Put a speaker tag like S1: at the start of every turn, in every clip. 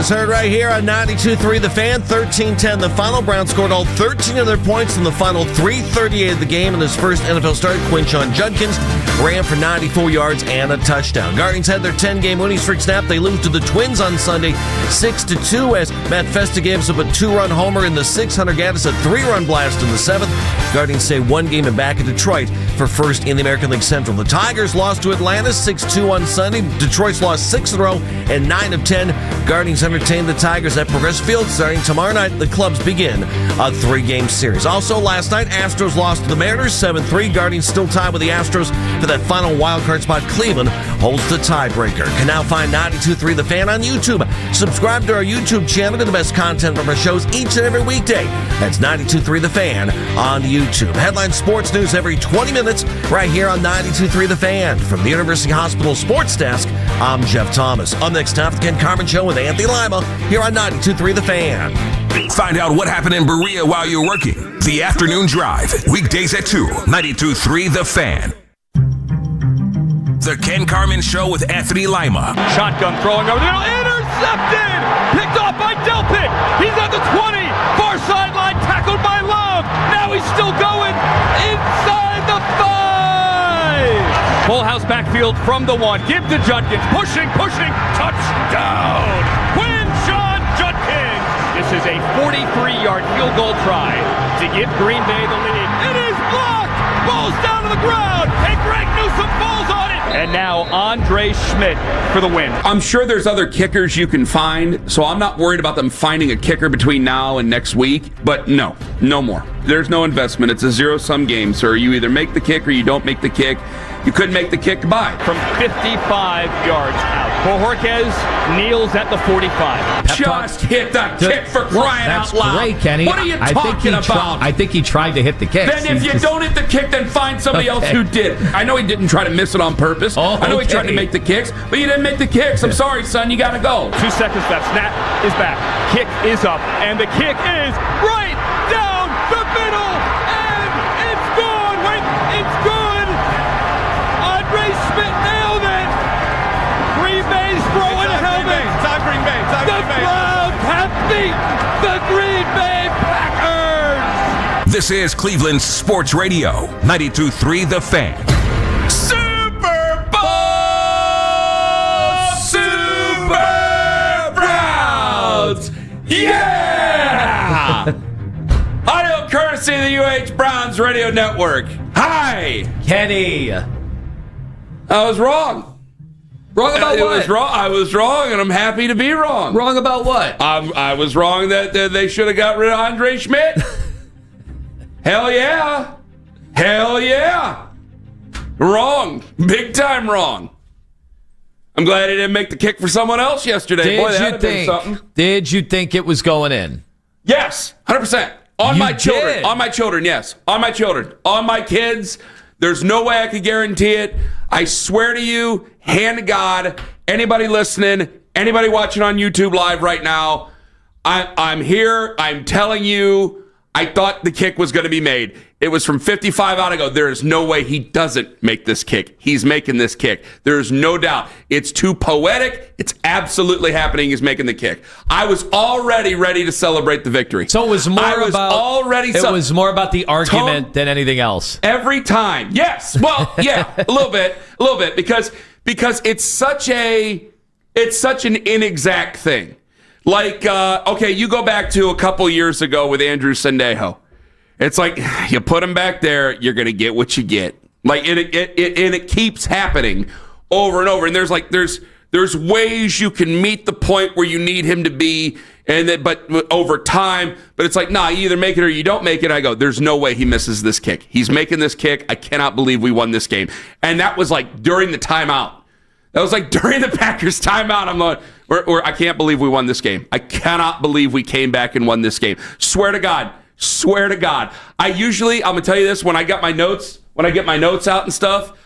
S1: Tigers heard right here on 92.3 The Fan. 13-10 the final. Browns scored all 13 of their points in the final 3:38 of the game. In his first NFL start, Quinshon Judkins ran for 94 yards and a touchdown. Guardians had their 10-game winning streak snapped. They lose to the Twins on Sunday 6-2 as Matt Festa gives up a 2-run homer in the 6th. Hunter Gaddis a 3-run blast in the 7th. Guardians stay one game and back at Detroit for first in the American League Central. The Tigers lost to Atlanta 6-2 on Sunday. Detroit's lost 6 in a row and 9 of 10. Guardians entertain the Tigers at Progressive Field starting tomorrow night. The clubs begin a 3-game series. Also last night, Astros lost to the Mariners 7-3. Guardians still tied with the Astros for that final wild card spot. Cleveland holds the tiebreaker. Can now find 92.3 The Fan on YouTube. Subscribe to our YouTube channel to the best content from our shows each and every weekday. That's 92.3 The Fan on YouTube. Headline sports news every 20 minutes right here on 92.3 The Fan. From the University Hospital Sports Desk, I'm Jeff Thomas. Up next, time for the Ken Carman Show with Anthony Lima here on 92.3 The Fan.
S2: Find out what happened in Berea while you're working. The Afternoon Drive, weekdays at 2, 92.3 The Fan. The Ken Carman Show with Anthony Lima.
S3: Shotgun throwing over the middle, intercepted! Picked off by Delpit. He's at the 20, far sideline, tackled by Love. Now he's still going inside the 5. Full house backfield from the 1. Give to Judkins, pushing, touchdown! Quinshon Judkins! This is a 43-yard field goal try to give Green Bay the lead. It is blocked! Ball's down to the ground, and Greg Newsome falls on it! And now Andre Schmidt for the win.
S4: I'm sure there's other kickers you can find, so I'm not worried about them finding a kicker between now and next week, but no more. There's no investment. It's a zero-sum game, sir. You either make the kick or you don't make the kick. You couldn't make the kick, goodbye.
S3: From 55 yards out. Bojorquez kneels at the 45.
S4: Just hit the kick for crying out loud.
S5: That's great, Kenny.
S4: What are you talking about?
S5: I think he tried to hit the kick.
S4: Then if you don't hit the kick, then find somebody else who did. I know he didn't try to miss it on purpose. I know he tried to make the kicks, but you didn't make the kicks. I'm sorry, son. You got to go.
S3: 2 seconds left. Snap is back. Kick is up. And the kick is right down the middle. And it's good. Wait, it's good. Andre Schmidt nailed it. Green Bay's throwing a helmet.
S6: Time Green Bay.
S3: The Browns have beat the Green Bay Packers.
S2: This is Cleveland Sports Radio, 92.3 The Fan.
S4: Super Bowl! Super Browns! Yeah! Audio courtesy of the UH Browns Radio Network. Hi!
S5: Kenny.
S4: I was wrong.
S5: Wrong about what?
S4: I was wrong, and I'm happy to be wrong.
S5: Wrong about what?
S4: I was wrong that they should have got rid of Andre Schmidt. Hell yeah. Hell yeah. Wrong. Big time wrong. I'm glad he didn't make the kick for someone else yesterday. Boy, that would have been something.
S5: Did you think it was going in?
S4: Yes, 100%. On
S5: You
S4: my children.
S5: did.
S4: On my children, yes. On my children. On my kids. There's no way I could guarantee it. I swear to you, hand to God, anybody listening, anybody watching on YouTube live right now, I'm here. I'm telling you, I thought the kick was going to be made. It was from 55 out. I go, there is no way he doesn't make this kick. He's making this kick. There is no doubt. It's too poetic. It's absolutely happening. He's making the kick. I was already ready to celebrate the victory.
S5: So it was more was more about the argument than anything else.
S4: Every time. Yes. Well, yeah, a little bit, because it's such an inexact thing. Like, okay, you go back to a couple years ago with Andrew Sendejo. It's like, you put him back there, you're going to get what you get. Like, it keeps happening over and over. And there's ways you can meet the point where you need him to be, but over time. But it's like, nah, you either make it or you don't make it. I go, there's no way he misses this kick. He's making this kick. I cannot believe we won this game. And that was like during the timeout. That was like during the Packers timeout. I'm like, I can't believe we won this game. I cannot believe we came back and won this game. Swear to God. I'm going to tell you this, when I get my notes out and stuff,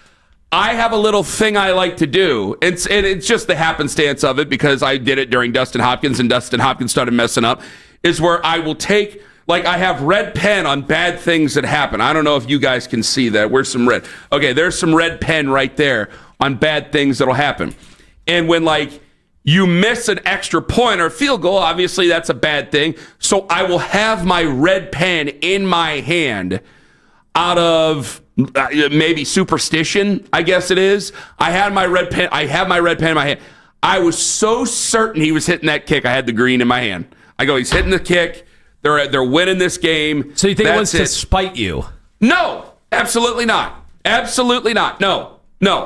S4: I have a little thing I like to do. It's just the happenstance of it because I did it during Dustin Hopkins and Dustin Hopkins started messing up, is where I will take, like, I have red pen on bad things that happen. I don't know if you guys can see that. Where's some red? Okay, there's some red pen right there on bad things that'll happen. And when, like, You miss an extra point or field goal, obviously that's a bad thing. So I will have my red pen in my hand out of maybe superstition, I guess it is. I have my red pen in my hand. I was so certain he was hitting that kick. I had the green in my hand. I go, he's hitting the kick. They're winning this game.
S5: So you think it was to spite you?
S4: No, absolutely not. Absolutely not. No.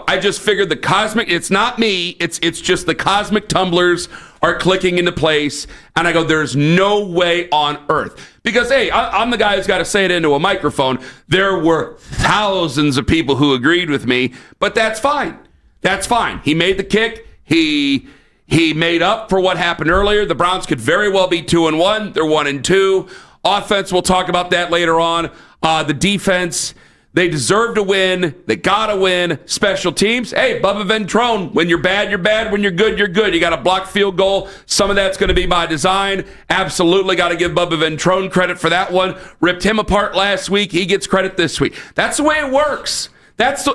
S4: I just figured it's not me. It's just the cosmic tumblers are clicking into place. And I go, there's no way on earth. Because, hey, I'm the guy who's got to say it into a microphone. There were thousands of people who agreed with me, but that's fine. That's fine. He made the kick. He made up for what happened earlier. The Browns could very well be 2-1. They're 1-2. Offense, we'll talk about that later on. The defense, they deserve to win. They got to win. Special teams, hey, Bubba Ventrone, when you're bad, you're bad. When you're good, you're good. You got a blocked field goal. Some of that's going to be by design. Absolutely got to give Bubba Ventrone credit for that one. Ripped him apart last week. He gets credit this week. That's the way it works.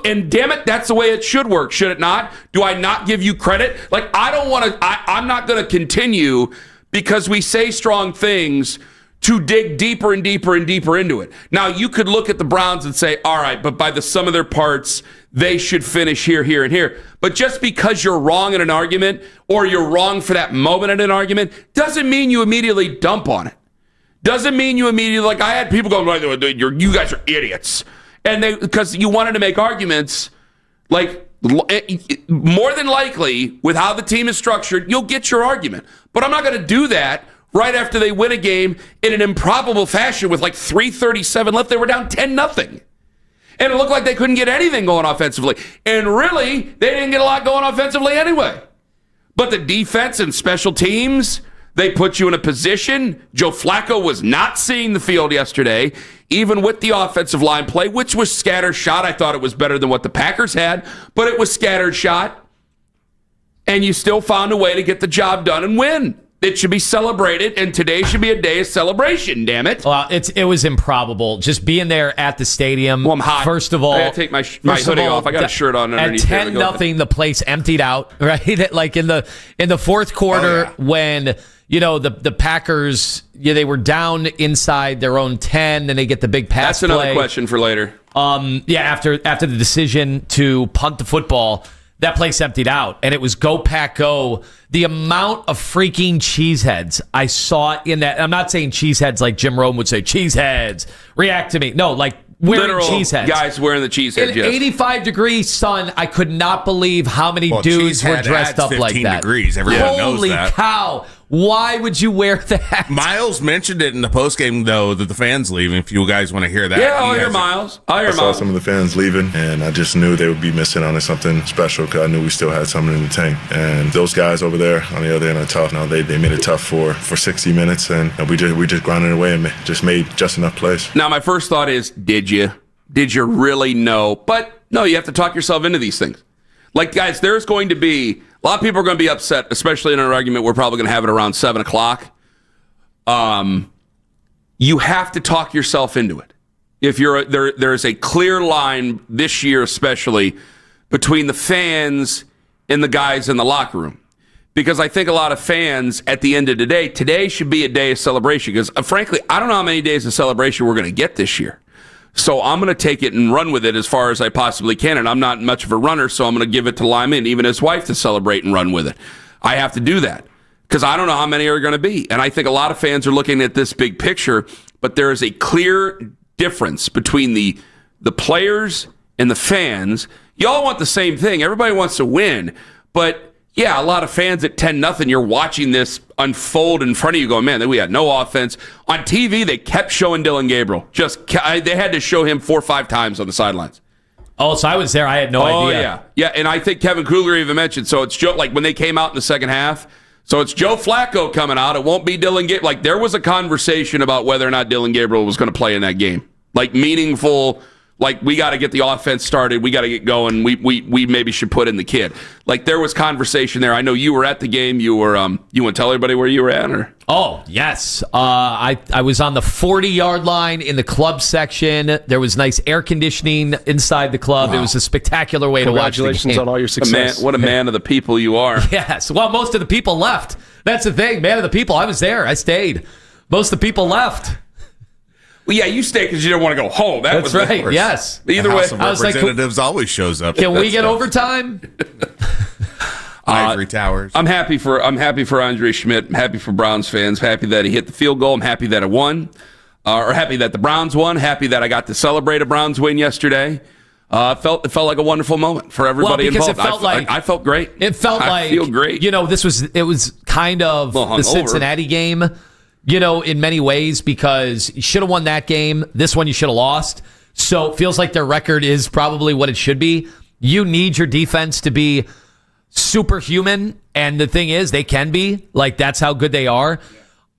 S4: And damn it, that's the way it should work, should it not? Do I not give you credit? Like, I'm not going to continue because we say strong things to dig deeper and deeper and deeper into it. Now, you could look at the Browns and say, all right, but by the sum of their parts, they should finish here, here, and here. But just because you're wrong in an argument or you're wrong for that moment in an argument doesn't mean you immediately dump on it. Doesn't mean you immediately, like I had people going, you guys are idiots. And because you wanted to make arguments, like more than likely, with how the team is structured, you'll get your argument. But I'm not going to do that right after they win a game in an improbable fashion with like 3:37 left. They were down 10-0. And it looked like they couldn't get anything going offensively. And really, they didn't get a lot going offensively anyway. But the defense and special teams, they put you in a position. Joe Flacco was not seeing the field yesterday, even with the offensive line play, which was scattered shot. I thought it was better than what the Packers had, but it was scattered shot. And you still found a way to get the job done and win. It should be celebrated, and today should be a day of celebration, damn it.
S5: Well, it was improbable. Just being there at the stadium.
S4: Well, I'm hot.
S5: First of all,
S4: I got to take my hoodie off. I got a shirt on underneath.
S5: At 10-0, the place emptied out, right? Like in the fourth quarter when the Packers, they were down inside their own 10, then they get the big pass
S4: That's another question for later.
S5: After the decision to punt the football, that place emptied out, and it was go Pack go. The amount of freaking cheeseheads I saw in that. I'm not saying cheeseheads like Jim Rome would say, cheeseheads, react to me. No, like wearing
S4: literal
S5: cheeseheads.
S4: Guys wearing the cheeseheads,
S5: In 85-degree sun, I could not believe how many dudes were dressed up like that.
S6: Degrees. Everyone knows that.
S5: Holy cow. Why would you wear that?
S6: Miles mentioned it in the postgame, though, that the fans leaving. If you guys want to hear that.
S4: Yeah, I'll hear Miles.
S7: I saw some of the fans leaving, and I just knew they would be missing out on something special because I knew we still had something in the tank. And those guys over there on the other end are tough. Now they made it tough for 60 minutes, and we just grinded away and just made just enough plays.
S4: Now, my first thought is, did you? Did you really know? But no, you have to talk yourself into these things. Like, guys, there's going to be a lot of people are going to be upset, especially in an argument. We're probably going to have it around 7 o'clock. You have to talk yourself into it. If you're there's a clear line this year, especially between the fans and the guys in the locker room, because I think a lot of fans at the end of the day, today should be a day of celebration. Because frankly, I don't know how many days of celebration we're going to get this year. So I'm going to take it and run with it as far as I possibly can. And I'm not much of a runner, so I'm going to give it to Lyman, even his wife, to celebrate and run with it. I have to do that because I don't know how many are going to be. And I think a lot of fans are looking at this big picture, but there is a clear difference between the players and the fans. You all want the same thing. Everybody wants to win. But yeah, a lot of fans at 10-0, you're watching this unfold in front of you going, man, we had no offense. On TV, they kept showing Dylan Gabriel. They had to show him 4 or 5 times on the sidelines.
S5: Oh, so I was there. I had no idea.
S4: Oh, yeah. Yeah, and I think Kevin Kugler even mentioned, so it's Joe, like when they came out in the second half, so it's Joe Flacco coming out. It won't be Dylan Gabriel. Like there was a conversation about whether or not Dylan Gabriel was going to play in that game. Like meaningful, Like, we got to get the offense started. We got to get going. We maybe should put in the kid. Like, there was conversation there. I know you were at the game. You want to tell everybody where you were at? Or?
S5: Oh, yes. I was on the 40-yard line in the club section. There was nice air conditioning inside the club. Wow. It was a spectacular way to watch the game.
S8: Congratulations on all your success.
S4: What a man of the people you are.
S5: Yes. Well, most of the people left. That's the thing. Man of the people. I was there. I stayed. Most of the people left.
S4: Well, yeah, you stay because you didn't want to go home.
S5: That's right. Yes.
S6: Either way, House of Representatives always shows up.
S5: Can we get overtime?
S6: Ivory Towers.
S4: I'm happy for Andre Schmidt. I'm happy for Browns fans. Happy that he hit the field goal. I'm happy that it won, or happy that the Browns won. Happy that I got to celebrate a Browns win yesterday. It felt like a wonderful moment for everybody involved. I felt great.
S5: It felt
S4: I feel great.
S5: It was kind of the Cincinnati game. In many ways, because you should have won that game. This one you should have lost. So it feels like their record is probably what it should be. You need your defense to be superhuman. And the thing is, they can be. Like, that's how good they are.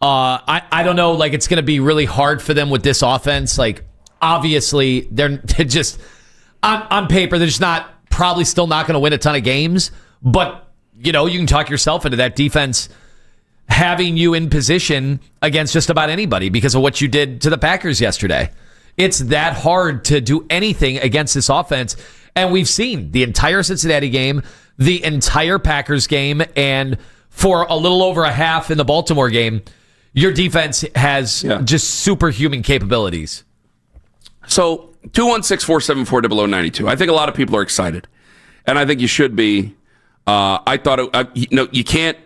S5: I don't know. Like, it's going to be really hard for them with this offense. Like, obviously, they're just, on paper, they're just probably still not going to win a ton of games. But, you can talk yourself into that defense having you in position against just about anybody because of what you did to the Packers yesterday. It's that hard to do anything against this offense. And we've seen the entire Cincinnati game, the entire Packers game, and for a little over a half in the Baltimore game, your defense has just superhuman capabilities.
S4: So 216-474-0092. I think a lot of people are excited. And I think you should be. I thought, you can't.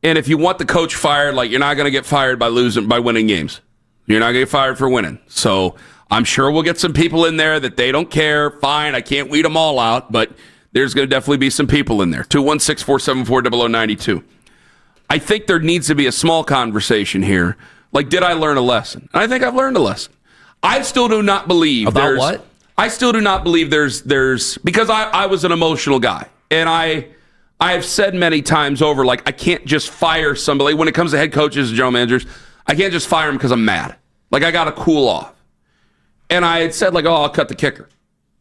S4: And if you want the coach fired, like, you're not going to get fired by winning games. You're not going to get fired for winning. So I'm sure we'll get some people in there that they don't care. Fine, I can't weed them all out, but there's going to definitely be some people in there. 216-474-0092. I think there needs to be a small conversation here. Like, did I learn a lesson? And I think I've learned a lesson. I still do not believe
S5: about what?
S4: I still do not believe there's because I was an emotional guy, and I've said many times over, like, I can't just fire somebody. When it comes to head coaches and general managers, I can't just fire them because I'm mad. Like, I got to cool off. And I had said, like, I'll cut the kicker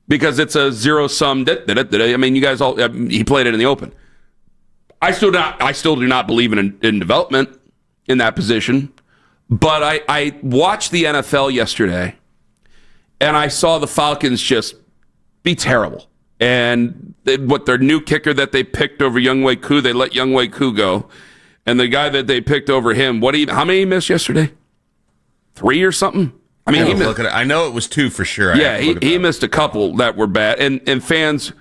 S4: because it's a zero-sum. I mean, you guys all, he played it in the open. I still do not believe in development in that position. But I watched the NFL yesterday, and I saw the Falcons just be terrible. And their new kicker that they picked over Younghoe Koo, they let Younghoe Koo go. And the guy that they picked over him, how many he missed yesterday? 3 or something? I mean,
S6: I know it was 2 for sure.
S4: Yeah, he missed a couple that were bad. And fans,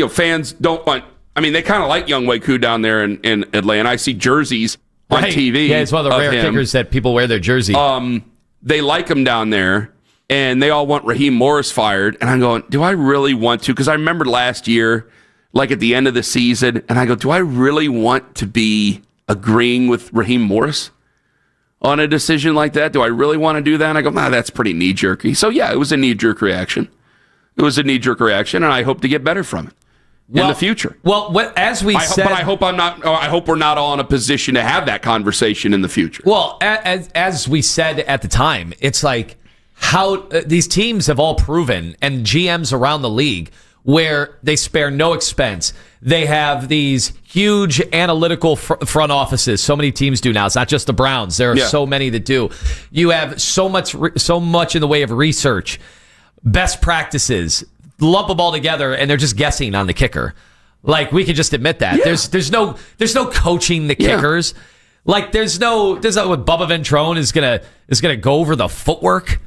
S4: fans don't want. I mean, they kind of like Younghoe Koo down there in Atlanta. I see jerseys on TV.
S5: Yeah, it's one of the rare kickers that people wear their jersey.
S4: They like him down there. And they all want Raheem Morris fired. And I'm going, do I really want to? Because I remember last year, like at the end of the season, and I go, do I really want to be agreeing with Raheem Morris on a decision like that? Do I really want to do that? And I go, that's pretty knee-jerky. So, yeah, it was a knee-jerk reaction. And I hope to get better from it in the future.
S5: Well, as we said...
S4: But I hope we're not all in a position to have that conversation in the future.
S5: Well, as we said at the time, it's like... how these teams have all proven, and GMs around the league, where they spare no expense. They have these huge analytical front offices. So many teams do now. It's not just the Browns. There are so many that do. You have so much in the way of research, best practices, lump them all together, and they're just guessing on the kicker. Like, we can just admit that. Yeah. There's no coaching the kickers. Like, there's no Bubba Ventrone is gonna go over the footwork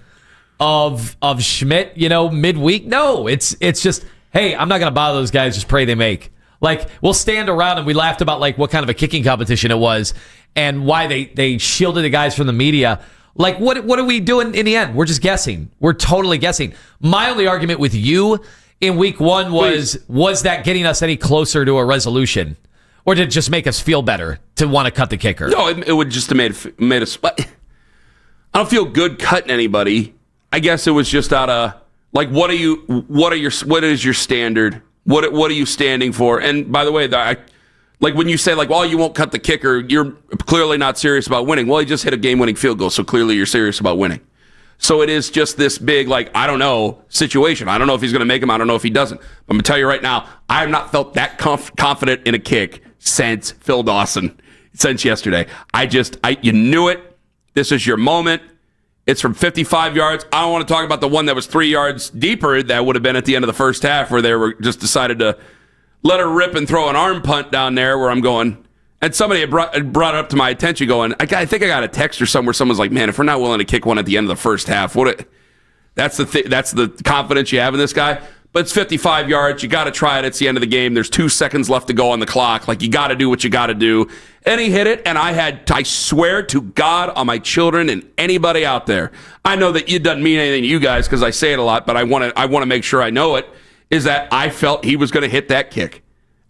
S5: of Schmidt, midweek. No, it's just, hey, I'm not going to bother those guys. Just pray they make. Like, we'll stand around and we laughed about like what kind of a kicking competition it was and why they shielded the guys from the media. Like, what are we doing in the end? We're just guessing. We're totally guessing. My only argument with you in week 1 was that getting us any closer to a resolution, or did it just make us feel better to want to cut the kicker?
S4: No, it would just have made us. I don't feel good cutting anybody. I guess it was just out of like, what is your standard? What are you standing for? And by the way, like when you say like, well, you won't cut the kicker, you're clearly not serious about winning. Well, he just hit a game-winning field goal, so clearly you're serious about winning. So it is just this big, like, I don't know, situation. I don't know if he's going to make him. I don't know if he doesn't. I'm going to tell you right now, I have not felt that confident in a kick since Phil Dawson, since yesterday. You knew it. This is your moment. It's from 55 yards. I don't want to talk about the one that was 3 yards deeper that would have been at the end of the first half where they were just decided to let her rip and throw an arm punt down there where I'm going. And somebody had brought it up to my attention going, I think I got a text or somewhere someone's like, man, if we're not willing to kick one at the end of the first half, that's the confidence you have in this guy. But it's 55 yards. You got to try it. It's the end of the game. There's 2 seconds left to go on the clock. Like, you got to do what you got to do. And he hit it, and I swear to God on my children and anybody out there, I know that it doesn't mean anything to you guys because I say it a lot, but I want to make sure I know it, is that I felt he was going to hit that kick.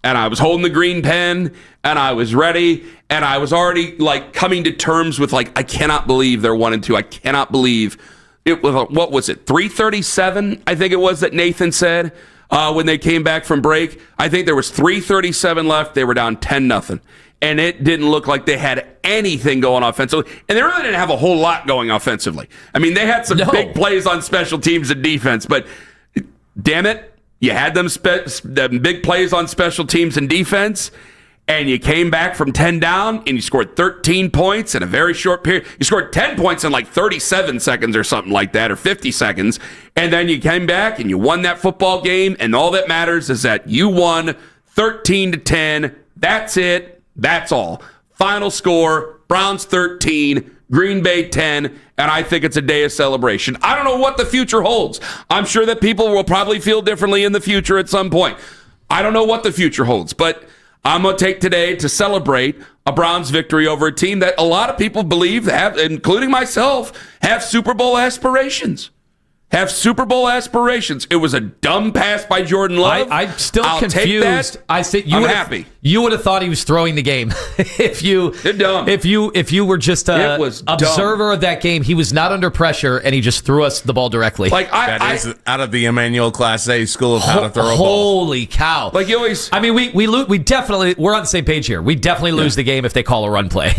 S4: And I was holding the green pen, and I was ready, and I was already, like, coming to terms with, like, I cannot believe they're 1-2. I cannot believe it was, what was it, 3:37, I think it was that Nathan said when they came back from break. I think there was 3:37 left. They were down 10-0. And it didn't look like they had anything going offensively. And they really didn't have a whole lot going offensively. I mean, they had some big plays on special teams and defense, but damn it, you had them big plays on special teams and defense, and you came back from 10 down, and you scored 13 points in a very short period. You scored 10 points in like 37 seconds or something like that, or 50 seconds, and then you came back, and you won that football game, and all that matters is that you won 13-10. That's it. That's all. Final score, Browns 13, Green Bay 10, and I think it's a day of celebration. I don't know what the future holds. I'm sure that people will probably feel differently in the future at some point. I don't know what the future holds, but I'm going to take today to celebrate a Browns victory over a team that a lot of people believe have, including myself, have Super Bowl aspirations. It was a dumb pass by Jordan Love.
S5: I'm still confused.
S4: Take that.
S5: I said
S4: I'm happy.
S5: You would have thought he was throwing the game if you were just an observer of that game. He was not under pressure, and he just threw us the ball directly.
S6: Like that is out of the Emmanuel Class A School of How to Throw a Ball.
S5: Holy cow!
S4: Like you always.
S5: I mean, we definitely we're on the same page here. We definitely lose the game if they call a run play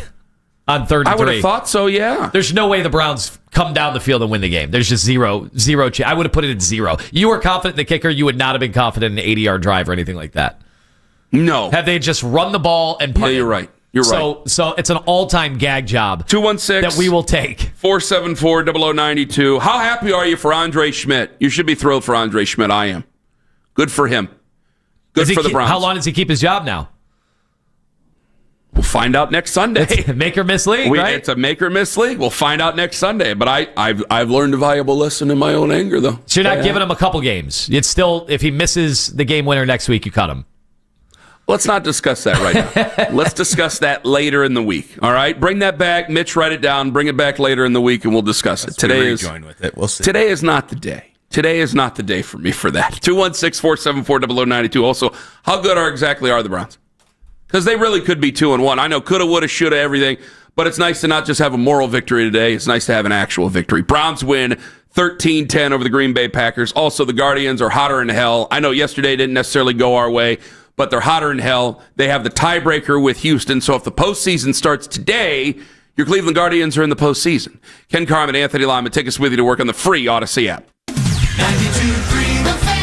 S5: on 3rd and 3.
S4: I would have thought so. Yeah.
S5: There's no way the Browns come down the field and win the game. There's just zero chance. I would have put it at 0. You were confident in the kicker. You would not have been confident in an 80-yard drive or anything like that.
S4: No.
S5: Have they just run the ball and punt?
S4: Yeah, you're right. You're right.
S5: So it's an all-time gag job.
S4: 216
S5: that we will take.
S4: 474-0092. How happy are you for Andre Schmidt? You should be thrilled for Andre Schmidt. I am. Good for him. Good for the Browns.
S5: How long does he keep his job now?
S4: We'll find out next Sunday.
S5: It's make or miss league, right?
S4: It's a make or miss league. We'll find out next Sunday. But I've learned a valuable lesson in my own anger, though.
S5: So you're not giving him a couple games. It's still, if he misses the game winner next week, you cut him.
S4: Let's not discuss that right now. Let's discuss that later in the week. All right? Bring that back. Mitch, write it down. Bring it back later in the week, and we'll discuss it. Today is not the day. Today is not the day for me for that. 216-474-0092. Also, how good exactly are the Browns? Because they really could be 2-1. I know coulda, woulda, shoulda, everything, but it's nice to not just have a moral victory today. It's nice to have an actual victory. Browns win 13-10 over the Green Bay Packers. Also, the Guardians are hotter than hell. I know yesterday didn't necessarily go our way, but they're hotter than hell. They have the tiebreaker with Houston, so if the postseason starts today, your Cleveland Guardians are in the postseason. Ken Carmen, Anthony Lyman, take us with you to work on the free Odyssey app.
S8: 92.3 The Fan.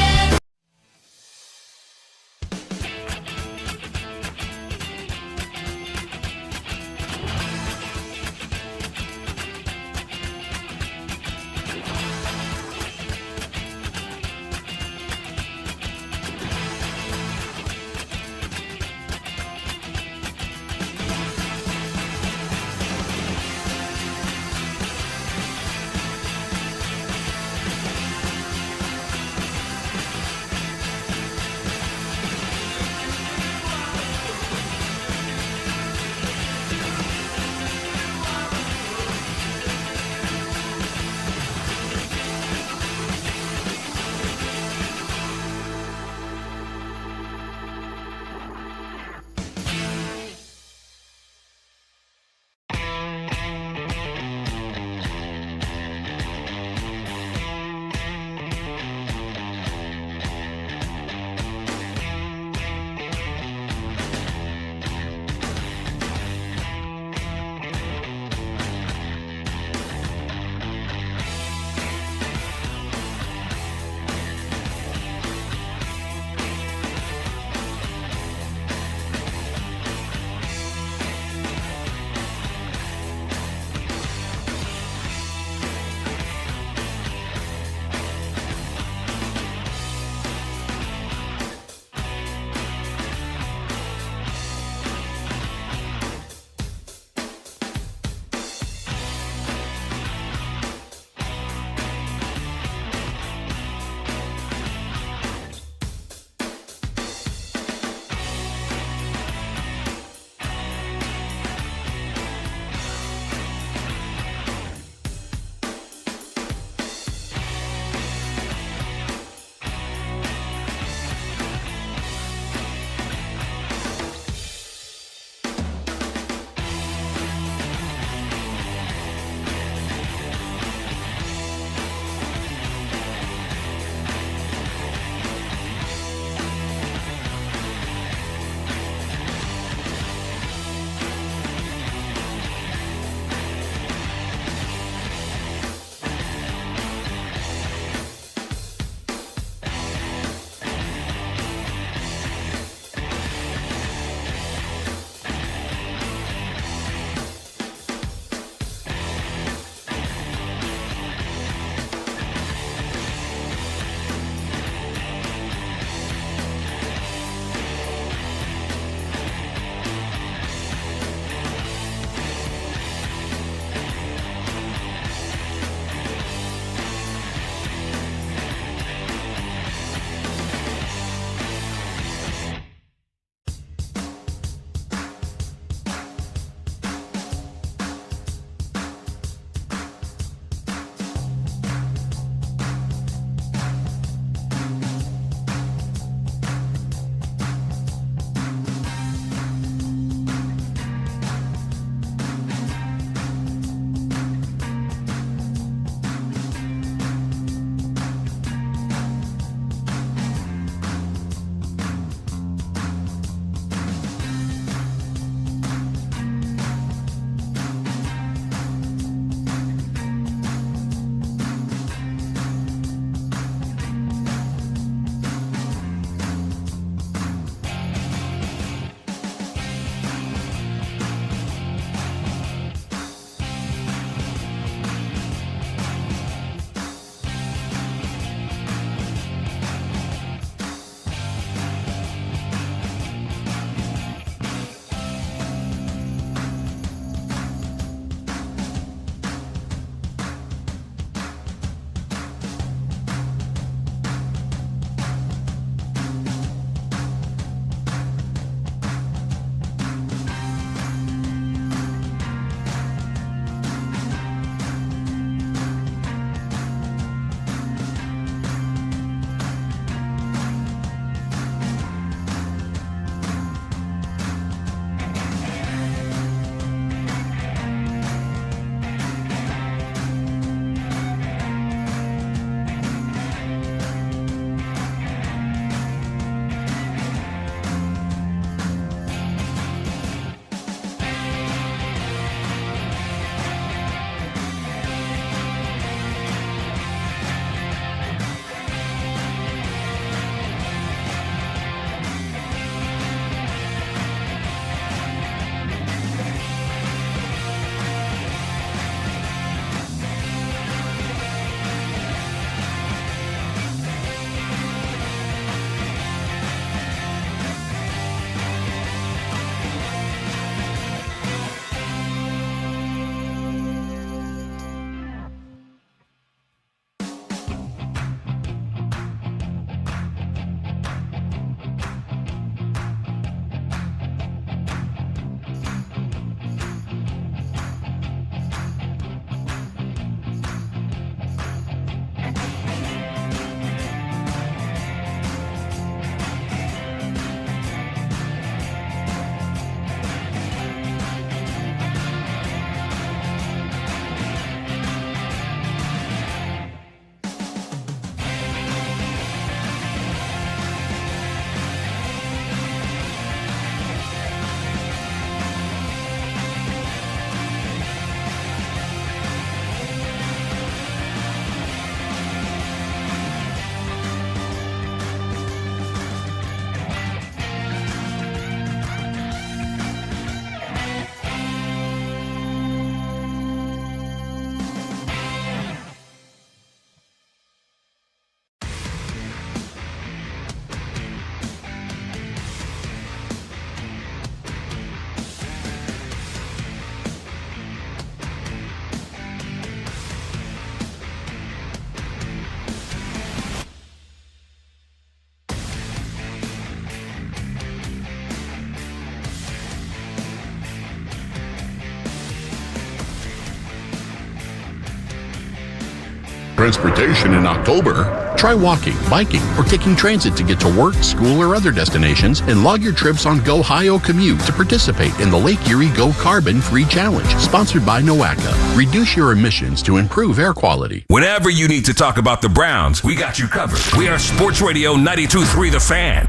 S9: transportation in October? Try walking, biking, or taking transit to get to work, school, or other destinations, and log your trips on GoHio Commute to participate in the Lake Erie Go Carbon Free Challenge, sponsored by NOACA. Reduce your emissions to improve air quality.
S2: Whenever you need to talk about the Browns, we got you covered. We are Sports Radio 92.3 The Fan.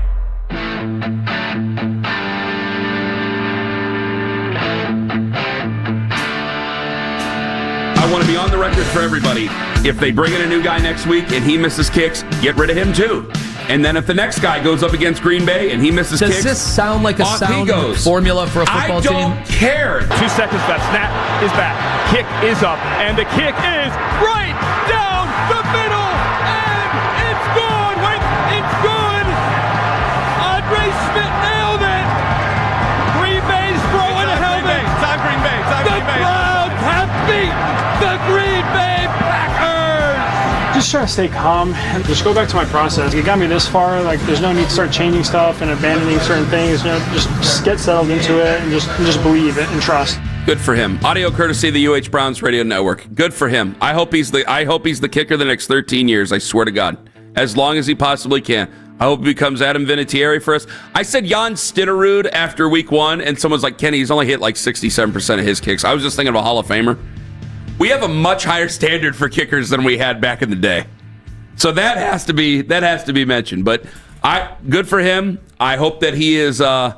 S4: I want to be on the record for everybody. If they bring in a new guy next week and he misses kicks, get rid of him too. And then if the next guy goes up against Green Bay and he misses kicks,
S5: does this sound like a
S4: off he
S5: sound
S4: goes.
S5: formula for a football team?
S4: I don't care.
S3: 2 seconds left. Snap is back. Kick is up. And the kick is right down the middle. And it's good. Wait, it's good. Andre Schmidt nailed it. Green Bay's throwing a helmet.
S6: Time Green Bay.
S3: The Browns have beat the Green Bay Packers.
S10: Just try to stay calm and just go back to my process. It got me this far. Like, there's no need to start changing stuff and abandoning certain things. You know, just get settled into it and just believe it and trust.
S4: Good for him. Audio courtesy of the UH Browns Radio Network. Good for him. I hope he's the kicker the next 13 years. I swear to God, as long as he possibly can. I hope he becomes Adam Vinatieri for us. I said Jan Stinnerud after week 1, and someone's like, Kenny, he's only hit like 67% of his kicks. I was just thinking of a Hall of Famer. We have a much higher standard for kickers than we had back in the day. So that has to be mentioned. But good for him. I hope that he is I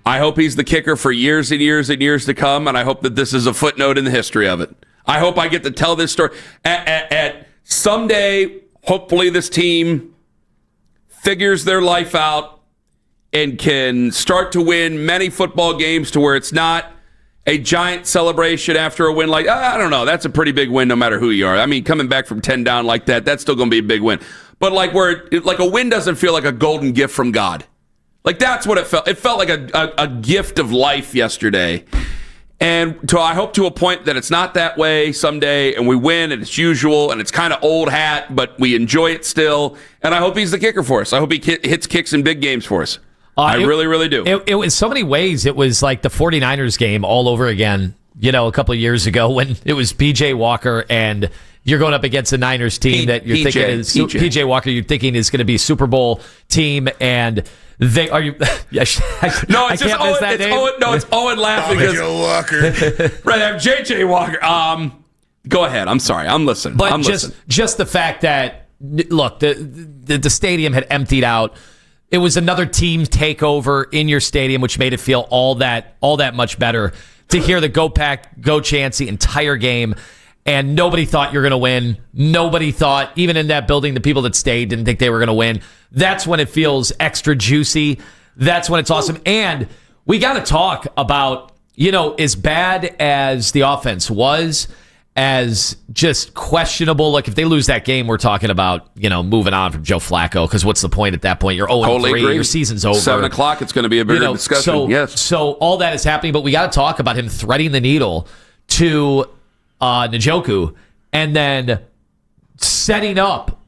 S4: hope he's the kicker for years and years and years to come, and I hope that this is a footnote in the history of it. I hope I get to tell this story at someday. Hopefully this team figures their life out and can start to win many football games to where it's not a giant celebration after a win. Like, I don't know, that's a pretty big win no matter who you are. I mean, coming back from 10 down like that, that's still going to be a big win. But like like a win doesn't feel like a golden gift from God. Like, that's what it felt. It felt like a gift of life yesterday. And I hope to a point that it's not that way someday, and we win, and it's usual, and it's kind of old hat, but we enjoy it still. And I hope he's the kicker for us. I hope he hits kicks in big games for us. I really, really do.
S5: It was so many ways. It was like the 49ers game all over again, a couple of years ago when it was P.J. Walker and you're going up against a Niners team that you're thinking is P.J. Walker. You're thinking is going to be a Super Bowl team, and they are you.
S4: No, it's just Owen. It's Owen laughing because
S6: Joe Walker.
S4: Right, I have J.J. Walker. Go ahead. I'm sorry. I'm listening.
S5: But just the fact that look, the stadium had emptied out. It was another team takeover in your stadium, which made it feel all that much better to hear the Go Pack, Go Chants the entire game. And nobody thought you're going to win. Nobody thought, even in that building, the people that stayed didn't think they were going to win. That's when it feels extra juicy. That's when it's awesome. And we got to talk about, as bad as the offense was, as just questionable. Like, if they lose that game, we're talking about, moving on from Joe Flacco, because what's the point at that point? You're 0-3. Your season's over.
S4: 7 o'clock, it's going to be a bigger discussion. Yes.
S5: So all that is happening, but we got to talk about him threading the needle to Njoku and then setting up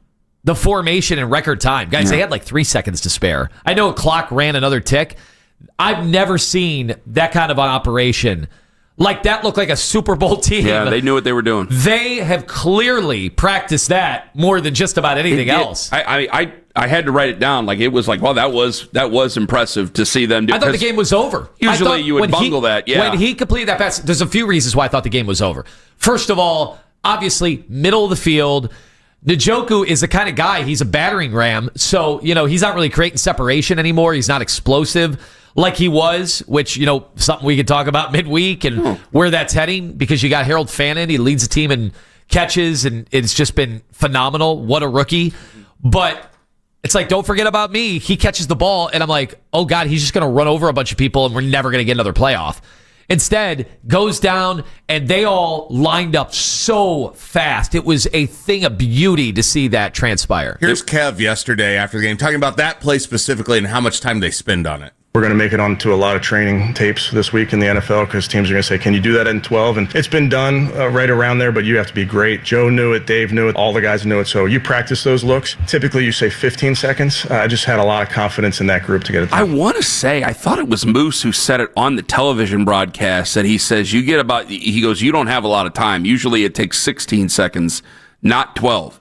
S5: the formation in record time. Guys, They had like 3 seconds to spare. I know a clock ran another tick. I've never seen that kind of an operation. Like, that looked like a Super Bowl team.
S4: Yeah, they knew what they were doing.
S5: They have clearly practiced that more than just about anything else.
S4: I had to write it down. Like, it was like, well, that was impressive to see them do.
S5: I thought the game was over.
S4: Usually you would bungle that. Yeah.
S5: When he completed that pass, there's a few reasons why I thought the game was over. First of all, obviously, middle of the field. Njoku is the kind of guy, he's a battering ram. So, he's not really creating separation anymore. He's not explosive like he was, which, something we could talk about midweek and where that's heading, because you got Harold Fannin. He leads the team in catches, and it's just been phenomenal. What a rookie. But it's like, don't forget about me. He catches the ball, and I'm like, oh, God, he's just going to run over a bunch of people, and we're never going to get another playoff. Instead, goes down, and they all lined up so fast. It was a thing of beauty to see that transpire.
S6: Here's Kev yesterday after the game talking about that play specifically and how much time they spend on it.
S7: We're going to make it onto a lot of training tapes this week in the NFL because teams are going to say, can you do that in 12? And it's been done right around there, but you have to be great. Joe knew it. Dave knew it. All the guys knew it. So you practice those looks. Typically, you say 15 seconds. I just had a lot of confidence in that group to get it done.
S4: I want to say, I thought it was Moose who said it on the television broadcast, that he says, he goes, you don't have a lot of time. Usually it takes 16 seconds, not 12.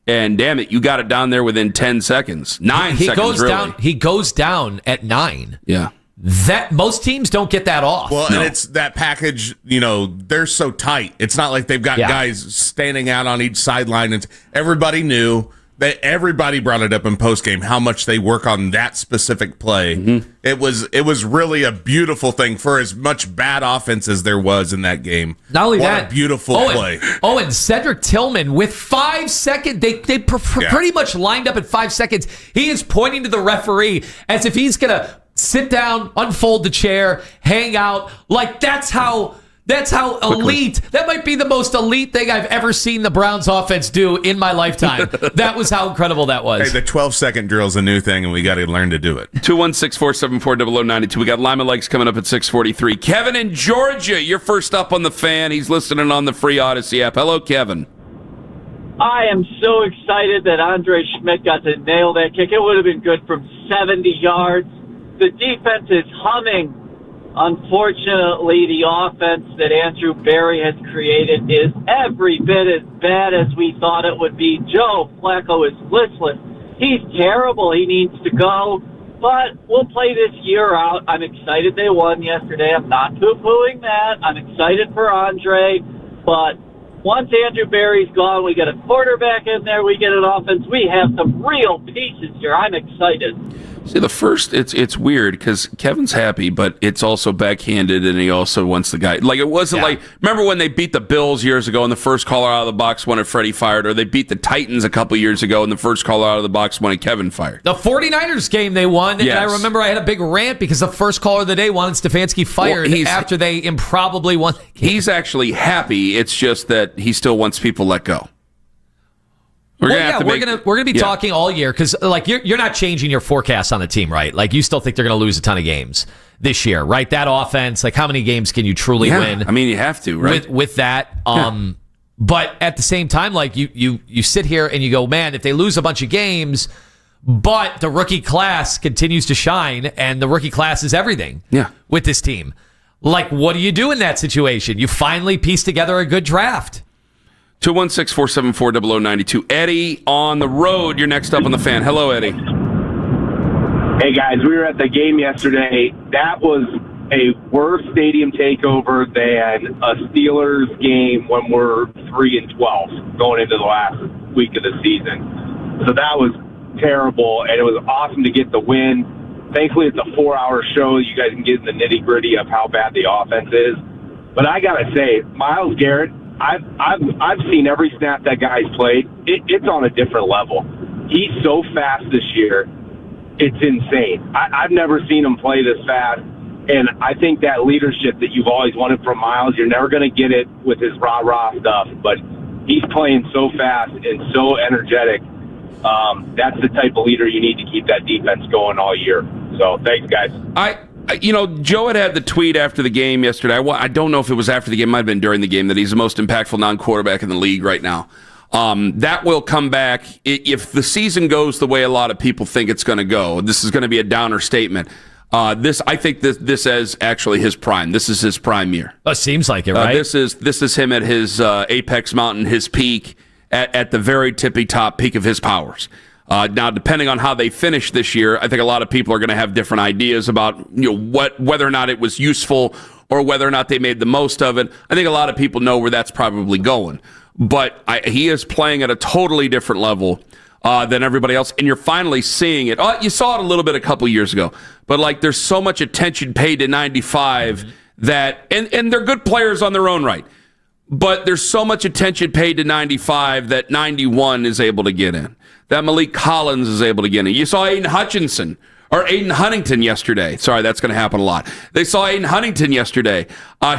S4: And damn it, you got it down there within 10 seconds. 9
S5: he
S4: seconds,
S5: goes
S4: really.
S5: down. He goes down at 9.
S4: Yeah.
S5: That most teams don't get that off.
S6: Well, and it's that package, they're so tight. It's not like they've got guys standing out on each sideline. And everybody knew that everybody brought it up in postgame how much they work on that specific play. Mm-hmm. It was really a beautiful thing for as much bad offense as there was in that game.
S5: Not only
S6: what
S5: that,
S6: a beautiful play.
S5: And Cedric Tillman with 5 seconds, they pretty much lined up at 5 seconds. He is pointing to the referee as if he's going to sit down, unfold the chair, hang out. Like that's how elite. That might be the most elite thing I've ever seen the Browns offense do in my lifetime. That was how incredible that was.
S6: Hey, the 12-second drill is a new thing, and we got to learn to do it.
S4: 216-474-0092. We got Lima Lakes coming up at 6:43. Kevin in Georgia, you're first up on the Fan. He's listening on the free Odyssey app. Hello, Kevin.
S11: I am so excited that Andre Schmidt got to nail that kick. It would have been good from 70 yards. The defense is humming. Unfortunately, the offense that Andrew Berry has created is every bit as bad as we thought it would be. Joe Flacco is listless. He's terrible. He needs to go. But we'll play this year out. I'm excited they won yesterday. I'm not poo-pooing that. I'm excited for Andre. But once Andrew Berry's gone, we get a quarterback in there, we get an offense. We have some real pieces here. I'm excited.
S4: See, the first, it's weird because Kevin's happy, but it's also backhanded, and he also wants the guy. Like, it wasn't like, remember when they beat the Bills years ago and the first caller out of the box wanted Freddie fired, or they beat the Titans a couple years ago and the first caller out of the box wanted Kevin fired?
S5: The 49ers game they won, and I remember I had a big rant because the first caller of the day wanted Stefanski fired after they improbably won the game.
S4: He's actually happy. It's just that he still wants people let go.
S5: We're gonna be talking all year because like you're not changing your forecast on the team, right? Like you still think they're gonna lose a ton of games this year, right? That offense, like how many games can you truly win?
S4: I mean, you have to, right?
S5: With that, but at the same time, like you sit here and you go, man, if they lose a bunch of games, but the rookie class continues to shine, and the rookie class is everything. With this team, like what do you do in that situation? You finally piece together a good draft.
S4: 216-474-0092. Eddie on the road. You're next up on the Fan. Hello, Eddie.
S12: Hey, guys. We were at the game yesterday. That was a worse stadium takeover than a Steelers game when we're 3-12 going into the last week of the season. So that was terrible, and it was awesome to get the win. Thankfully, it's a 4-hour show. You guys can get in the nitty-gritty of how bad the offense is. But I got to say, Myles Garrett, I've seen every snap that guy's played. It's on a different level. He's so fast this year. It's insane. I've never seen him play this fast. And I think that leadership that you've always wanted from Myles, you're never going to get it with his rah-rah stuff. But he's playing so fast and so energetic. That's the type of leader you need to keep that defense going all year. So thanks, guys.
S4: Joe had the tweet after the game yesterday. I don't know if it was after the game. It might have been during the game that he's the most impactful non-quarterback in the league right now. That will come back. If the season goes the way a lot of people think it's going to go, this is going to be a downer statement. I think this is actually his prime. This is his prime year.
S5: It seems like it, right?
S4: This is him at his apex mountain, his peak, at the very tippy top peak of his powers. Now, depending on how they finish this year, I think a lot of people are going to have different ideas about whether or not it was useful or whether or not they made the most of it. I think a lot of people know where that's probably going. But he is playing at a totally different level than everybody else, and you're finally seeing it. You saw it a little bit a couple years ago, but like there's so much attention paid to 95 that, and they're good players on their own right, but there's so much attention paid to 95 that 91 is able to get in. That Malik Collins is able to get in. You saw Aiden Huntington yesterday. Sorry, that's going to happen a lot. They saw Aiden Huntington yesterday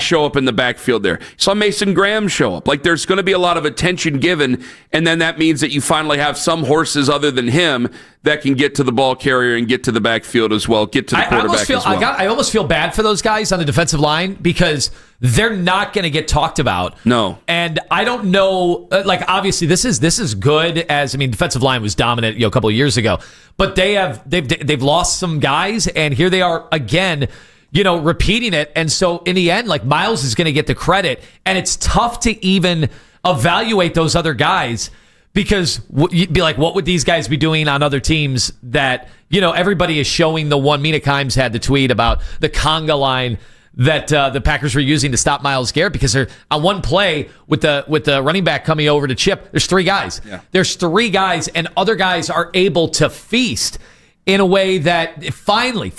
S4: show up in the backfield there. You saw Mason Graham show up. Like, there's going to be a lot of attention given, and then that means that you finally have some horses other than him that can get to the ball carrier and get to the backfield as well, get to the quarterback as well.
S5: I almost feel bad for those guys on the defensive line because they're not going to get talked about.
S4: No.
S5: And I don't know, obviously this is good defensive line was dominant, a couple of years ago, but they've lost some guys, and here they are again, repeating it. And so in the end, Myles is going to get the credit, and it's tough to even evaluate those other guys. Because you'd be like, what would these guys be doing on other teams that, everybody is showing the one. Mina Kimes had the tweet about the conga line that the Packers were using to stop Myles Garrett because they're on one play with the running back coming over to chip. There's 3 guys. Yeah. There's 3 guys, and other guys are able to feast in a way that finally,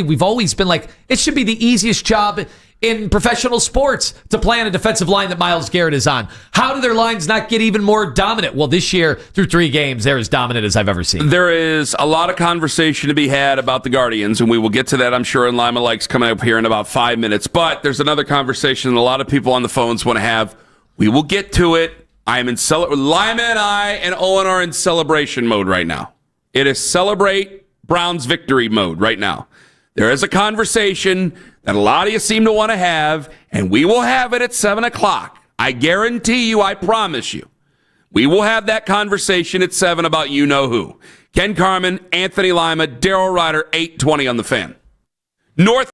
S5: we've always been like, it should be the easiest job in professional sports to play on a defensive line that Myles Garrett is on. How do their lines not get even more dominant? Well, this year, through 3 games, they're as dominant as I've ever seen.
S4: There is a lot of conversation to be had about the Guardians, and we will get to that, I'm sure, in Lima Likes coming up here in about 5 minutes. But there's another conversation a lot of people on the phones want to have. We will get to it. Lima and I and Owen are in celebration mode right now. It is celebrate Browns victory mode right now. There is a conversation that a lot of you seem to want to have, and we will have it at 7 o'clock. I guarantee you, I promise you. We will have that conversation at 7 about you-know-who. Ken Carman, Anthony Lima, Daryl Ryder, 820 on the Fan. North.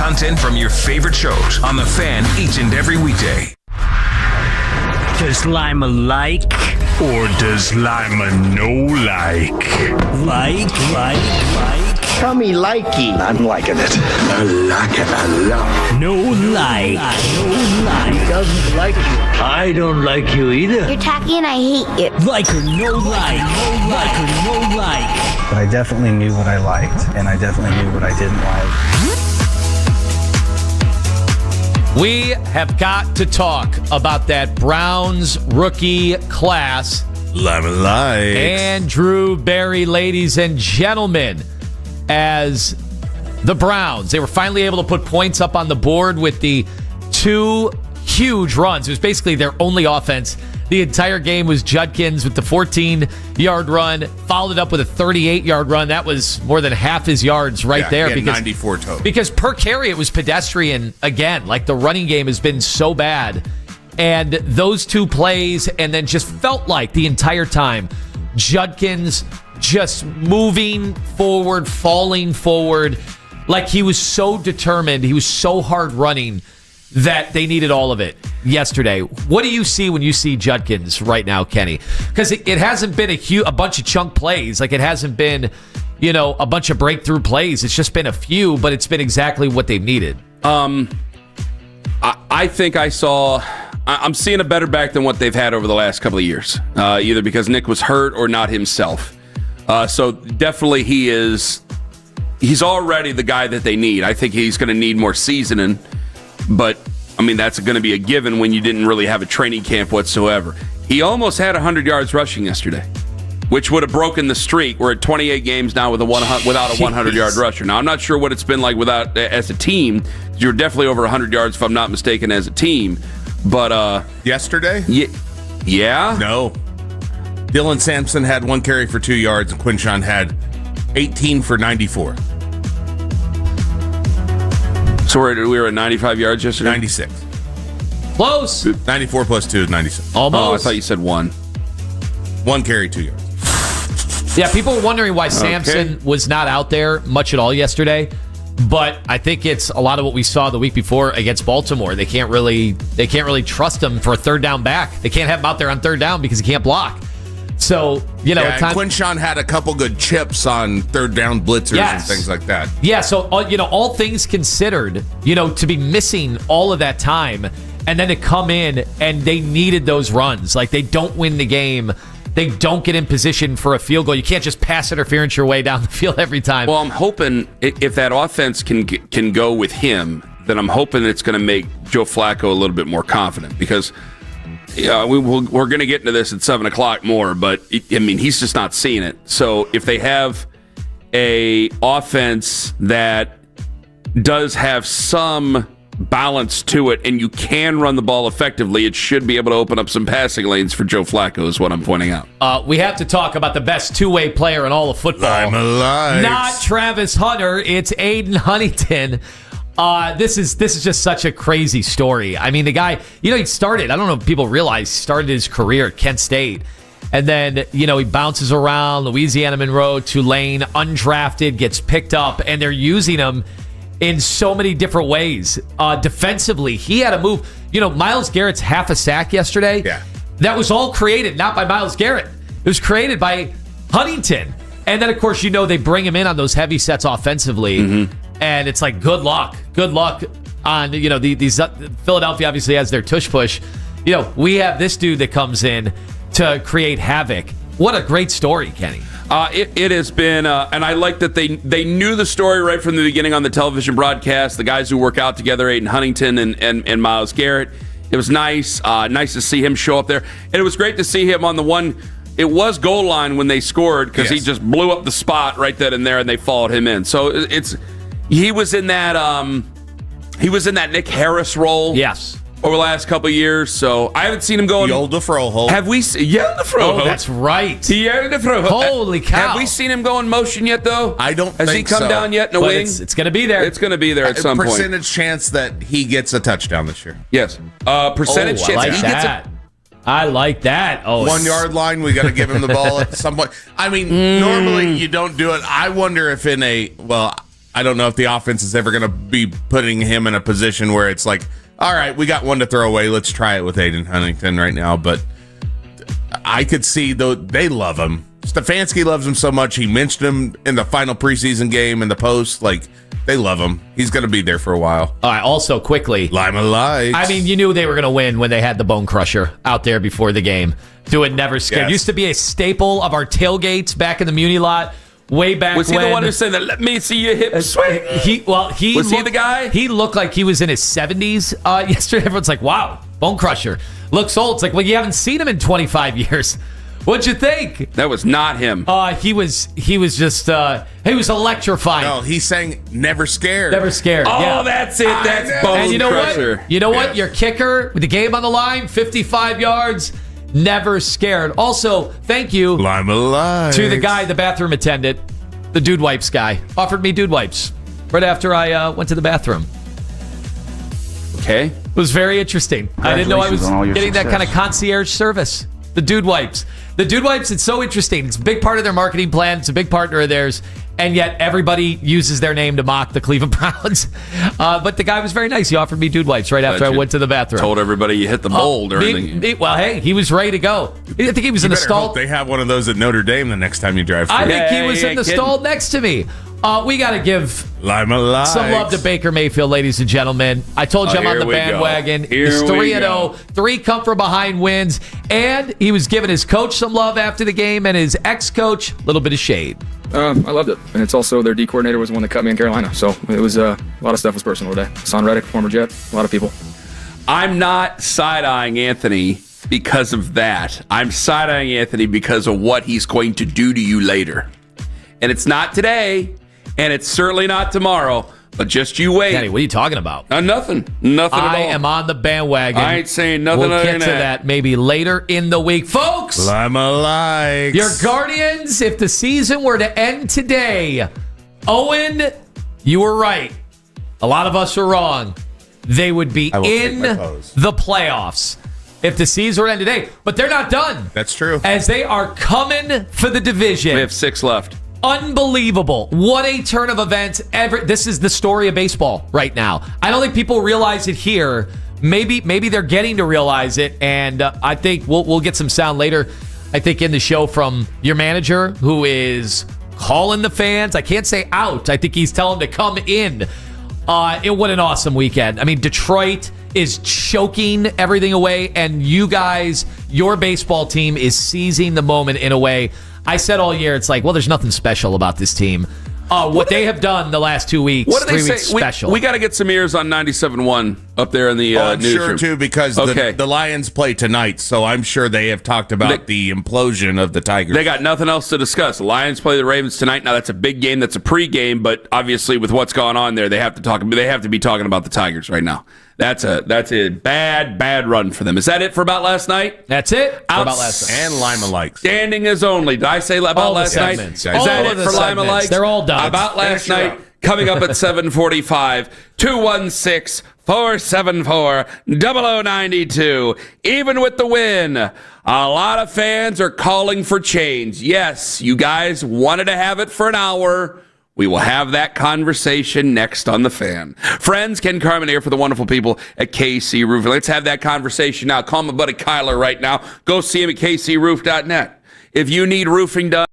S2: content from your favorite shows on The Fan each and every weekday.
S13: Does Lima like?
S14: Or does Lima no like?
S13: Like?
S14: Tell me likey. I'm liking it. I like it a lot.
S13: No like.
S14: He doesn't like you.
S13: I don't like you either.
S15: You're tacky and I hate you.
S13: Like or no like. Like or no like.
S16: But I definitely knew what I liked, and I definitely knew what I didn't like.
S5: We have got to talk about that Browns rookie class.
S6: Lima likes.
S5: Andrew Berry, ladies and gentlemen, as the Browns, they were finally able to put points up on the board with the 2 huge runs. It was basically their only offense. The entire game was Judkins with the 14-yard run, followed up with a 38-yard run. That was more than half his yards there.
S6: Because 94 total.
S5: Because per carry, it was pedestrian again. Like, the running game has been so bad. And those 2 plays, and then just felt like the entire time, Judkins just moving forward, falling forward. Like, he was so determined. He was so hard running that they needed all of it yesterday. What do you see when you see Judkins right now, Kenny? Because it hasn't been a bunch of chunk plays. Like, it hasn't been, a bunch of breakthrough plays. It's just been a few, but it's been exactly what they've needed.
S4: I think I'm seeing a better back than what they've had over the last couple of years, either because Nick was hurt or not himself. So definitely he's already the guy that they need. I think he's going to need more seasoning. But, I mean, that's going to be a given when you didn't really have a training camp whatsoever. He almost had 100 yards rushing yesterday, which would have broken the streak. We're at 28 games now without a 100-yard rusher. Now, I'm not sure what it's been like as a team. You were definitely over 100 yards, if I'm not mistaken, as a team. But
S6: yesterday?
S4: Yeah?
S6: No. Dylan Sampson had 1 carry for 2 yards, and Quinshawn had 18 for 94.
S4: So we were at 95 yards yesterday?
S6: 96.
S5: Close.
S6: 94 plus 2 is 96.
S5: Almost.
S4: Oh, I thought you said 1.
S6: 1 carry, 2 yards.
S5: Yeah, people were wondering why Sampson was not out there much at all yesterday. But I think it's a lot of what we saw the week before against Baltimore. They can't really trust him for a third down back. They can't have him out there on third down because he can't block. So,
S6: and Quinshawn had a couple good chips on third down blitzers and things like that.
S5: Yeah, so, all things considered, to be missing all of that time and then to come in and they needed those runs. Like, they don't win the game. They don't get in position for a field goal. You can't just pass interference your way down the field every time.
S4: Well, I'm hoping if that offense can go with him, then I'm hoping it's going to make Joe Flacco a little bit more confident because we're going to get into this at 7 o'clock more, but he's just not seeing it. So if they have a offense that does have some balance to it and you can run the ball effectively, it should be able to open up some passing lanes for Joe Flacco is what I'm pointing out.
S5: We have to talk about the best two-way player in all of football.
S6: I'm alive.
S5: Not Travis Hunter. It's Aiden Huntington. This is just such a crazy story. I mean, the guy, he started, I don't know if people realize, he started his career at Kent State. And then, he bounces around Louisiana Monroe, Tulane, undrafted, gets picked up, and they're using him in so many different ways. Defensively, he had a move. Myles Garrett's half a sack yesterday.
S6: Yeah.
S5: That was all created, not by Myles Garrett. It was created by Huntington. And then, of course, they bring him in on those heavy sets offensively. Mm-hmm. And it's like, good luck. Good luck on, these Philadelphia obviously has their tush push. We have this dude that comes in to create havoc. What a great story, Kenny.
S4: It has been, and I like that they knew the story right from the beginning on the television broadcast. The guys who work out together, Aiden Huntington and Myles Garrett. It was nice to see him show up there. And it was great to see him on the one. It was goal line when they scored because he just blew up the spot right then and there, and they followed him in. So he was in that Nick Harris role.
S5: Yes.
S4: Over the last couple of years, so I haven't seen him going.
S6: Yolda Froho.
S4: Have we seen Yolda Froho?
S5: Oh, that's right.
S4: Yolda Froho.
S5: Holy cow!
S4: Have we seen him go in motion yet, though?
S6: I don't.
S4: Has he come down yet in a wing?
S5: It's going to be there.
S4: It's going to be there at some point.
S6: Percentage chance that he gets a touchdown this year.
S4: Yes. Percentage chance
S5: that he gets a. I like that. Oh,
S6: 1 yard line. We got to give him the ball at some point. I mean, normally you don't do it. I wonder if I don't know if the offense is ever going to be putting him in a position where it's like, all right, we got one to throw away. Let's try it with Aiden Huntington right now. But I could see, though, they love him. Stefanski loves him so much. He mentioned him in the final preseason game in the post. Like, they love him. He's going to be there for a while.
S5: All right, also, quickly.
S6: Lima likes.
S5: I mean, you knew they were going to win when they had the Bone Crusher out there before the game. Doing Never Scared.
S6: Yes.
S5: Used to be a staple of our tailgates back in the Muni lot way back when.
S4: Was he the one who said that, let me see your hips swing? Was he the guy?
S5: He looked like he was in his 70s yesterday. Everyone's like, wow, Bone Crusher. Looks old. It's like, well, you haven't seen him in 25 years. What'd you think?
S4: That was not him.
S5: He was just he was electrifying.
S6: No, he's saying never scared.
S5: Never scared.
S4: Oh,
S5: yeah.
S4: that's it. That's Bone
S5: And you know
S4: Crusher.
S5: what? You know what? Your kicker with the game on the line, 55 yards, never scared. Also, thank you
S6: Lima likes.
S5: to the guy, the bathroom attendant, the dude wipes guy. Offered me dude wipes right after I went to the bathroom.
S4: Okay.
S5: It was very interesting. I didn't know I was getting that kind of concierge service. The dude wipes. The dude wipes, it's so interesting. It's a big part of their marketing plan. It's a big partner of theirs. And yet everybody uses their name to mock the Cleveland Browns. But the guy was very nice. He offered me dude wipes right after I went to the bathroom.
S4: Told everybody you hit the bowl during the...
S5: Well, hey, he was ready to go. I think he was in the stall.
S6: They have one of those at Notre Dame the next time you drive through.
S5: I think he was in the stall next to me. We got to give
S6: Lima likes.
S5: some love to Baker Mayfield, ladies and gentlemen. I told you I'm on the bandwagon. He's 3-0, 3 come from behind wins, and he was giving his coach some love after the game and his ex-coach a little bit of shade.
S15: I loved it, and it's also their D coordinator was the one that cut me in Carolina, so it was a lot of stuff was personal today. Son Reddick, former Jet, a lot of people.
S4: I'm not side-eyeing Anthony because of that. I'm side-eyeing Anthony because of what he's going to do to you later. And it's not today, and it's certainly not tomorrow, but just you wait.
S5: Danny, what are you talking about?
S4: Nothing. Nothing at all.
S5: I am on the bandwagon.
S4: I ain't saying nothing
S5: We'll
S4: other
S5: get
S4: than
S5: to that maybe later in the week. Folks,
S6: Lima likes.
S5: your Guardians, if the season were to end today, Owen, you were right. A lot of us are wrong. They would be in the playoffs if the season were to end today. But they're not done.
S6: That's true.
S5: As they are coming for the division.
S4: We have 6 left.
S5: Unbelievable. What a turn of events. This is the story of baseball right now. I don't think people realize it here. Maybe they're getting to realize it, and I think we'll get some sound later, I think, in the show from your manager, who is calling the fans. I can't say out. I think he's telling them to come in. What an awesome weekend. I mean, Detroit is choking everything away, and you guys, your baseball team, is seizing the moment in a way. I said all year, it's like, well, there's nothing special about this team. What they have done the last 2 weeks,
S4: what do they
S5: 3
S4: say?
S5: weeks special.
S4: We got to get some ears on 97.1 up there in the
S6: I'm
S4: newsroom.
S6: sure, too, because the Lions play tonight, so I'm sure they have talked about the implosion of the Tigers.
S4: They got nothing else to discuss. The Lions play the Ravens tonight. Now, that's a big game. That's a pregame, but obviously with what's going on there, they have to be talking about the Tigers right now. That's a bad run for them. Is that it for about last night?
S5: That's it for about last night.
S6: And Lima likes.
S4: Standing as only. Did I say about
S5: All the
S4: last night?
S5: segments.
S4: Is that it for Lima likes?
S5: They're all done.
S4: About last night. Coming up at 7:45, 216-474-0092. Even with the win, a lot of fans are calling for change. Yes, you guys wanted to have it for an hour. We will have that conversation next on The Fan. Friends, Ken Carman here for the wonderful people at KC Roofing. Let's have that conversation now. Call my buddy Kyler right now. Go see him at kcroof.net. If you need roofing done,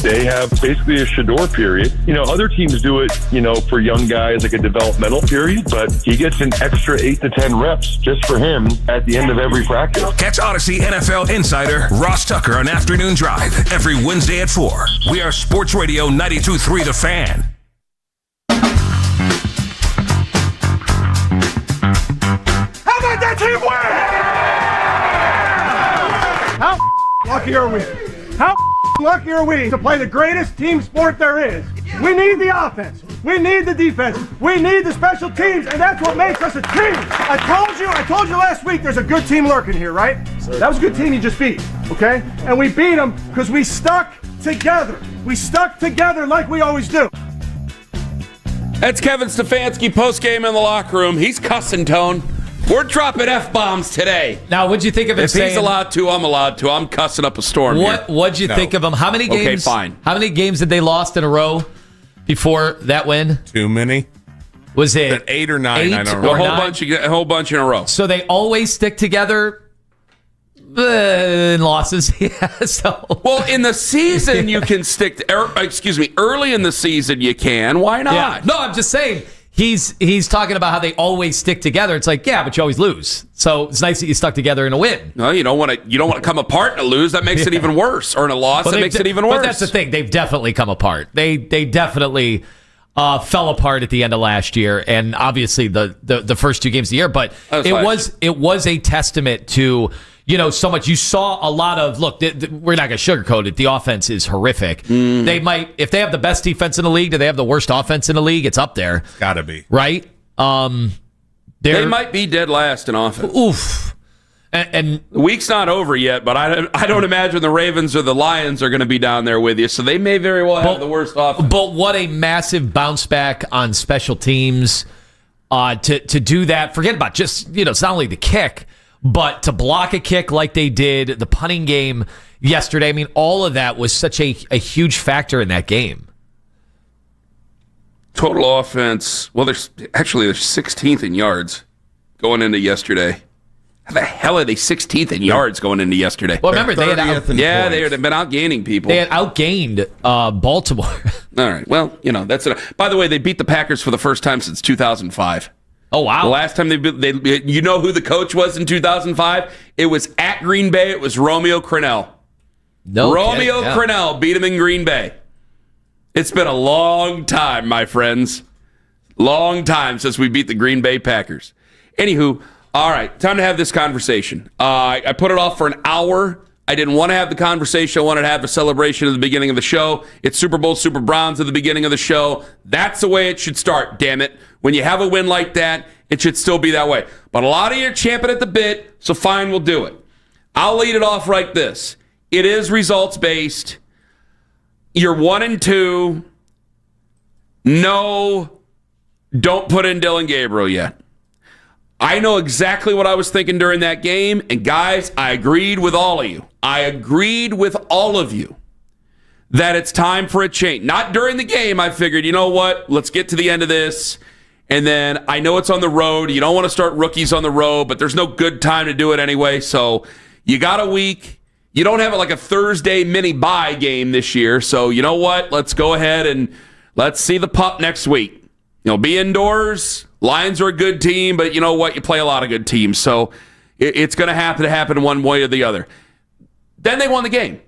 S17: They have basically a Shador period. Other teams do it, for young guys, like a developmental period, but he gets an extra 8 to 10 reps just for him at the end of every practice.
S2: Catch Odyssey NFL insider Ross Tucker on Afternoon Drive every Wednesday at 4. We are Sports Radio 92.3 The Fan.
S18: How about that team win? How lucky are we? How lucky are we to play the greatest team sport there is? We need the offense. We need the defense. We need the special teams, and that's what makes us a team. I told you last week there's a good team lurking here, right? That was a good team you just beat, okay? And we beat them because we stuck together. We stuck together like we always do.
S4: That's Kevin Stefanski post-game in the locker room. He's cussing, Tone. We're dropping F-bombs today.
S5: Now, what'd you think of him
S4: saying? If he's allowed to, I'm allowed to. I'm cussing up a storm here.
S5: What'd you think of him? How many games?
S4: Okay, fine.
S5: How many games did they lost in a row before that win?
S6: Too many.
S5: Was it
S6: 8 or 9? I don't
S4: know. A whole bunch in a row.
S5: So they always stick together in losses. Yeah. So
S4: well, in the season you can stick. Early in the season you can. Why not?
S5: Yeah. No, I'm just saying. He's talking about how they always stick together. It's like, yeah, but you always lose. So it's nice that you stuck together in a win.
S4: No, you don't want to come apart in a lose. That makes it even worse. Or in a loss, that makes it even worse.
S5: But that's the thing. They've definitely come apart. They definitely fell apart at the end of last year, and obviously the first 2 games of the year. But it was a testament to so much. You saw a lot of look. We're not going to sugarcoat it. The offense is horrific. They might, if they have the best defense in the league, do they have the worst offense in the league? It's up there.
S6: Got to be
S5: right.
S4: They might be dead last in offense.
S5: Oof. And
S4: the week's not over yet, but I don't imagine the Ravens or the Lions are going to be down there with you, so they may very well have the worst offense.
S5: But what a massive bounce back on special teams to do that. Forget about just it's not only the kick, but to block a kick like they did, the punting game yesterday. I mean, all of that was such a huge factor in that game.
S4: Total offense. Well, they're 16th in yards going into yesterday. How the hell are they 16th in yards going into yesterday?
S5: Well, remember, they had
S4: they've been outgaining people.
S5: They had outgained Baltimore.
S4: All right. Well, that's it. By the way, they beat the Packers for the first time since 2005.
S5: Oh, wow.
S4: The last time they you know who the coach was in 2005? It was at Green Bay. It was Romeo Crennel. Romeo Crennel beat him in Green Bay. It's been a long time, my friends. Long time since we beat the Green Bay Packers. Anywho, all right, time to have this conversation. I put it off for an hour. I didn't want to have the conversation. I wanted to have a celebration at the beginning of the show. It's Super Bowl, Super Browns at the beginning of the show. That's the way it should start, damn it. When you have a win like that, it should still be that way. But a lot of you are champing at the bit, so fine, we'll do it. I'll lead it off like this. It is results-based. You're 1-2. No, don't put in Dylan Gabriel yet. I know exactly what I was thinking during that game, and guys, I agreed with all of you. I agreed with all of you that it's time for a change. Not during the game. I figured, you know what? Let's get to the end of this. And then I know it's on the road. You don't want to start rookies on the road, but there's no good time to do it anyway. So you got a week. You don't have like a Thursday mini bye game this year. So you know what? Let's go ahead and let's see the pup next week. Be indoors. Lions are a good team, but you know what? You play a lot of good teams. So it's going to happen one way or the other. Then they won the game.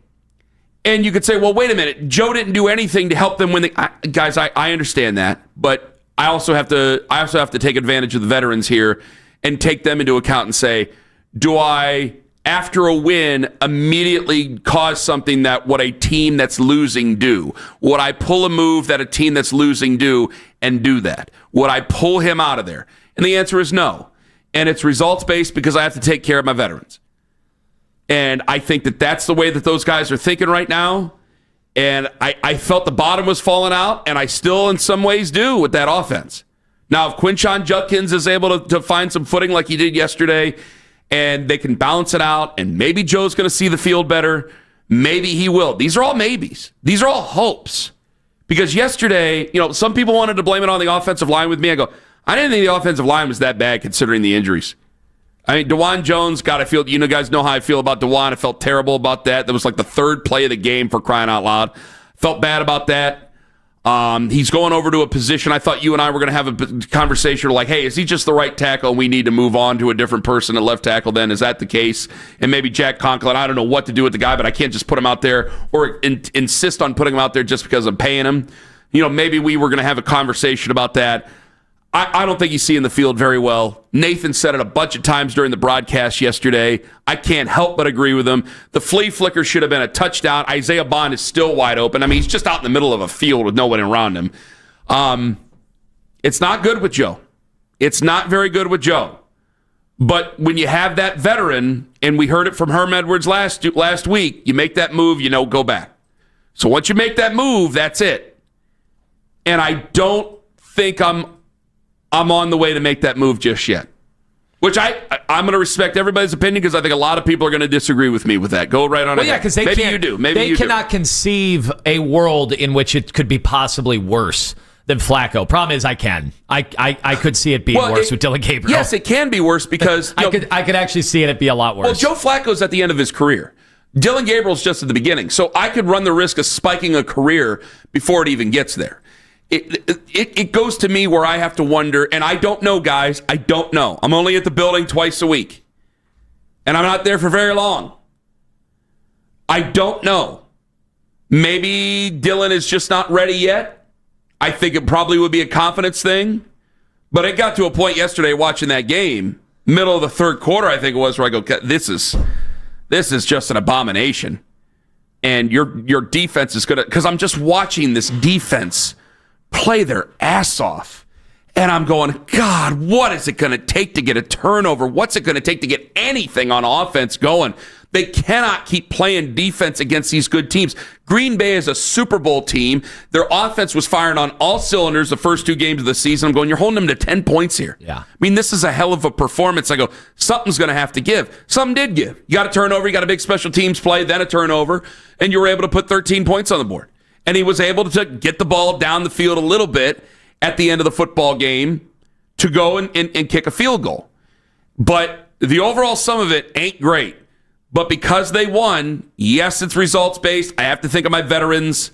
S4: And you could say, well, wait a minute. Joe didn't do anything to help them win the guys, I understand that, but I also have to take advantage of the veterans here and take them into account and say, do I, after a win, immediately cause something that what a team that's losing do? Would I pull a move that a team that's losing do and do that? Would I pull him out of there? And the answer is no. And it's results-based because I have to take care of my veterans. And I think that that's the way that those guys are thinking right now. And I felt the bottom was falling out, and I still in some ways do with that offense. Now, if Quinshon Judkins is able to find some footing like he did yesterday, and they can balance it out, and maybe Joe's going to see the field better, maybe he will. These are all maybes. These are all hopes. Because yesterday, some people wanted to blame it on the offensive line with me. I go, I didn't think the offensive line was that bad considering the injuries. I mean, DeJuan Jones, God, guys know how I feel about DeJuan. I felt terrible about that. That was like the third play of the game, for crying out loud. Felt bad about that. He's going over to a position. I thought you and I were going to have a conversation like, hey, is he just the right tackle and we need to move on to a different person at left tackle then? Is that the case? And maybe Jack Conklin, I don't know what to do with the guy, but I can't just put him out there or insist on putting him out there just because I'm paying him. Maybe we were going to have a conversation about that. I don't think he's seeing the field very well. Nathan said it a bunch of times during the broadcast yesterday. I can't help but agree with him. The flea flicker should have been a touchdown. Isaiah Bond is still wide open. I mean, he's just out in the middle of a field with no one around him. It's not good with Joe. It's not very good with Joe. But when you have that veteran, and we heard it from Herm Edwards last week, you make that move, go back. So once you make that move, that's it. And I don't think I'm on the way to make that move just yet, which I'm going to respect everybody's opinion because I think a lot of people are going to disagree with me with that. Go right on ahead.
S5: Yeah, because
S4: maybe you do. Maybe
S5: they cannot conceive a world in which it could be possibly worse than Flacco. Problem is, I can. I could see it being worse with Dylan Gabriel.
S4: Yes, it can be worse because
S5: I could actually see it be a lot worse.
S4: Well, Joe Flacco's at the end of his career. Dylan Gabriel's just at the beginning, so I could run the risk of spiking a career before it even gets there. It goes to me where I have to wonder, and I don't know, guys. I don't know. I'm only at the building twice a week, and I'm not there for very long. I don't know. Maybe Dylan is just not ready yet. I think it probably would be a confidence thing, but it got to a point yesterday watching that game, middle of the third quarter, I think it was, where I go, this is just an abomination, and your defense is going to, because I'm just watching this defense play their ass off. And I'm going, God, what is it going to take to get a turnover? What's it going to take to get anything on offense going? They cannot keep playing defense against these good teams. Green Bay is a Super Bowl team. Their offense was firing on all cylinders the first two games of the season. I'm going, you're holding them to 10 points here.
S5: Yeah.
S4: I mean, this is a hell of a performance. I go, something's going to have to give. Something did give. You got a turnover, you got a big special teams play, then a turnover, and you were able to put 13 points on the board. And he was able to get the ball down the field a little bit at the end of the football game to go and kick a field goal. But the overall sum of it ain't great. But because they won, yes, it's results-based. I have to think of my veterans.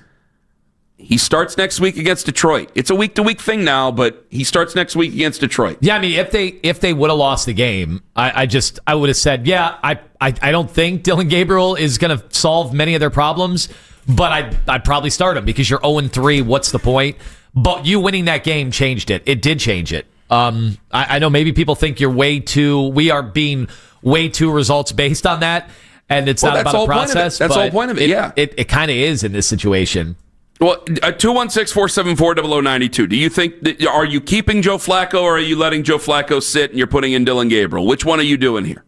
S4: He starts next week against Detroit. It's a week-to-week thing now, but he starts next week against Detroit.
S5: Yeah, I mean, if they would have lost the game, I would have said, yeah, I don't think Dylan Gabriel is going to solve many of their problems. But I'd probably start him because you're 0-3. What's the point? But you winning that game changed it. It did change it. I know maybe people think we are being way too results based on that, and it's not about a process.
S4: That's the whole point of it. Yeah,
S5: it kind of is in this situation.
S4: Well, 216-474-0092. Do you think are you keeping Joe Flacco or are you letting Joe Flacco sit and you're putting in Dylan Gabriel? Which one are you doing here?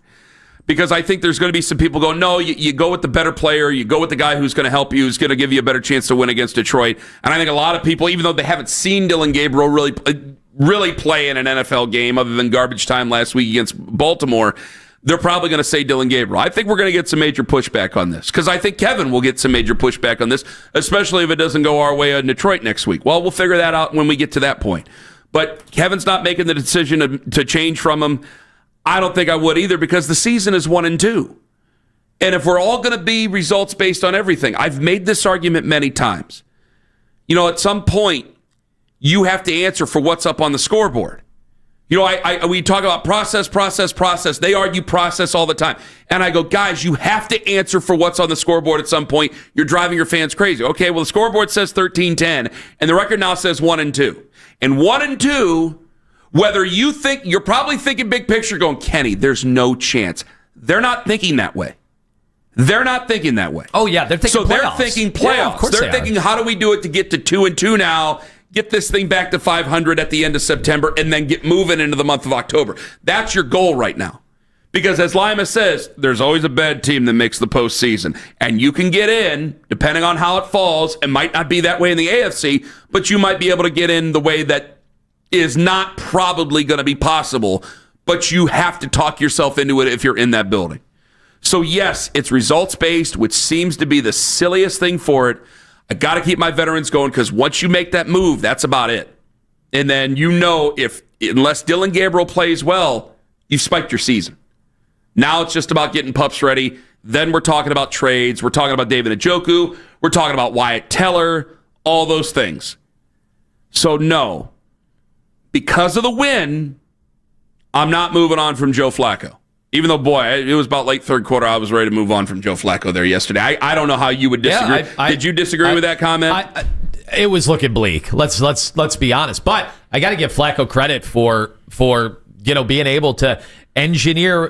S4: Because I think there's going to be some people going, no, you go with the better player, you go with the guy who's going to help you, who's going to give you a better chance to win against Detroit. And I think a lot of people, even though they haven't seen Dylan Gabriel really play in an NFL game other than garbage time last week against Baltimore, they're probably going to say Dylan Gabriel. I think we're going to get some major pushback on this because I think Kevin will get some major pushback on this, especially if it doesn't go our way in Detroit next week. Well, we'll figure that out when we get to that point. But Kevin's not making the decision to change from him. I don't think I would either because the season is 1-2. And if we're all going to be results based on everything, I've made this argument many times. At some point, you have to answer for what's up on the scoreboard. We talk about process. They argue process all the time. And I go, guys, you have to answer for what's on the scoreboard at some point. You're driving your fans crazy. Okay, well, the scoreboard says 13-10, and the record now says 1-2. And 1-2... whether you think, you're probably thinking big picture going, Kenny, there's no chance. They're not thinking that way.
S5: Oh, yeah, they're thinking
S4: playoffs.
S5: They're
S4: thinking playoffs.
S5: Yeah, of course
S4: they're thinking, how do we do it to get to 2-2 now, get this thing back to 500 at the end of September, and then get moving into the month of October. That's your goal right now. Because as Lima says, there's always a bad team that makes the postseason. And you can get in, depending on how it falls. It might not be that way in the AFC, but you might be able to get in the way that is not probably going to be possible, but you have to talk yourself into it if you're in that building. So yes, it's results-based, which seems to be the silliest thing for it. I got to keep my veterans going because once you make that move, that's about it. And then unless Dylan Gabriel plays well, you've spiked your season. Now it's just about getting pups ready. Then we're talking about trades. We're talking about David Njoku. We're talking about Wyatt Teller, all those things. So, no, because of the win, I'm not moving on from Joe Flacco. Even though, boy, it was about late third quarter, I was ready to move on from Joe Flacco there yesterday. I don't know how you would disagree. Did you disagree with that comment?
S5: It was looking bleak. Let's be honest. But I got to give Flacco credit for being able to engineer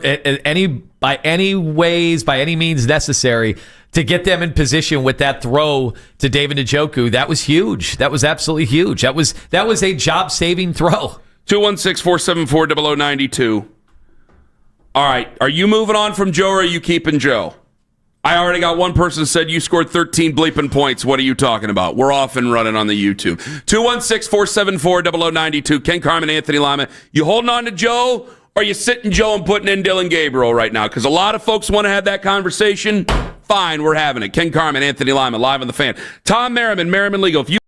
S5: by any means necessary to get them in position with that throw to David Njoku. That was huge. That was absolutely huge. That was a job-saving throw.
S4: 216-474-0092. All right. Are you moving on from Joe or are you keeping Joe? I already got one person said you scored 13 bleeping points. What are you talking about? We're off and running on the YouTube. 216-474-0092. Ken Carman, Anthony Lima. You holding on to Joe or are you sitting Joe and putting in Dylan Gabriel right now? Because a lot of folks want to have that conversation. Fine, we're having it. Ken Carman, Anthony Lima, live on the Fan. Tom Merriman, Merriman Legal. If you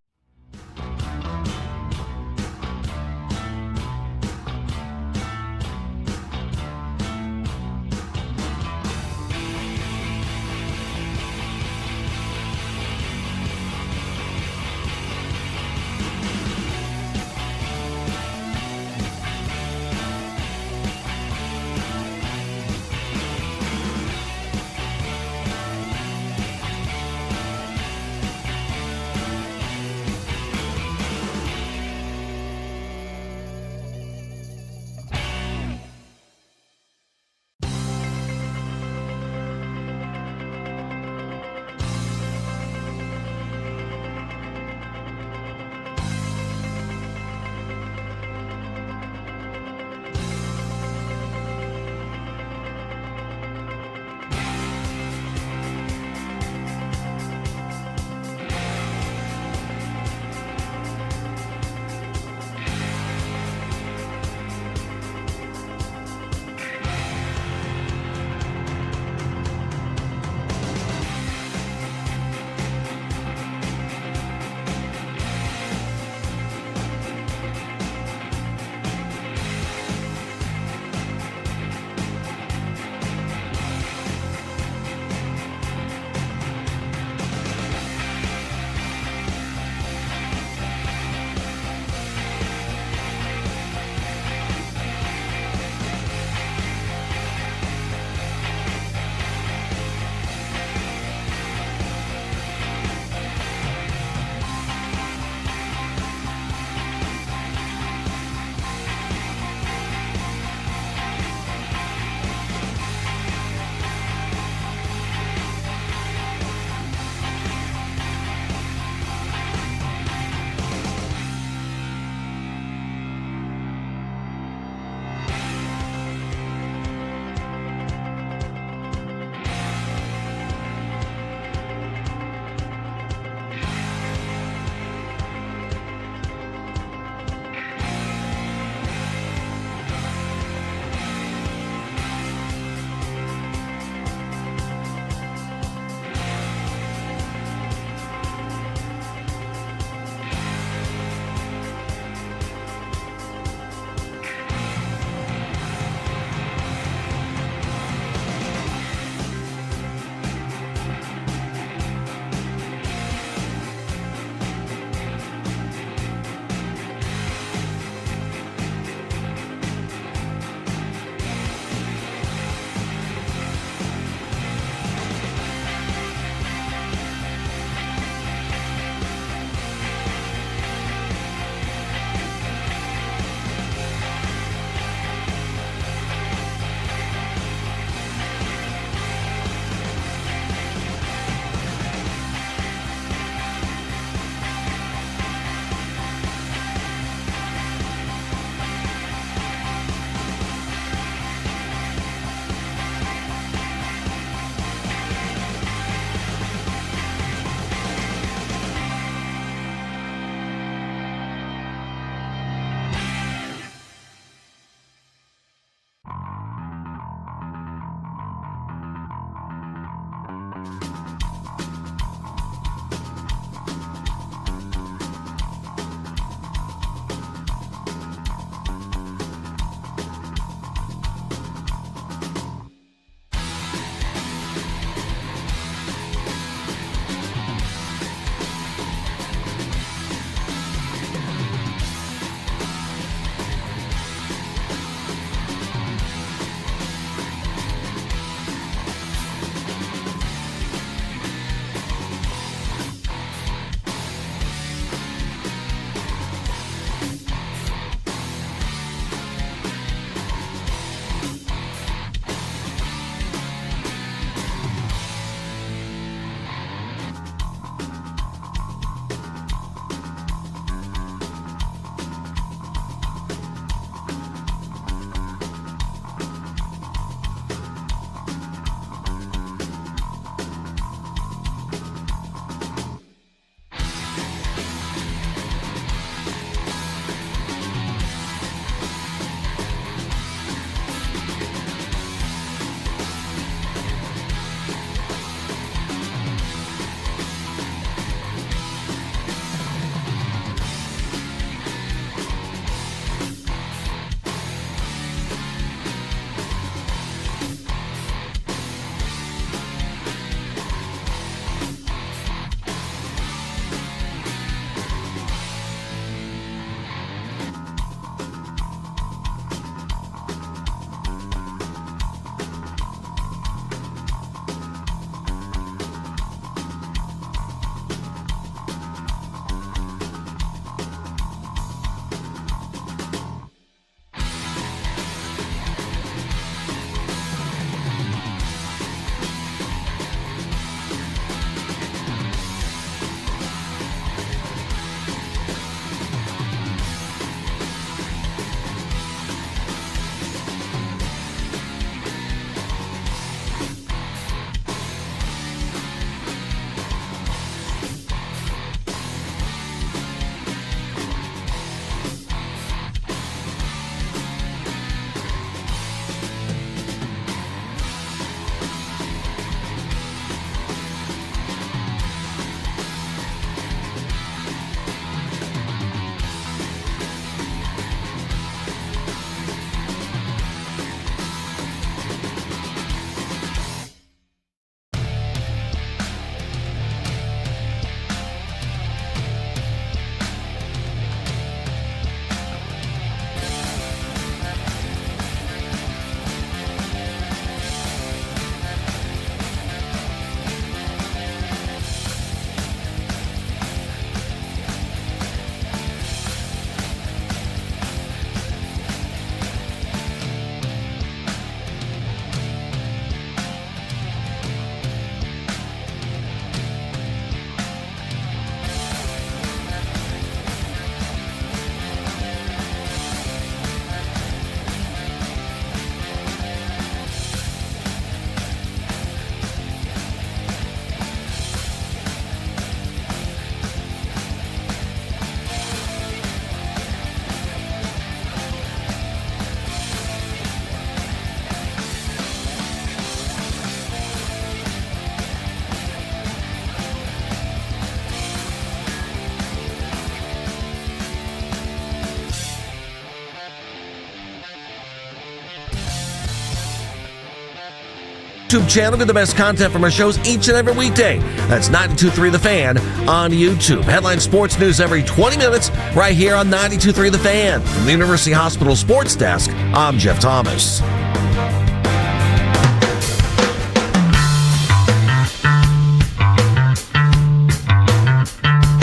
S1: YouTube channel to the best content from our shows each and every weekday. That's 92.3 The Fan on YouTube. Headline sports news every 20 minutes right here on 92.3 The Fan. From the University Hospital Sports Desk, I'm Jeff Thomas.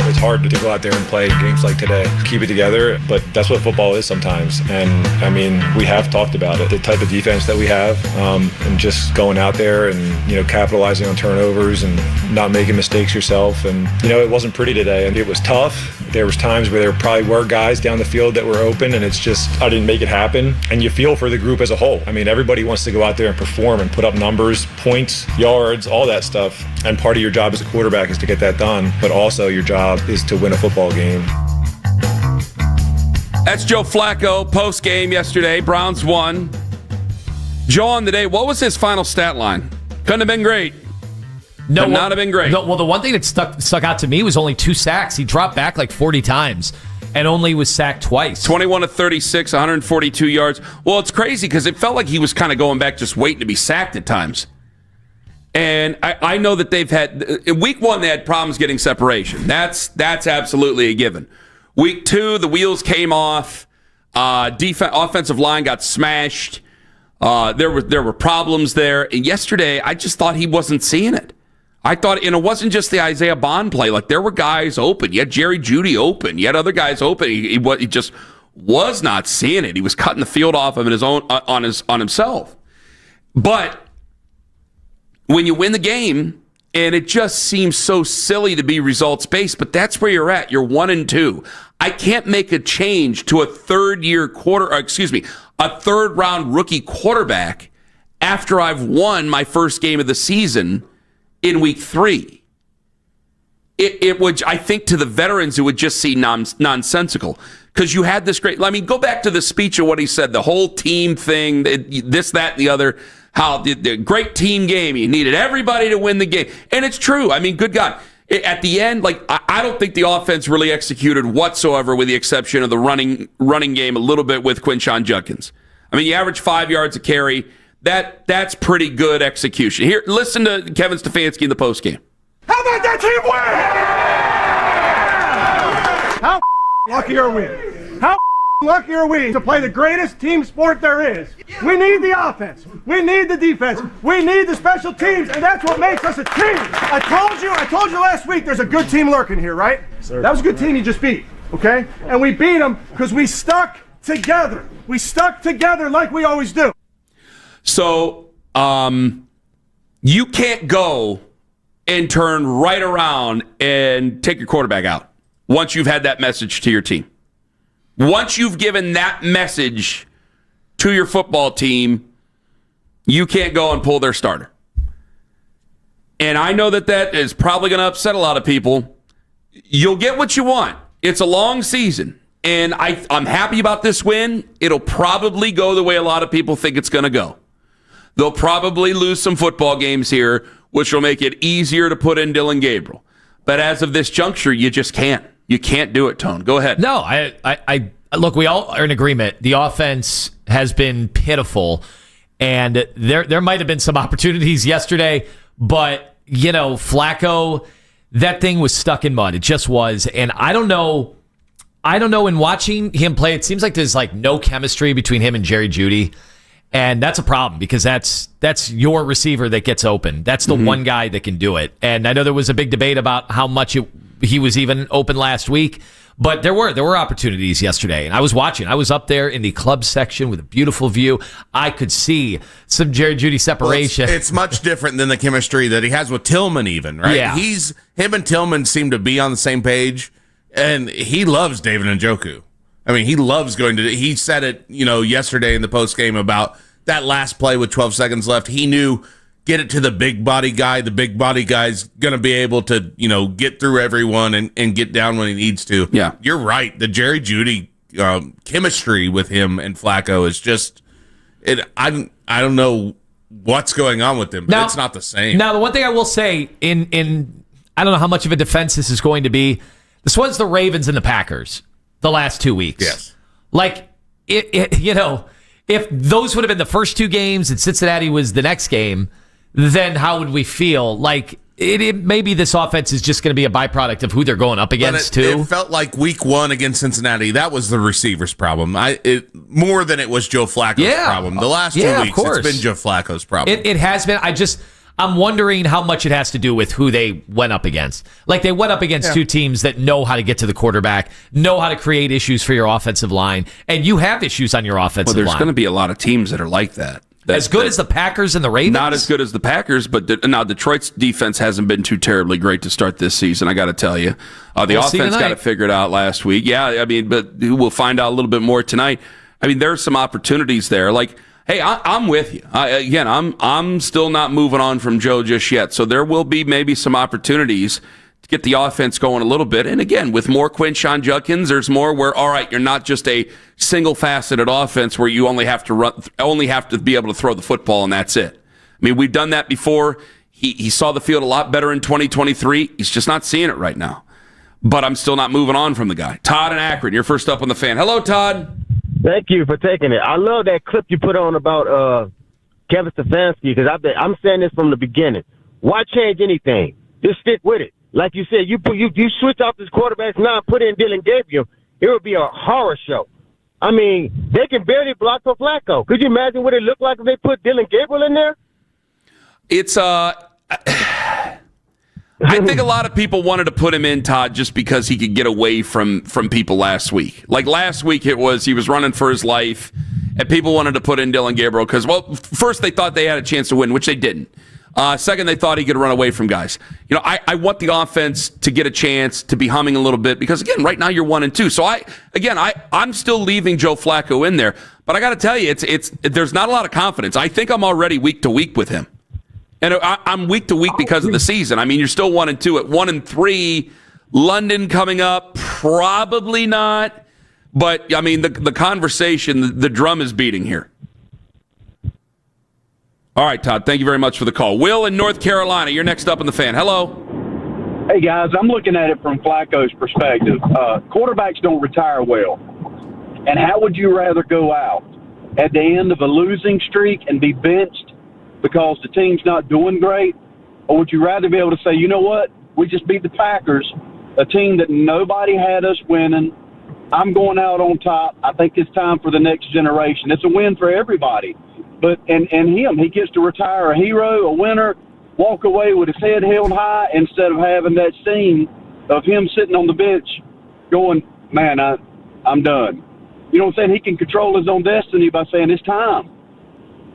S19: It's hard to go out there and play games like today, keep it together, but that's what football is sometimes. And I mean, we have talked about it, the type of defense that we have, and just going out there and, capitalizing on turnovers and not making mistakes yourself. And, it wasn't pretty today, and it was tough. There was times where there probably were guys down the field that were open, and it's just, I didn't make it happen. And you feel for the group as a whole. I mean, everybody wants to go out there and perform and put up numbers, points, yards, all that stuff. And part of your job as a quarterback is to get that done, but also your job is to win a football game.
S4: That's Joe Flacco post-game yesterday. Browns won. Joe on the day, what was his final stat line? Couldn't have been great.
S5: No,
S4: could not have been great.
S5: No, well, the one thing that stuck out to me was only 2 sacks. He dropped back like 40 times and only was sacked twice.
S4: 21 of 36, 142 yards. Well, it's crazy because it felt like he was kind of going back just waiting to be sacked at times. And I know that they've had, in week 1, they had problems getting separation. That's absolutely a given. Week 2, the wheels came off. Offensive line got smashed. There were problems there. And yesterday, I just thought he wasn't seeing it. I thought, and it wasn't just the Isaiah Bond play. Like, there were guys open. You had Jerry Jeudy open. You had other guys open. He just was not seeing it. He was cutting the field off of his own on himself. But when you win the game, and it just seems so silly to be results-based, but that's where you're at. You're 1-2. I can't make a change to a third-round rookie quarterback after I've won my first game of the season in week 3. It would, I think, to the veterans, it would just seem nonsensical. Because you had this great, go back to the speech of what he said, the whole team thing, this, that, and the other, how the great team game, you needed everybody to win the game. And it's true. I mean, good God. At the end, I don't think the offense really executed whatsoever, with the exception of the running game a little bit with Quinshon Judkins. I mean, you average 5 yards a carry. That's pretty good execution. Here, listen to Kevin Stefanski in the postgame.
S18: How about that team win? How lucky are we? How lucky are we to play the greatest team sport there is? We need the offense. We need the defense. We need the special teams, and that's what makes us a team. I told you last week there's a good team lurking here, right? Sir. That was a good team you just beat, okay? And we beat them because we stuck together. We stuck together like we always do.
S4: So, you can't go and turn right around and take your quarterback out once you've had that message to your team. Once you've given that message to your football team, you can't go and pull their starter. And I know that is probably going to upset a lot of people. You'll get what you want. It's a long season. And I'm happy about this win. It'll probably go the way a lot of people think it's going to go. They'll probably lose some football games here, which will make it easier to put in Dylan Gabriel. But as of this juncture, you just can't. You can't do it, Tone. Go ahead.
S5: No, I look, we all are in agreement. The offense has been pitiful, and there might have been some opportunities yesterday, but, Flacco, that thing was stuck in mud. It just was. And I don't know, in watching him play, it seems like there's no chemistry between him and Jerry Jeudy. And that's a problem, because that's your receiver that gets open. That's the one guy that can do it. And I know there was a big debate about how much he was even open last week, but there were opportunities yesterday. And I was watching. I was up there in the club section with a beautiful view. I could see some Jerry Jeudy separation.
S6: Well, it's much different than the chemistry that he has with Tillman, even, right?
S5: Yeah.
S6: Him and Tillman seem to be on the same page, and he loves David Njoku. I mean, he loves he said it, yesterday in the post game about that last play with 12 seconds left. He knew, get it to the big body guy. The big body guy's going to be able to, get through everyone and get down when he needs to.
S4: Yeah.
S6: You're right. The Jerry Jeudy chemistry with him and Flacco is just, I don't know what's going on with them, but it's not the same.
S5: Now, the one thing I will say, in I don't know how much of a defense this is going to be. This was the Ravens and the Packers the last 2 weeks.
S6: Yes.
S5: If those would have been the first 2 games and Cincinnati was the next game, then how would we feel? Like, maybe this offense is just going to be a byproduct of who they're going up against, too.
S6: It felt like week 1 against Cincinnati. That was the receiver's problem. More than it was Joe Flacco's problem. The last 2 weeks, it's been Joe Flacco's problem.
S5: It has been. I'm wondering how much it has to do with who they went up against. Like, they went up against two teams that know how to get to the quarterback, know how to create issues for your offensive line, and you have issues on your offensive line.
S4: Well, there's going to be a lot of teams that are like that.
S5: As good as the Packers and the Ravens?
S4: Not as good as the Packers, but now Detroit's defense hasn't been too terribly great to start this season, I got to tell you. The offense got it figured out last week. Yeah, I mean, but we'll find out a little bit more tonight. I mean, there's some opportunities there. Like, hey, I'm with you. I'm still not moving on from Joe just yet. So there will be maybe some opportunities to get the offense going a little bit. And again, with more Quinshon Judkins, there's more where, all right, you're not just a single-faceted offense where you only have to be able to throw the football and that's it. I mean, we've done that before. He saw the field a lot better in 2023. He's just not seeing it right now. But I'm still not moving on from the guy. Todd and Akron, you're first up on the Fan. Hello, Todd.
S20: Thank you for taking it. I love that clip you put on about Kevin Stefanski because I'm saying this from the beginning. Why change anything? Just stick with it. Like you said, you switch off this quarterbacks now and put in Dylan Gabriel, it would be a horror show. I mean, they can barely block for Flacco. Could you imagine what it looked like if they put Dylan Gabriel in there?
S4: It's I think a lot of people wanted to put him in, Todd, just because he could get away from people last week. Like last week, he was running for his life, and people wanted to put in Dylan Gabriel because, well, first they thought they had a chance to win, which they didn't. Second, they thought he could run away from guys. You know, I want the offense to get a chance to be humming a little bit because, again, right now you're 1-2. So I'm still leaving Joe Flacco in there, but I got to tell you, there's not a lot of confidence. I think I'm already week to week with him. And I'm week to week because of the season. I mean, you're still 1-2 at 1-3. London coming up, probably not. But I mean, the conversation, the drum is beating here. All right, Todd. Thank you very much for the call. Will in North Carolina, you're next up on the Fan. Hello.
S21: Hey guys, I'm looking at it from Flacco's perspective. Quarterbacks don't retire well. And how would you rather go out at the end of a losing streak and be benched because the team's not doing great? Or would you rather be able to say, you know what, we just beat the Packers, a team that nobody had us winning. I'm going out on top. I think it's time for the next generation. It's a win for everybody. But and he gets to retire a hero, a winner, walk away with his head held high instead of having that scene of him sitting on the bench going, man, I'm done. You know what I'm saying? He can control his own destiny by saying it's time.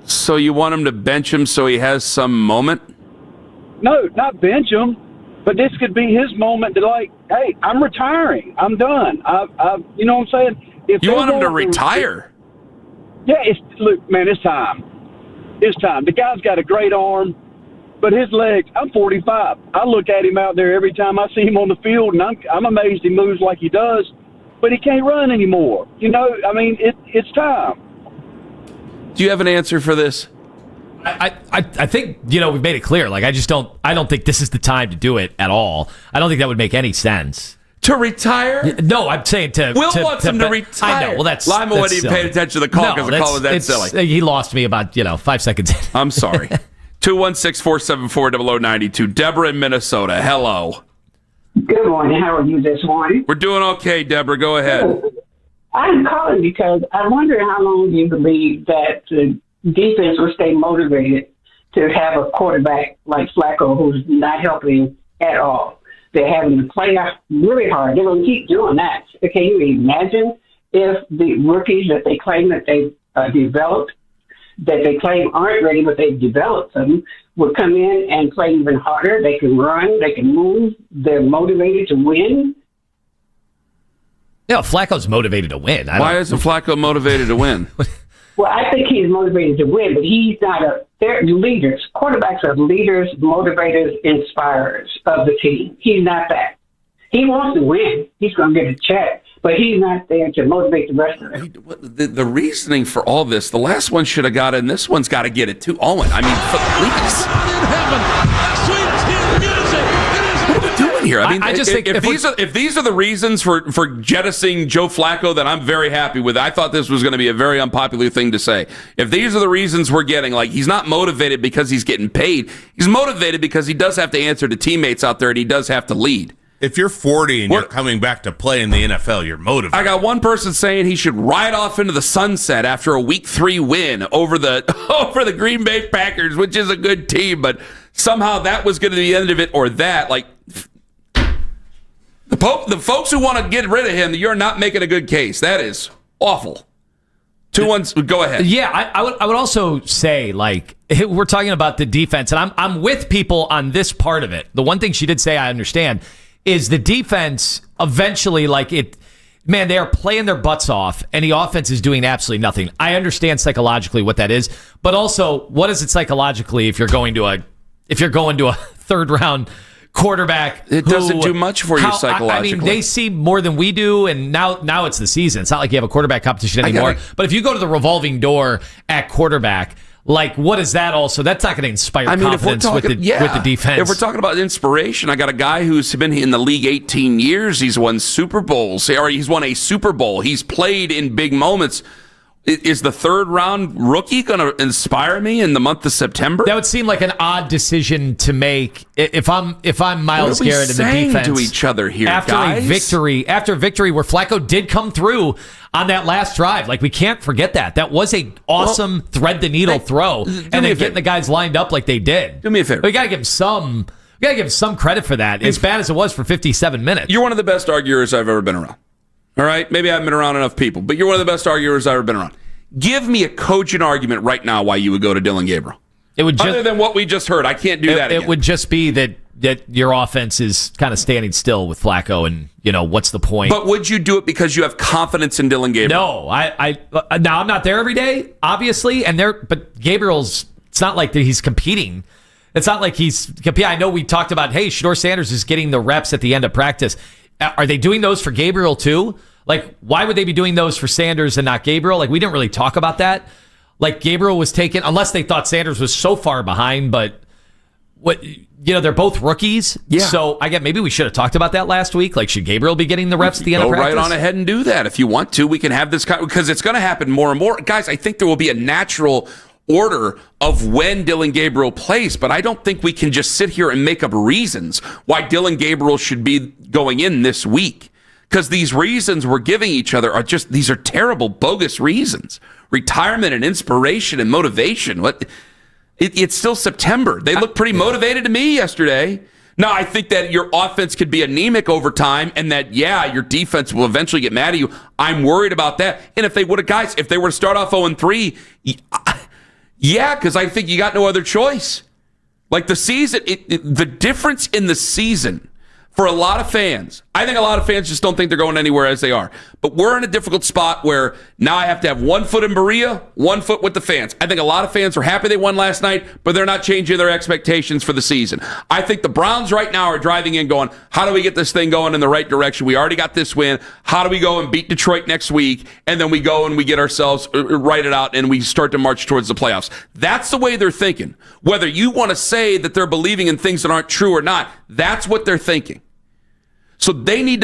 S4: So you want him to bench him so he has some moment?
S21: No, not bench him, but this could be his moment to like, hey, I'm retiring. I'm done. I've you know what I'm saying? If
S4: you want him to retire?
S21: Yeah, look, man, it's time. It's time. The guy's got a great arm, but his legs, I'm 45. I look at him out there every time I see him on the field, and I'm amazed he moves like he does, but he can't run anymore. You know, I mean, it's time.
S4: Do you have an answer for this?
S5: I think, we've made it clear. Like, I don't think this is the time to do it at all. I don't think that would make any sense.
S4: To retire?
S5: No, I'm saying to...
S4: Will wants him to retire.
S5: I know. Well, that's
S4: Lima wasn't even paying attention to the call because the call was that silly.
S5: He lost me about, 5 seconds in.
S4: I'm sorry. 216-474-0092. Deborah in Minnesota. Hello.
S22: Good morning. How are you this morning?
S4: We're doing okay, Deborah. Go ahead.
S22: I'm calling because I wonder how long you believe that the defense will stay motivated to have a quarterback like Flacco who's not helping at all. They're having to play really hard. They're going to keep doing that. Can you imagine if the rookies that they claim that they developed, that they claim aren't ready, but they've developed them, would come in and play even harder? They can run. They can move. They're motivated to win.
S5: Yeah, Flacco's motivated to win.
S4: Why isn't Flacco motivated to win?
S22: Well, I think he's motivated to win, but he's not they're leaders. Quarterbacks are leaders, motivators, inspirers of the team. He's not that. He wants to win. He's going to get a check, but he's not there to motivate the rest of them.
S4: The reasoning for all this, the last one should have got it, and this one's got to get it too. Owen, I mean, please. What are we doing here. I mean,
S5: I just think
S4: if these are the reasons for jettisoning Joe Flacco, then I'm very happy with it. I thought this was going to be a very unpopular thing to say. If these are the reasons we're getting, like, he's not motivated because he's getting paid. He's motivated because he does have to answer to teammates out there, and he does have to lead.
S6: If you're 40 and you're coming back to play in the NFL, you're motivated.
S4: I got one person saying he should ride off into the sunset after a Week 3 win over the Green Bay Packers, which is a good team, but somehow that was going to be the end of it, or that. Like, the folks who want to get rid of him, you're not making a good case. That is awful. 2-1, go ahead.
S5: Yeah, I would also say, like, we're talking about the defense, and I'm with people on this part of it. The one thing she did say I understand is the defense eventually, like, they are playing their butts off, and the offense is doing absolutely nothing. I understand psychologically what that is, but also, what is it psychologically if you're going to a third round quarterback?
S4: It doesn't do much for you psychologically.
S5: I mean, they see more than we do, and now it's the season. It's not like you have a quarterback competition anymore. But if you go to the revolving door at quarterback, like, what is that also? That's not going to inspire confidence with the defense.
S4: If we're talking about inspiration, I got a guy who's been in the league 18 years. He's won Super Bowls, or he's won a Super Bowl. He's played in big moments. Is the third round rookie going to inspire me in the month of September?
S5: That would seem like an odd decision to make if I'm Myles Garrett in the defense.
S4: To each other here,
S5: after a victory where Flacco did come through on that last drive. Like, we can't forget that. That was a awesome thread the needle throw, and then getting the guys lined up like they did.
S4: Do me a favor.
S5: We got to give him some. We got to give him some credit for that. As bad as it was for 57 minutes.
S4: You're one of the best arguers I've ever been around. All right? Maybe I haven't been around enough people, but you're one of the best arguers I've ever been around. Give me a cogent argument right now why you would go to Dylan Gabriel.
S5: It would
S4: other than what we just heard. I can't do that again.
S5: It would just be that your offense is kind of standing still with Flacco, and, what's the point?
S4: But would you do it because you have confidence in Dylan Gabriel?
S5: No, now I'm not there every day, obviously, but Gabriel's, it's not like that he's competing. It's not like he's competing. I know we talked about, hey, Shedeur Sanders is getting the reps at the end of practice. Are they doing those for Gabriel too? Like, why would they be doing those for Sanders and not Gabriel? Like, we didn't really talk about that. Like, Gabriel was taken, unless they thought Sanders was so far behind, but they're both rookies. Yeah. So I get maybe we should have talked about that last week. Like, should Gabriel be getting the reps at the end of practice?
S4: Go right on ahead and do that if you want to. We can have this because it's going to happen more and more. Guys, I think there will be a natural order of when Dylan Gabriel plays, but I don't think we can just sit here and make up reasons why Dylan Gabriel should be going in this week. Because these reasons we're giving each other these are terrible, bogus reasons. Retirement and inspiration and motivation. It's still September. They look pretty motivated to me yesterday. Now, I think that your offense could be anemic over time and that, your defense will eventually get mad at you. I'm worried about that. And if they were to start off 0-3, because I think you got no other choice. Like, the season, the difference in the season for a lot of fans, I think a lot of fans just don't think they're going anywhere as they are. But we're in a difficult spot where now I have to have 1 foot in Berea, 1 foot with the fans. I think a lot of fans are happy they won last night, but they're not changing their expectations for the season. I think the Browns right now are driving in going, how do we get this thing going in the right direction? We already got this win. How do we go and beat Detroit next week? And then we go and we get ourselves righted out and we start to march towards the playoffs. That's the way they're thinking. Whether you want to say that they're believing in things that aren't true or not, that's what they're thinking. So they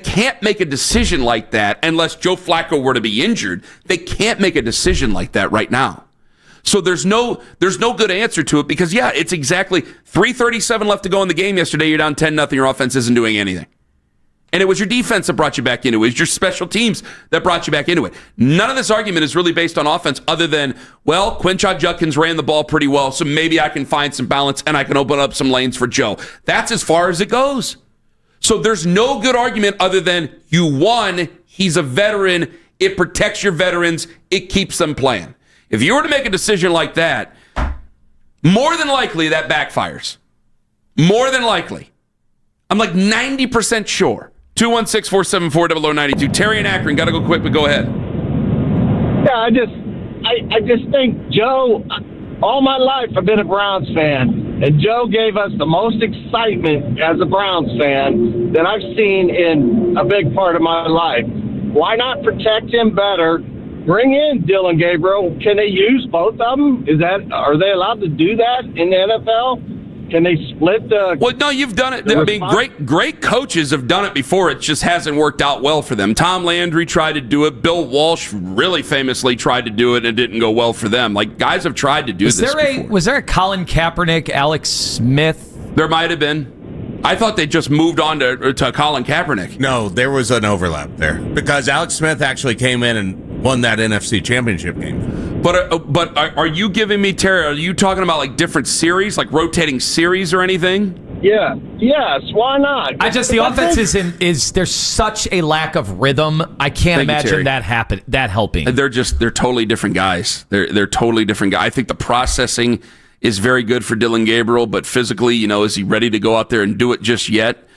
S4: can't make a decision like that unless Joe Flacco were to be injured. They can't make a decision like that right now. So there's no good answer to it because, it's exactly 3:37 left to go in the game yesterday. You're down 10-0. Your offense isn't doing anything. And it was your defense that brought you back into it. It was your special teams that brought you back into it. None of this argument is really based on offense other than, Quinshon Judkins ran the ball pretty well, so maybe I can find some balance and I can open up some lanes for Joe. That's as far as it goes. So there's no good argument other than you won, he's a veteran, it protects your veterans, it keeps them playing. If you were to make a decision like that, more than likely that backfires. More than likely. I'm like 90% sure. 216-474-0092. Terry and Akron, got to go quick, but go ahead.
S20: Yeah, I just think, Joe, all my life I've been a Browns fan. And Joe gave us the most excitement as a Browns fan that I've seen in a big part of my life. Why not protect him better? Bring in Dylan Gabriel. Can they use both of them? Are they allowed to do that in the NFL?
S21: Can they split the?
S4: Well, no, you've done it. I mean, great coaches have done it before. It just hasn't worked out well for them. Tom Landry tried to do it. Bill Walsh really famously tried to do it, and it didn't go well for them. Like, guys have tried to do this before.
S5: Was there a Colin Kaepernick, Alex Smith?
S4: There might have been. I thought they just moved on to Colin Kaepernick.
S6: No, there was an overlap there because Alex Smith actually came in and won that NFC Championship game.
S4: But are you giving me, Terry, are you talking about like different series, like rotating series or anything?
S21: Yeah. Yes. Why not?
S5: The offense is there's such a lack of rhythm. I can't imagine that helping.
S4: They're totally different guys. They're totally different guys. I think the processing is very good for Dylan Gabriel, but physically, is he ready to go out there and do it just yet?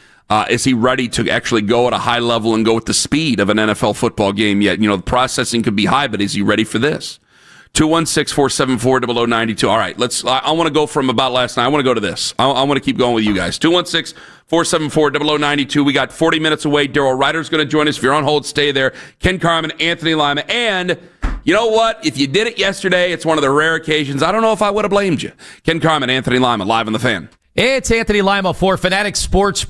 S4: Is he ready to actually go at a high level and go with the speed of an NFL football game yet? The processing could be high, but is he ready for this? 216-474-0092. All right, I want to go from about last night. I want to go to this. I want to keep going with you guys. 216-474-0092. We got 40 minutes away. Daryl Ryder's going to join us. If you're on hold, stay there. Ken Carman, Anthony Lima. And you know what? If you did it yesterday, it's one of the rare occasions. I don't know if I would have blamed you. Ken Carman, Anthony Lima, live on The Fan.
S5: It's Anthony Lima for Fanatic Sports.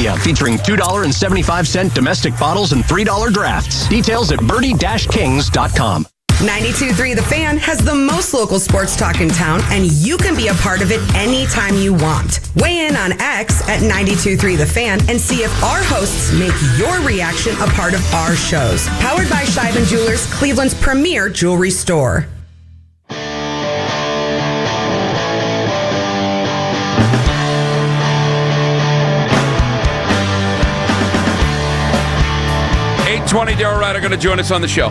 S8: Slovakia, featuring $2.75 domestic bottles and $3 drafts. Details at birdie-kings.com.
S9: 92.3 The Fan has the most local sports talk in town, and you can be a part of it anytime you want. Weigh in on X at 92.3 The Fan and see if our hosts make your reaction a part of our shows. Powered by Scheiben Jewelers, Cleveland's premier jewelry store.
S4: Daryl Ryder going to join us on the show.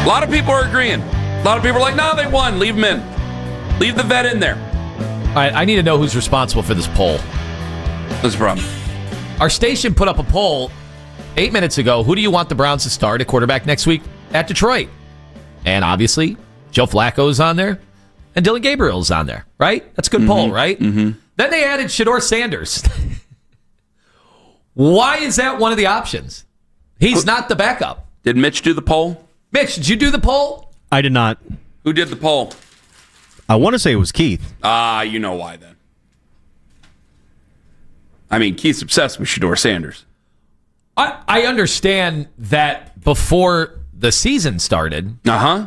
S4: A lot of people are agreeing. A lot of people are like, no, they won. Leave them in. Leave the vet in there.
S5: All right, I need to know who's responsible for this poll.
S4: That's the problem.
S5: Our station put up a poll 8 minutes ago. Who do you want the Browns to start at quarterback next week at Detroit? And obviously, Joe Flacco is on there, and Dylan Gabriel is on there, right? That's a good poll, right?
S4: Mm-hmm.
S5: Then they added Shedeur Sanders. Why is that one of the options? He's not the backup.
S4: Did Mitch do the poll?
S5: Mitch, did you do the poll?
S23: I did not.
S4: Who did the poll?
S23: I want to say it was Keith.
S4: You know why then. I mean, Keith's obsessed with Shedeur Sanders.
S5: I understand that before the season started.
S4: Uh-huh.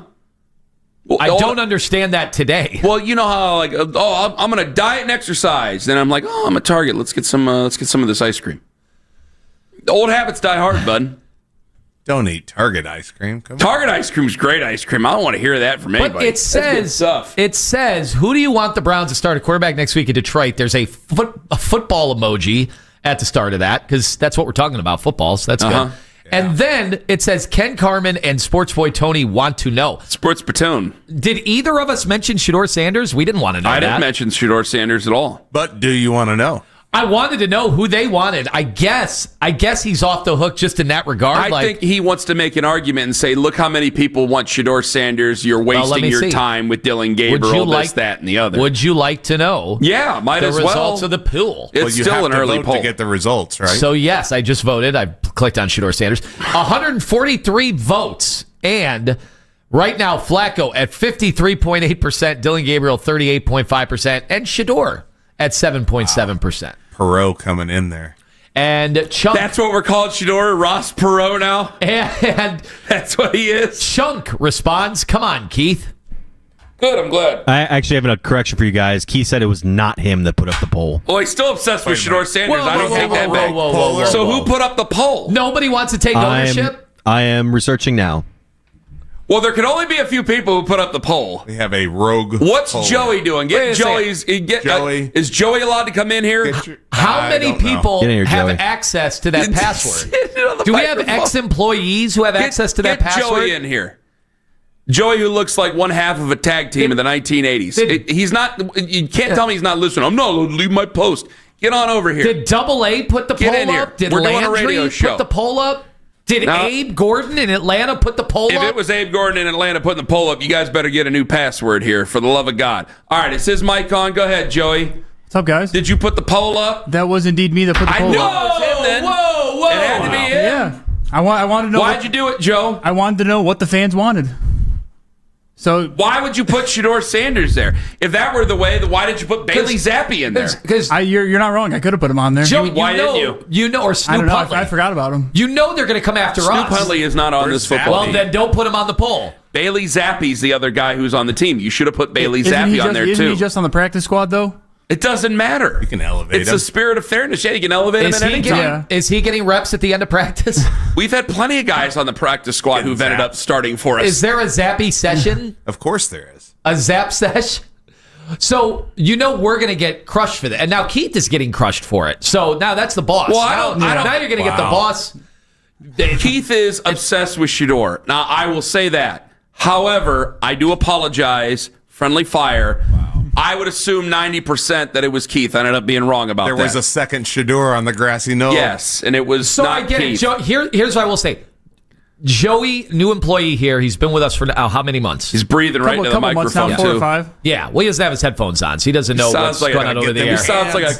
S4: Well,
S5: I don't understand that today.
S4: Well, you know how I'm going to diet and exercise. Then I'm like, I'm a Target. Let's get some of this ice cream. Old habits die hard, bud.
S6: Don't eat Target ice cream. Come on.
S4: Target ice cream is great ice cream. I don't want to hear that from anybody.
S5: But it says, who do you want the Browns to start a quarterback next week in Detroit? There's a football emoji at the start of that, because that's what we're talking about, football, so that's good. Yeah. And then it says, Ken Carman and Sports Boy Tony want to know.
S4: Sports Patone.
S5: Did either of us mention Shedeur Sanders? We didn't want to know that.
S4: I didn't mention Shedeur Sanders at all.
S6: But do you want to know?
S5: I wanted to know who they wanted. I guess he's off the hook just in that regard.
S4: I think he wants to make an argument and say, look how many people want Shedeur Sanders. You're wasting your time with Dylan Gabriel, that, and the other.
S5: Would you like to know?
S4: Yeah, might as well.
S5: The results of the poll.
S4: It's still an early poll
S6: to get the results, right?
S5: So, yes, I just voted. I clicked on Shedeur Sanders. 143 votes. And right now, Flacco at 53.8%, Dylan Gabriel 38.5%, and Shedeur at 7.7%.
S6: Perot coming in there.
S5: And Chunk.
S4: That's what we're calling Shedeur, Ross Perot now?
S5: And
S4: that's what he is?
S5: Chunk responds, come on, Keith.
S4: Good, I'm glad.
S23: I actually have a correction for you guys. Keith said it was not him that put up the poll.
S4: Well, he's still obsessed with Shedeur Sanders. I don't take that back. So who put up the poll?
S5: Nobody wants to take ownership?
S23: I am researching now.
S4: Well, there can only be a few people who put up the poll.
S6: We have a rogue.
S4: What's
S6: poller.
S4: Joey doing? Joey. Is Joey allowed to come in here?
S5: How many people have access to that password? Do we have ex-employees who have access to that password?
S4: Get Joey in here. Joey, who looks like one half of a tag team in the 1980s. He's not. You can't tell me he's not listening. I'm not going to leave my post. Get on over here.
S5: Did Double A put the poll up? Did Landry put the poll up? Did Abe Gordon in Atlanta put the poll up?
S4: If it was Abe Gordon in Atlanta putting the poll up, you guys better get a new password here, for the love of God. All right, is his mic on? Go ahead, Joey.
S24: What's up, guys?
S4: Did you put the poll up?
S24: That was indeed me that put the poll up.
S4: I know it was him then.
S5: Whoa.
S4: It had to be him.
S24: Yeah. I wanted to know.
S4: Why'd you do it, Joe?
S24: I wanted to know what the fans wanted. So
S4: why would you put Shedeur Sanders there? If that were the way, then why did you put Bailey Zappi in there?
S24: Because you're not wrong. I could have put him on there.
S5: Joe,
S4: why didn't you?
S5: You know, or Snoop
S24: I don't know.
S5: Huntley.
S24: I forgot about him.
S5: You know they're going to come after us.
S4: Snoop Huntley is not on this football team.
S5: Well, then don't put him on the poll.
S4: Bailey Zappi's the other guy who's on the team. You should have put Bailey Zappi on there, too.
S24: Isn't he just on the practice squad, though?
S4: It doesn't matter.
S6: You can elevate him.
S4: It's the spirit of fairness. Yeah, you can elevate him at any time.
S5: Is he getting reps at the end of practice?
S4: We've had plenty of guys on the practice squad who've ended up starting for us.
S5: Is there a Zappy session?
S6: Of course there is.
S5: A Zap sesh? So, we're going to get crushed for that. And now Keith is getting crushed for it. So, now that's the boss.
S4: Well,
S5: now you're going to get the boss.
S4: Keith is obsessed with Shedeur. Now, I will say that. However, I do apologize. Friendly fire. Wow. I would assume 90% that it was Keith. I ended up being wrong about that.
S6: There was a second Shedeur on the grassy knoll.
S4: Yes, and it was
S5: so
S4: not
S5: I get
S4: Keith.
S5: it. Here's what I will say. Joey, new employee here. He's been with us for how many months?
S4: He's breathing right into the microphone,
S24: months now, 4 or 5.
S5: Yeah, well, he doesn't have his headphones on, so he doesn't know what's going on over there.
S4: He sounds like a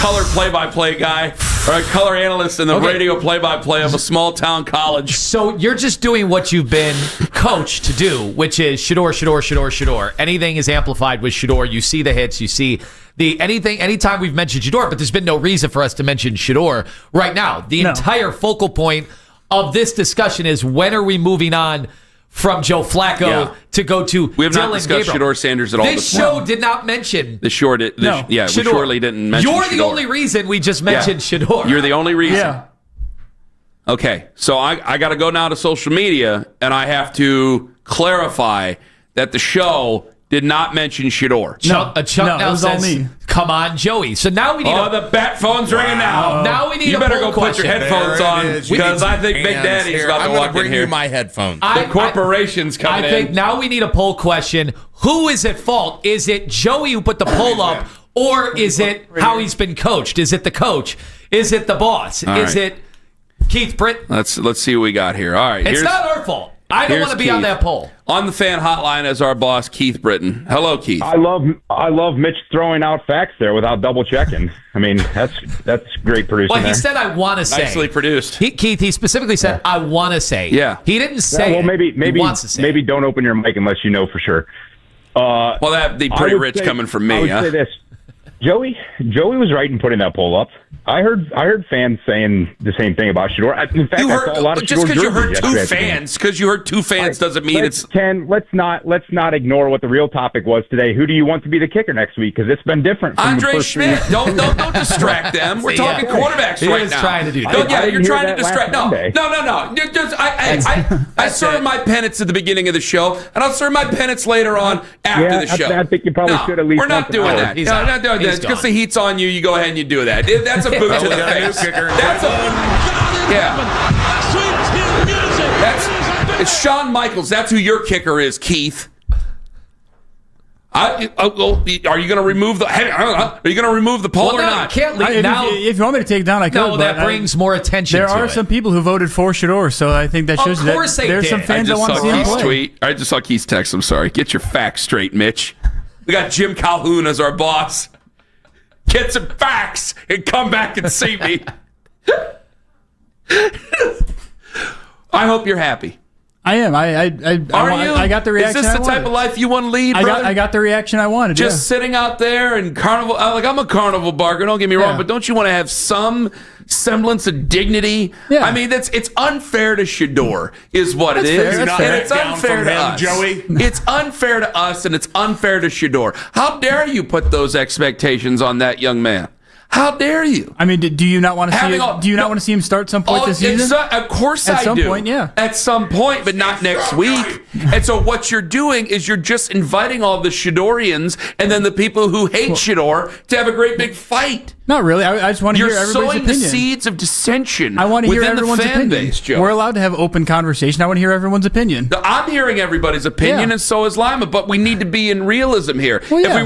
S4: color play-by-play guy. All right, color analyst in the radio play-by-play of a small-town college.
S5: So you're just doing what you've been coached to do, which is Shador. Anything is amplified with Shador. You see the hits. You see anytime we've mentioned Shador, but there's been no reason for us to mention Shador right now. The entire focal point of this discussion is when are we moving on from Joe Flacco to go to
S4: We have
S5: Dylan
S4: not discussed
S5: Gabriel.
S4: Shador Sanders at all.
S5: This show did not mention
S4: We surely didn't mention
S5: You're
S4: Shador.
S5: the only reason we just mentioned Shador.
S4: You're the only reason.
S24: Yeah.
S4: Okay, so I got to go now to social media, and I have to clarify that the show did not mention Shador.
S5: Chuck now says, come on, Joey. So now we need
S4: the bat phone's ringing now.
S5: Now we need
S4: You
S5: a
S4: better
S5: poll
S4: go
S5: question.
S4: put your headphones on because I think Big Daddy's about to walk in
S6: bring
S4: here.
S6: you my headphones.
S4: The corporation's coming in.
S5: I think now we need a poll question. Who is at fault? Is it Joey who put the poll up, or is it how he's been coached? Is it the coach? Is it the boss?
S4: All
S5: Is
S4: right.
S5: it Keith Britt?
S4: Let's see what we got here. All right,
S5: It's not our fault. I don't want to be on that poll.
S4: On the fan hotline as our boss, Keith Britton. Hello, Keith.
S3: I love Mitch throwing out facts there without double checking. I mean, that's great producing.
S5: Well, he
S3: there.
S5: said, "I want to say."
S4: Nicely produced.
S5: Keith, he specifically said, "I want to say."
S4: Yeah.
S5: He didn't say.
S3: Well, maybe
S5: he wants to say.
S3: maybe don't open your mic unless you know for sure.
S4: Well, that'd be pretty rich coming from me.
S3: I would say this: Joey was right in putting that poll up. I heard fans saying the same thing about Shador. In fact, I saw a lot of
S4: just
S3: Shador
S4: because you heard
S3: jerseys
S4: two fans, because you heard two fans doesn't mean it's.
S3: Ken, let's not ignore what the real topic was today. Who do you want to be the kicker next week? Because it's been different. From
S4: Andre
S3: the first
S4: Schmidt.
S3: 3
S4: Don't distract them. We're talking quarterbacks
S5: He
S4: right
S5: is
S4: now.
S5: trying to do that.
S4: You're trying to
S3: that last
S4: distract. No.
S3: Monday.
S4: I served my penance at the beginning of the show, and I'll serve my penance later on after the show.
S3: I think you probably should at least.
S4: We're not doing that.
S5: He's
S4: No,
S5: out.
S4: not doing that.
S5: He's
S4: Because
S5: gone.
S4: the heat's on you, you go ahead and you do that. That's a boot to the face. That's it's Shawn Michaels. That's who your kicker is, Keith. Are you going to remove the? Are you going to remove the poll or not?
S5: Can't leave now.
S24: If you want me to take it down, I could.
S5: No, that
S24: but
S5: brings more attention.
S24: There
S5: to
S24: are
S5: it.
S24: some people who voted for Shador, so I think that shows
S5: Of
S24: that
S5: course they
S24: there's
S5: did.
S24: some fans that want to see him play.
S4: Tweet. I just saw Keith's text. I'm sorry. Get your facts straight, Mitch. We got Jim Calhoun as our boss. Get some facts and come back and see me. I hope you're happy.
S24: I am. I got the reaction.
S4: Is this the type of life you want to lead, brother?
S24: I got the reaction I wanted.
S4: Just sitting out there and carnival. I'm a carnival barker. Don't get me wrong, but don't you want to have some semblance of dignity?
S24: Yeah.
S4: I mean, it's unfair to Shador, is what it is,
S24: fair.
S4: and it's unfair to us.
S6: Joey.
S4: It's unfair to us, and it's unfair to Shador. How dare you put those expectations on that young man? How dare you?
S24: I mean, do you not want to see? Not want to see him start some point this season?
S4: Of course
S24: At
S4: I
S24: some
S4: do.
S24: point, yeah.
S4: At some point, but not next week. And so what you're doing is you're just inviting all the Shadorians and then the people who hate Shador to have a great big fight.
S24: Not really. I just want to hear
S4: You're
S24: everybody's
S4: sowing
S24: opinion.
S4: the seeds of dissension
S24: I want to hear
S4: within the
S24: everyone's
S4: fan
S24: opinion.
S4: base, Joe.
S24: We're allowed to have open conversation. I want to hear everyone's opinion.
S4: I'm hearing everybody's opinion,
S24: Yeah.
S4: and so is Lima. But we need to be in realism here.
S24: Well, yeah.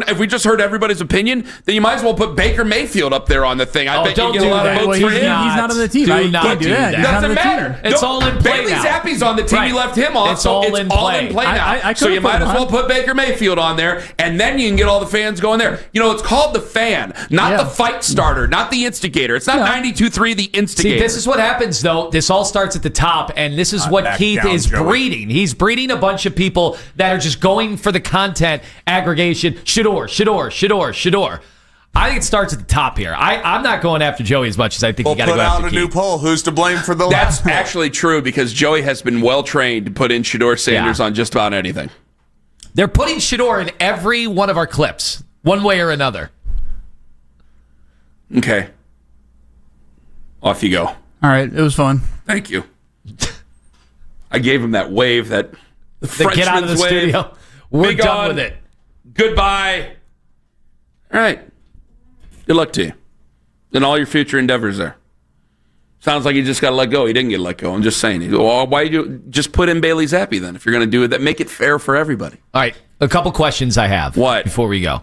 S4: If we just heard everybody's opinion, then you might as well put Baker Mayfield up there on the thing. I bet you
S5: don't
S4: get a
S5: do
S4: lot
S5: that.
S4: of votes
S24: Well,
S4: for
S24: he's
S4: him.
S24: not on the team.
S5: Do
S24: I
S5: not
S24: can't do
S5: do
S24: that.
S5: that.
S24: He's not on
S4: Doesn't
S24: the
S4: matter.
S24: team.
S5: It's all in play
S4: Bailey
S5: now.
S4: Zappi's on the team.
S5: Right.
S4: You left him off.
S5: It's
S4: so
S5: all
S4: it's
S5: in
S4: all
S5: play.
S4: in play now.
S24: I
S4: So
S24: could've
S4: you might
S24: put
S4: as
S24: him
S4: well
S24: on.
S4: put Baker Mayfield on there, and then you can get all the fans going there. You know, it's called the fan, not the fight starter, not the instigator. It's not 92.3 the instigator.
S5: See, this is what happens, though. This all starts at the top, and this is what
S6: back
S5: Keith
S6: down,
S5: is
S6: Joey.
S5: breeding. He's breeding a bunch of people that are just going for the content aggregation. Shador. I think it starts at the top here. I'm not going after Joey as much as I think
S6: We'll
S5: you got to
S6: put
S5: go
S6: out
S5: after
S6: a
S5: Keith.
S6: new poll. Who's to blame for the
S4: That's
S6: last poll?
S4: actually true because Joey has been well trained to put in Shador Sanders on just about anything.
S5: They're putting Shador in every one of our clips, one way or another.
S4: Okay. Off you go.
S24: All right, it was fun.
S4: Thank you. I gave him that wave, that
S5: Then get out of the
S4: Frenchman's wave.
S5: studio. We're
S4: Be
S5: done
S4: gone.
S5: with it.
S4: Goodbye. All right. Good luck to you in all your future endeavors there. Sounds like you just got to let go. He didn't get let go. I'm just saying. Well, why you just put in Bailey Zappi then if you're going to do it? That make it fair for everybody.
S5: All right, a couple questions I have.
S4: What?
S5: Before we go.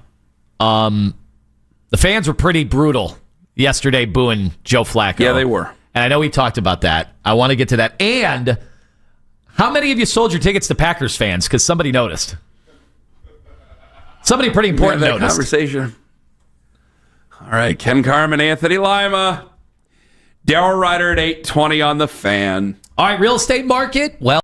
S5: The fans were pretty brutal yesterday booing Joe Flacco.
S4: Yeah, they were.
S5: And I know we talked about that. I want to get to that. And how many of you sold your tickets to Packers fans? Because somebody noticed. Somebody pretty important
S4: that
S5: noticed.
S4: conversation. All right, Ken Carman, Anthony Lima, Daryl Ryder at 8:20 on the Fan.
S5: All right, real estate market. Well,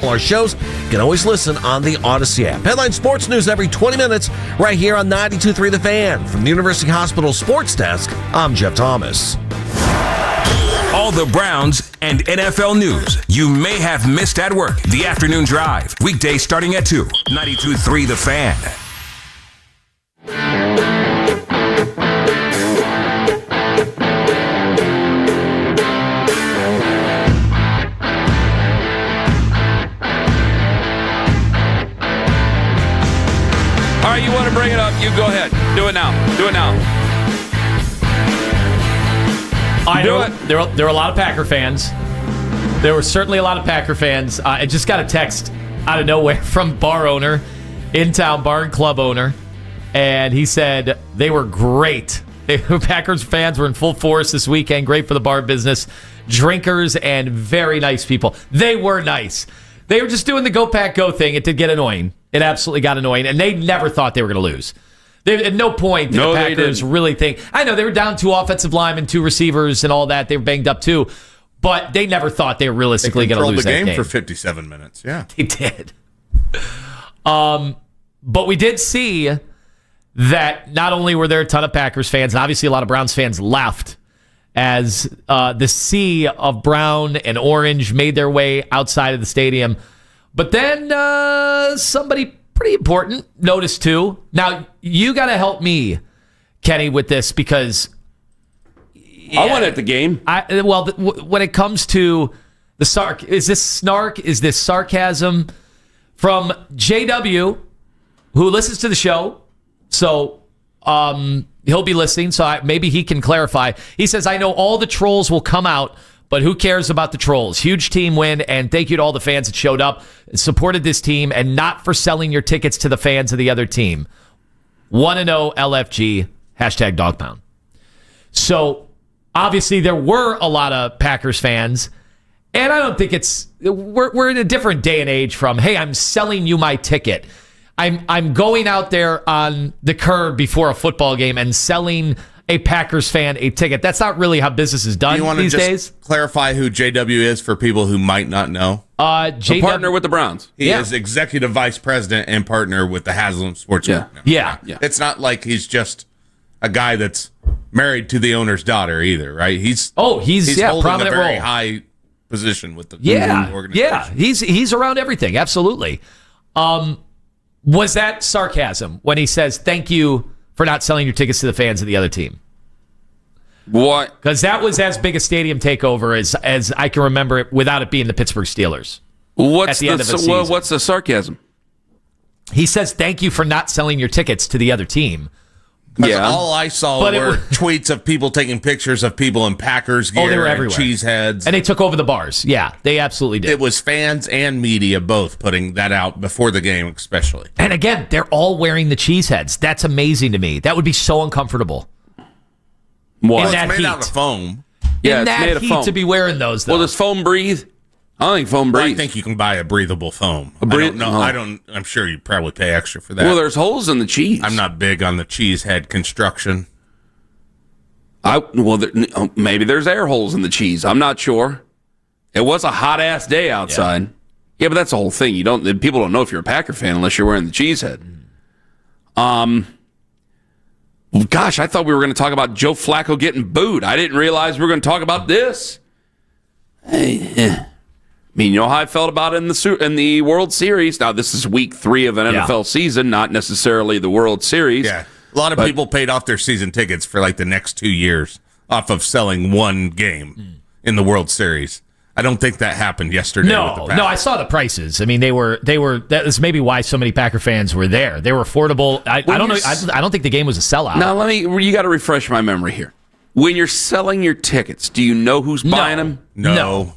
S1: all our shows, you can always listen on the Odyssey app. Headline sports news every 20 minutes right here on 92.3 The Fan. From the University Hospital Sports Desk, I'm Jeff Thomas.
S2: All the Browns and NFL news you may have missed at work. The Afternoon Drive. Weekdays starting at 2. 92.3 The Fan.
S4: All right, you want to bring it up? You go ahead. Do it now. Do it now.
S5: There were a lot of Packer fans. There were certainly a lot of Packer fans. I just got a text out of nowhere from bar owner, in-town bar and club owner, and he said they were great. Packers fans were in full force this weekend. Great for the bar business. Drinkers and very nice people. They were nice. They were just doing the go pack go thing. It did get annoying. It absolutely got annoying, and they never thought they were going to lose. At no point did the Packers really think. I know they were down 2 offensive linemen, 2 receivers, and all that. They were banged up too, but they never thought they were realistically going to lose
S6: the
S5: that game
S6: for 57 minutes. Yeah,
S5: they did. But we did see that not only were there a ton of Packers fans, and obviously a lot of Browns fans left as the sea of brown and orange made their way outside of the stadium. But then somebody pretty important notice too. Now you got to help me, Kenny, with this because
S4: I went at the game.
S5: When it comes to the is this snark? Is this sarcasm from JW, who listens to the show? So he'll be listening. So maybe he can clarify. He says, "I know all the trolls will come out, but who cares about the trolls? Huge team win, and thank you to all the fans that showed up and supported this team, and not for selling your tickets to the fans of the other team. 1-0 LFG, #dogpound." So, obviously, there were a lot of Packers fans, and I don't think we're in a different day and age from, hey, I'm selling you my ticket. I'm going out there on the curb before a football game and selling a Packers fan a ticket. That's not really how business is done these days.
S6: Clarify who JW is for people who might not know.
S4: JW, partner with the Browns.
S6: He is executive vice president and partner with the Haslam Sports Group.
S5: Yeah.
S6: It's not like he's just a guy that's married to the owner's daughter either, right? He's holding
S5: prominent
S6: a very
S5: role.
S6: high position with the organization.
S5: Yeah, he's around everything. Absolutely. Was that sarcasm when he says thank you for not selling your tickets to the fans of the other team?
S4: What?
S5: Because that was as big a stadium takeover as I can remember it without it being the Pittsburgh Steelers.
S4: What's
S5: end of the season.
S4: What's the sarcasm?
S5: He says thank you for not selling your tickets to the other team.
S6: Yeah. All I saw were tweets of people taking pictures of people in Packers gear
S5: they were
S6: and
S5: everywhere.
S6: cheese heads.
S5: And they took over the bars. Yeah, they absolutely did.
S6: It was fans and media both putting that out before the game especially.
S5: And again, they're all wearing the cheese heads. That's amazing to me. That would be so uncomfortable.
S6: Well,
S5: in that
S6: it's made
S5: heat.
S6: out of foam.
S4: Yeah,
S5: in
S4: it's
S5: that
S4: made of
S5: heat
S4: foam.
S5: to be wearing those, though.
S4: Well, does foam breathe? I don't think foam breathes.
S6: I think you can buy a breathable foam. I don't know. I'm sure you probably pay extra for that.
S4: Well, there's holes in the cheese.
S6: I'm not big on the cheese head construction.
S4: Maybe there's air holes in the cheese. I'm not sure. It was a hot ass day outside. Yeah, but that's the whole thing. People don't know if you're a Packer fan unless you're wearing the cheese head. Gosh, I thought we were going to talk about Joe Flacco getting booed. I didn't realize we were going to talk about this. I mean, you know how I felt about it in the World Series. Now, this is week 3 of an NFL season, not necessarily the World Series.
S6: Yeah, a lot of people paid off their season tickets for like the next 2 years off of selling one game in the World Series. I don't think that happened yesterday. with the Packers.
S5: No, I saw the prices. I mean, they were. That was maybe why so many Packer fans were there. They were affordable. I don't know. I don't think the game was a sellout.
S4: Now, you got to refresh my memory here. When you're selling your tickets, do you know who's buying them?
S6: No.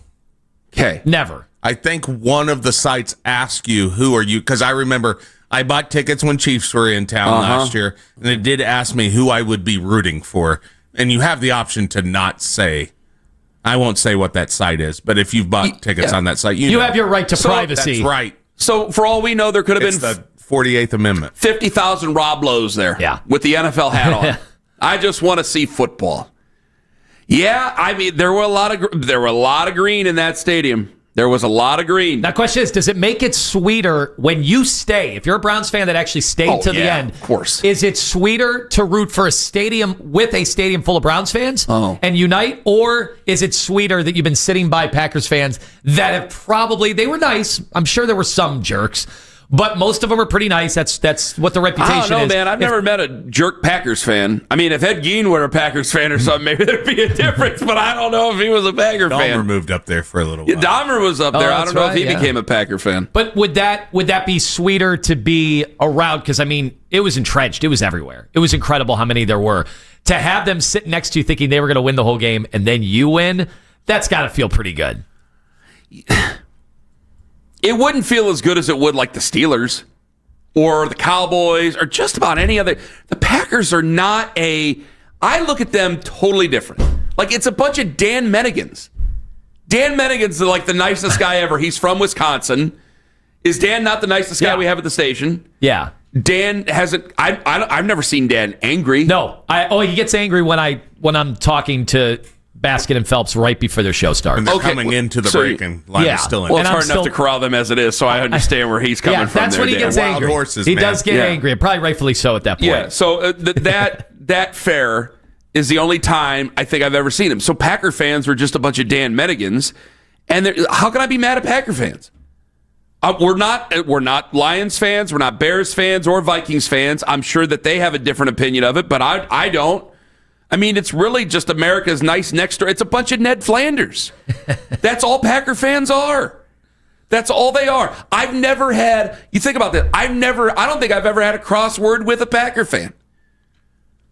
S4: Okay.
S5: Never.
S6: I think one of the sites ask you, who are you? Because I remember I bought tickets when Chiefs were in town last year, and it did ask me who I would be rooting for. And you have the option to not say. I won't say what that site is, but if you've bought tickets on that site, you know.
S5: have your right to privacy.
S6: That's right.
S4: So for all we know, there could have been
S6: the 48th Amendment.
S4: 50,000 Rob Lowe's there with the NFL hat on. I just want to see football. Yeah, I mean, there were a lot of green in that stadium. There was a lot of green.
S5: Now, question is, does it make it sweeter when you stay? If you're a Browns fan that actually stayed to the end,
S4: of course.
S5: Is it sweeter to root for a stadium with a stadium full of Browns fans and unite? Or is it sweeter that you've been sitting by Packers fans that have probably, they were nice. I'm sure there were some jerks, but most of them are pretty nice. That's what the reputation is.
S4: I don't know, man. I've never met a jerk Packers fan. I mean, if Ed Gein were a Packers fan or something, maybe there'd be a difference, but I don't know if he was a Packer fan.
S6: Dahmer moved up there for a little while.
S4: Yeah, Dahmer was up there. I don't know if he became a Packer fan.
S5: But would that be sweeter to be around? Because, I mean, it was entrenched. It was everywhere. It was incredible how many there were. To have them sit next to you thinking they were going to win the whole game and then you win, that's got to feel pretty good.
S4: It wouldn't feel as good as it would like the Steelers or the Cowboys or just about any other. The Packers are not I look at them totally different. Like, it's a bunch of Dan Menigans. Dan Mennigan's like the nicest guy ever. He's from Wisconsin. Is Dan not the nicest guy we have at the station?
S5: Yeah.
S4: Dan hasn't. I've never seen Dan angry.
S5: No. He gets angry when I'm talking to Baskin and Phelps right before their show starts.
S6: And they're coming into the break and line is still in.
S4: Well, it's hard enough to corral them as it is, so I understand where he's coming from.
S5: That's when he gets angry.
S6: Wild horses,
S5: he
S6: man.
S5: does get angry, and probably rightfully so at that point.
S4: Yeah, so that fair is the only time I think I've ever seen him. So Packer fans were just a bunch of Dan Menigans, and how can I be mad at Packer fans? We're not Lions fans, we're not Bears fans or Vikings fans. I'm sure that they have a different opinion of it, but I don't. I mean, it's really just America's nice next door. It's a bunch of Ned Flanders. That's all Packer fans are. That's all they are. I've never had, you think about that, I don't think I've ever had a crossword with a Packer fan.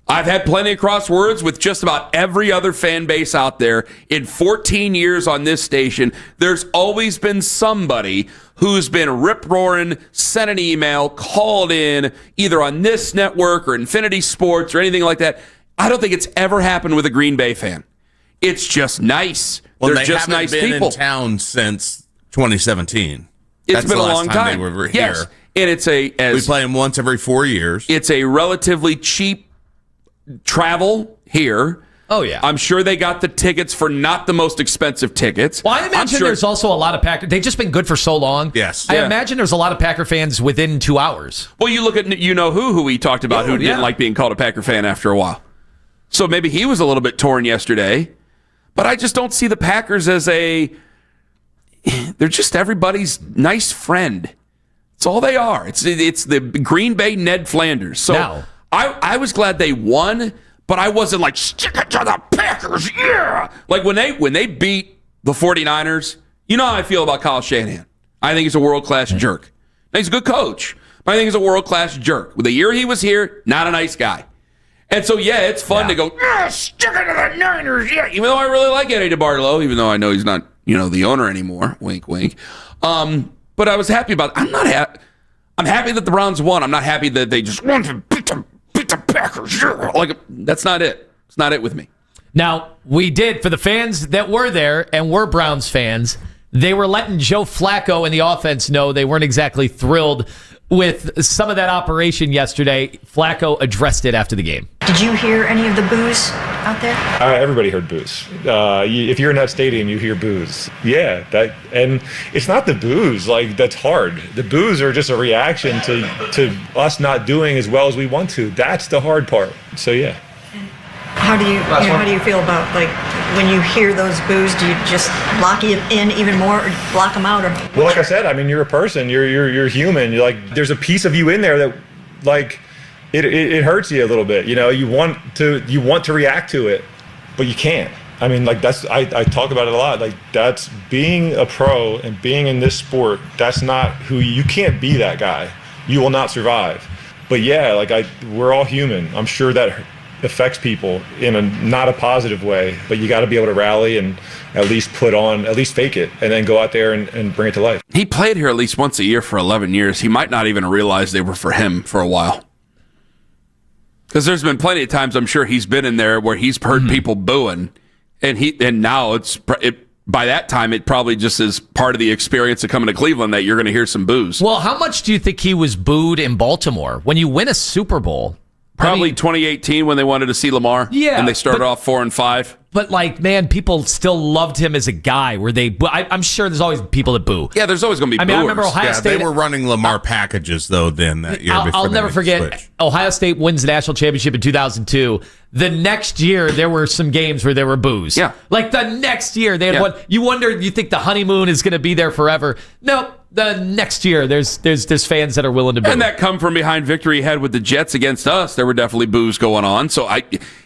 S4: I've had plenty of crosswords with just about every other fan base out there. In 14 years on this station, there's always been somebody who's been rip-roaring, sent an email, called in, either on this network or Infinity Sports or anything like that. I don't think it's ever happened with a Green Bay fan. It's just nice.
S6: Well,
S4: They're just nice people.
S6: They haven't been in town since 2017.
S4: It's been a long time.
S6: They were
S4: yes.
S6: here.
S4: And
S6: we play them once every 4 years.
S4: It's a relatively cheap travel here.
S5: Oh, yeah.
S4: I'm sure they got the tickets for not the most expensive tickets.
S5: Well, I imagine there's also a lot of Packer. They've just been good for so long.
S6: Yes.
S5: I imagine there's a lot of Packer fans within 2 hours.
S4: Well, you look at who we talked about who didn't like being called a Packer fan after a while. So maybe he was a little bit torn yesterday. But I just don't see the Packers as they're just everybody's nice friend. That's all they are. It's the Green Bay Ned Flanders. So
S5: now,
S4: I was glad they won, but I wasn't like, stick it to the Packers, yeah! Like when they beat the 49ers, you know how I feel about Kyle Shanahan. I think he's a world-class jerk. Now, he's a good coach, but I think he's a world-class jerk. With the year he was here, not a nice guy. And so, it's fun to go, stick it to the Niners, yeah! Even though I really like Eddie DeBartolo, even though I know he's not, the owner anymore, wink, wink. But I was happy about it. I'm happy that the Browns won. I'm not happy that they just won to beat the Packers. Like, that's not it. It's not it with me.
S5: Now, we did, for the fans that were there and were Browns fans, they were letting Joe Flacco and the offense know they weren't exactly thrilled with some of that operation yesterday. Flacco addressed it after the game.
S7: Did you hear any of the boos out there?
S19: Everybody heard boos. If you're in that stadium, you hear boos. Yeah, and it's not the boos like that's hard. The boos are just a reaction to us not doing as well as we want to. That's the hard part. So yeah.
S7: How do you how do you feel about, like, when you hear those boos? Do you just lock it in even more, or block them out? Or
S19: well, like I said, I mean, you're a person. You're human. You're like, there's a piece of you in there that, like, it hurts you a little bit. You want to react to it, but you can't. I mean, like, I talk about it a lot. Like, that's being a pro and being in this sport. That's not who you can't be that guy. You will not survive. But yeah, like, we're all human. I'm sure that affects people in a not a positive way, but you got to be able to rally and at least fake it, and then go out there and bring it to life.
S4: He played here at least once a year for 11 years. He might not even realize they were for him for a while. Because there's been plenty of times, I'm sure he's been in there where he's heard people booing, and now by that time it probably just is part of the experience of coming to Cleveland that you're going to hear some boos.
S5: Well, how much do you think he was booed in Baltimore? When you win a Super Bowl,
S4: Probably 2018 when they wanted to see Lamar.
S5: Yeah,
S4: and they started off 4-5.
S5: But like, man, people still loved him as a guy. I'm sure there's always people that boo.
S4: Yeah, there's always going to be.
S5: I remember Ohio State.
S6: They were running Lamar packages though. Then that year,
S5: I'll never forget. Ohio State wins the national championship in 2002. The next year, there were some games where there were boos.
S4: Yeah,
S5: like the next year, they had one. You wonder, you think the honeymoon is going to be there forever? No. The next year, there's fans that are willing to boo.
S4: And that come from behind victory he had with the Jets against us. There were definitely boos going on. So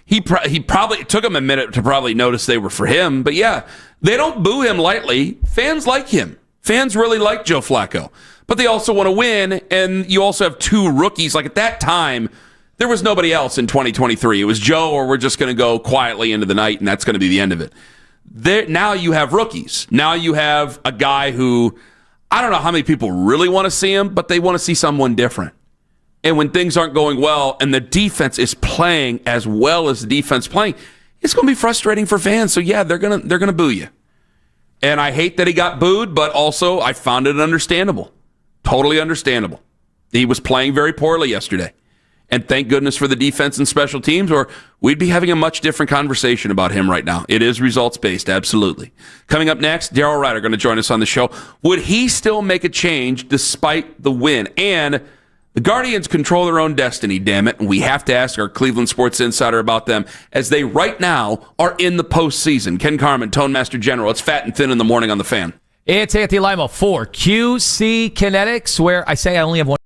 S4: he probably it took him a minute to probably notice they were for him. But yeah, they don't boo him lightly. Fans like him. Fans really like Joe Flacco. But they also want to win. And you also have two rookies. Like at that time, there was nobody else in 2023. It was Joe, or we're just going to go quietly into the night, and that's going to be the end of it. Now you have rookies. Now you have a guy who, I don't know how many people really want to see him, but they want to see someone different. And when things aren't going well and the defense is playing as well as the defense playing, it's going to be frustrating for fans. So yeah, they're going to boo you. And I hate that he got booed, but also I found it understandable. Totally understandable. He was playing very poorly yesterday. And thank goodness for the defense and special teams, or we'd be having a much different conversation about him right now. It is results-based, absolutely. Coming up next, Daryl Ryder going to join us on the show. Would he still make a change despite the win? And the Guardians control their own destiny, damn it, and we have to ask our Cleveland Sports Insider about them as they right now are in the postseason. Ken Carman, Tone Master General. It's Fat and Thin in the morning on The Fan.
S5: It's Anthony Limo for QC Kinetics, where I say I only have one.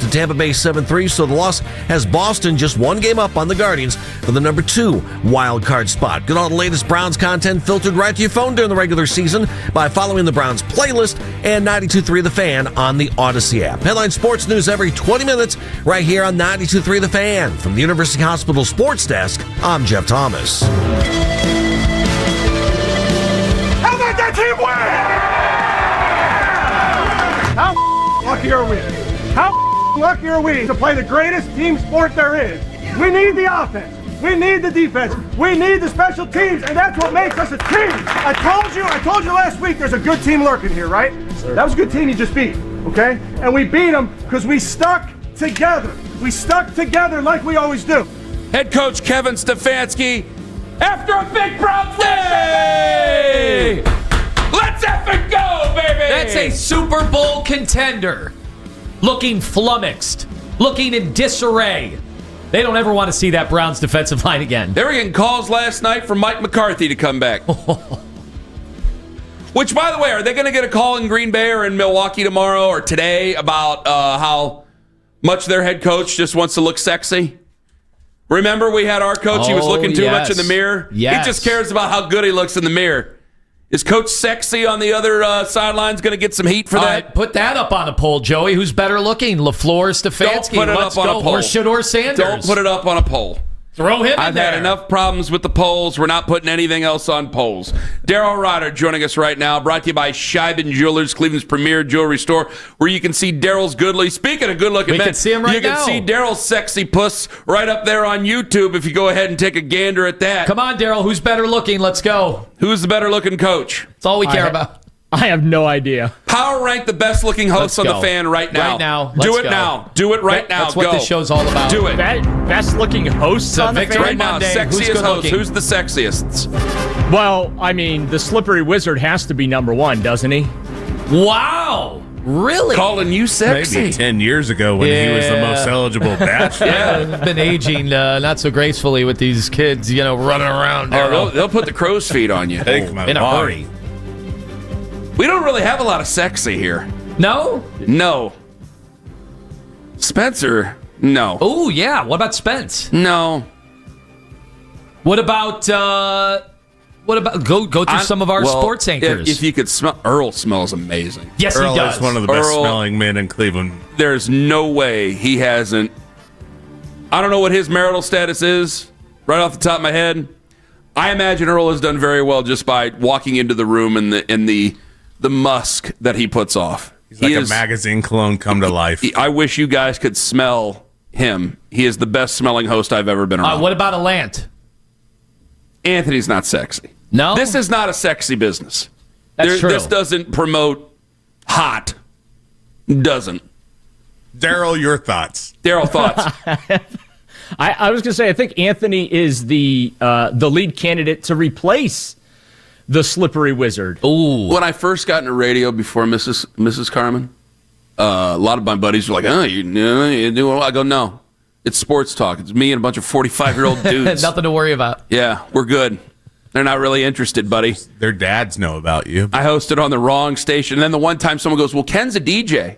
S1: to Tampa Bay 7-3, so the loss has Boston just one game up on the Guardians for the number 2 wild card spot. Get all the latest Browns content filtered right to your phone during the regular season by following the Browns playlist and 92.3 The Fan on the Odyssey app. Headline sports news every 20 minutes right here on 92.3 The Fan. From the University Hospital Sports Desk, I'm Jeff Thomas.
S18: How about that team win? How lucky are we? How lucky are we to play the greatest team sport there is? We need the offense. We need the defense. We need the special teams, and that's what makes us a team. I told you last week there's a good team lurking here, right? That was a good team you just beat, okay? And we beat them because we stuck together. We stuck together like we always do.
S4: Head coach Kevin Stefanski, after a big Browns win! Hey! Let's effing go, baby!
S5: That's a Super Bowl contender. Looking flummoxed. Looking in disarray. They don't ever want to see that Browns defensive line again.
S4: They were getting calls last night from Mike McCarthy to come back. Which, by the way, are they going to get a call in Green Bay or in Milwaukee tomorrow or today about how much their head coach just wants to look sexy? Remember, we had our coach, he was looking too much in the mirror?
S5: Yes.
S4: He just cares about how good he looks in the mirror. Is Coach Sexy on the other sidelines going to get some heat for that?
S5: Right, put that up on a poll, Joey. Who's better looking, LaFleur, Stefanski?
S4: Don't put it up on a poll.
S5: Or Shedeur Sanders?
S4: Don't put it up on a poll.
S5: Throw him in
S4: I've
S5: there.
S4: had enough problems with the polls. We're not putting anything else on polls. Daryl Ryder joining us right now, brought to you by Scheiben Jewelers, Cleveland's premier jewelry store, where you can see Daryl's goodly. Speaking of good-looking men,
S5: can see him right now.
S4: You can see Daryl's sexy puss right up there on YouTube if you go ahead and take a gander at that.
S5: Come on, Daryl. Who's better looking? Let's go.
S4: Who's the better-looking coach?
S5: That's all we care about.
S10: I have no idea.
S4: Power rank the best-looking hosts on the Fan right now.
S5: Right now.
S4: Do it now. Do it right now.
S5: That's what this show's all about.
S4: Do it.
S10: Best-looking hosts on the Fan?
S4: Right now, sexiest host. Who's the sexiest?
S10: Well, I mean, the Slippery Wizard has to be number one, doesn't he?
S5: Wow. Really?
S4: Calling you sexy.
S6: Maybe 10 years ago when he was the most eligible bachelor.
S5: Yeah, been aging not so gracefully with these kids, running around.
S4: Oh, they'll put the crow's feet on you.
S5: In a hurry.
S4: We don't really have a lot of sexy here.
S5: No?
S4: No. Spencer? No.
S5: Oh, yeah. What about Spence?
S4: No.
S5: What about go through some of our sports anchors?
S4: If you could smell, Earl smells amazing.
S5: Yes,
S6: Earl
S5: he does.
S6: is one of the best smelling men in Cleveland.
S4: There's no way he hasn't. I don't know what his marital status is right off the top of my head. I imagine Earl has done very well just by walking into the room and the musk that he puts off.
S6: He's like a magazine clone come to life.
S4: I wish you guys could smell him. He is the best smelling host I've ever been around.
S5: What about Alant?
S4: Anthony's not sexy.
S5: No?
S4: This is not a sexy business.
S5: That's true.
S4: This doesn't promote hot. Doesn't.
S6: Daryl, your thoughts.
S4: Daryl, thoughts.
S10: I was going to say, I think Anthony is the lead candidate to replace the Slippery Wizard.
S5: Ooh.
S4: When I first got into radio before Mrs. Carmen, a lot of my buddies were like, "Oh, you do well." I go, "No, it's sports talk. It's me and a bunch of 45-year-old dudes.
S5: Nothing to worry about."
S4: Yeah, we're good. They're not really interested, buddy.
S6: Their dads know about you.
S4: I hosted on the wrong station, and then the one time someone goes, "Well, Ken's a DJ,"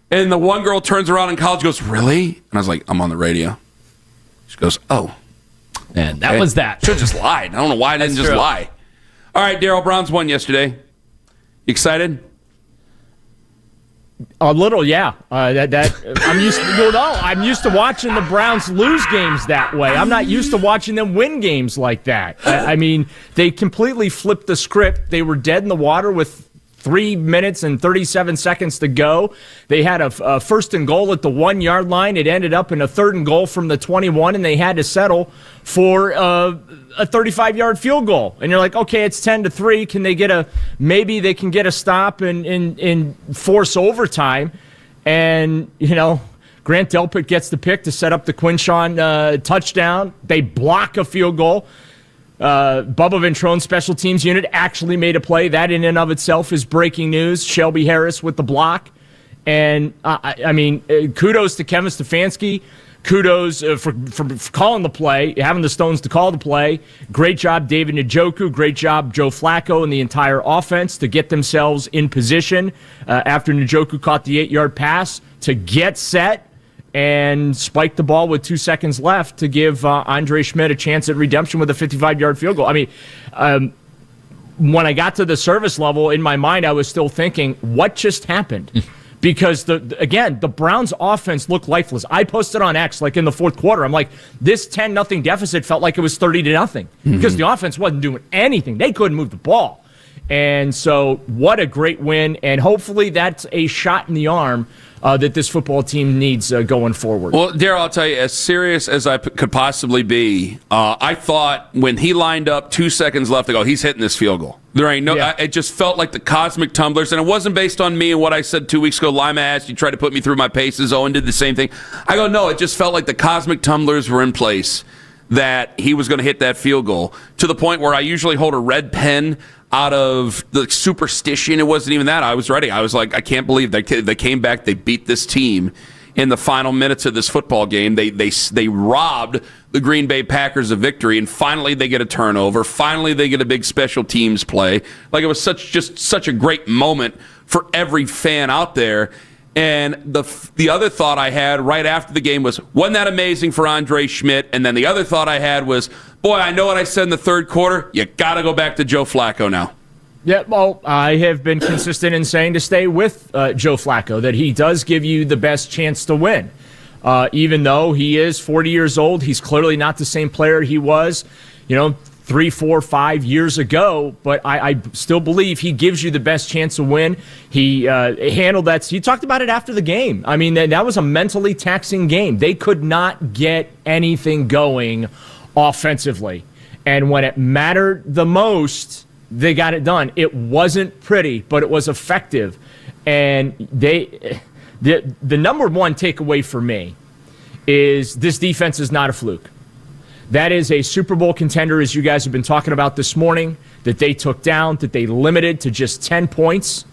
S4: and the one girl turns around in college, and goes, "Really?" And I was like, "I'm on the radio." She goes, "Oh,"
S5: and that was that.
S4: Should have just lied. I don't know why I didn't just lie. All right, Daryl, Browns won yesterday. You excited?
S10: A little, yeah. I'm used. I'm used to watching the Browns lose games that way. I'm not used to watching them win games like that. I mean, they completely flipped the script. They were dead in the water with 3 minutes and 37 seconds to go. They had a first and goal at the 1 yard line. It ended up in a third and goal from the 21, and they had to settle for a 35-yard field goal. And you're like, okay, it's 10-3. Maybe they can get a stop and force overtime. And, Grant Delpit gets the pick to set up the Quinshawn touchdown. They block a field goal. Bubba Ventrone's special teams unit actually made a play. That in and of itself is breaking news. Shelby Harris with the block. And, kudos to Kevin Stefanski. Kudos for calling the play, having the stones to call the play. Great job, David Njoku. Great job, Joe Flacco and the entire offense to get themselves in position after Njoku caught the 8-yard pass to get set and spiked the ball with 2 seconds left to give Andre Schmidt a chance at redemption with a 55-yard field goal. I mean, when I got to the service level, in my mind, I was still thinking, what just happened? Because, the Browns' offense looked lifeless. I posted on X, like in the fourth quarter, I'm like, this 10-0 deficit felt like it was 30-0 because the offense wasn't doing anything. They couldn't move the ball. And so what a great win, and hopefully that's a shot in the arm that this football team needs going forward.
S4: Well, Daryl, I'll tell you, as serious as I could possibly be, I thought when he lined up 2 seconds left to go, he's hitting this field goal. There ain't no. It just felt like the cosmic tumblers, and it wasn't based on me and what I said 2 weeks ago. Lima asked, you tried to put me through my paces. Owen did the same thing. I go, no, it just felt like the cosmic tumblers were in place, that he was going to hit that field goal, to the point where I usually hold a red pen out of the superstition. It wasn't even that. I was ready. I was like, I can't believe they came back. They beat this team in the final minutes of this football game. They robbed the Green Bay Packers of victory, and finally they get a turnover. Finally they get a big special teams play. Like, it was such a great moment for every fan out there. And the other thought I had right after the game was, wasn't that amazing for Andre Schmidt? And then the other thought I had was, boy, I know what I said in the third quarter. You got to go back to Joe Flacco now.
S10: Yeah, well, I have been consistent in saying to stay with Joe Flacco, that he does give you the best chance to win. Even though he is 40 years old, he's clearly not the same player he was, 3, 4, 5 years ago, but I still believe he gives you the best chance to win. He handled that. He talked about it after the game. I mean, that was a mentally taxing game. They could not get anything going offensively. And when it mattered the most, they got it done. It wasn't pretty, but it was effective. And the number one takeaway for me is this defense is not a fluke. That is a Super Bowl contender, as you guys have been talking about this morning, that they took down, that they limited to just 10 points.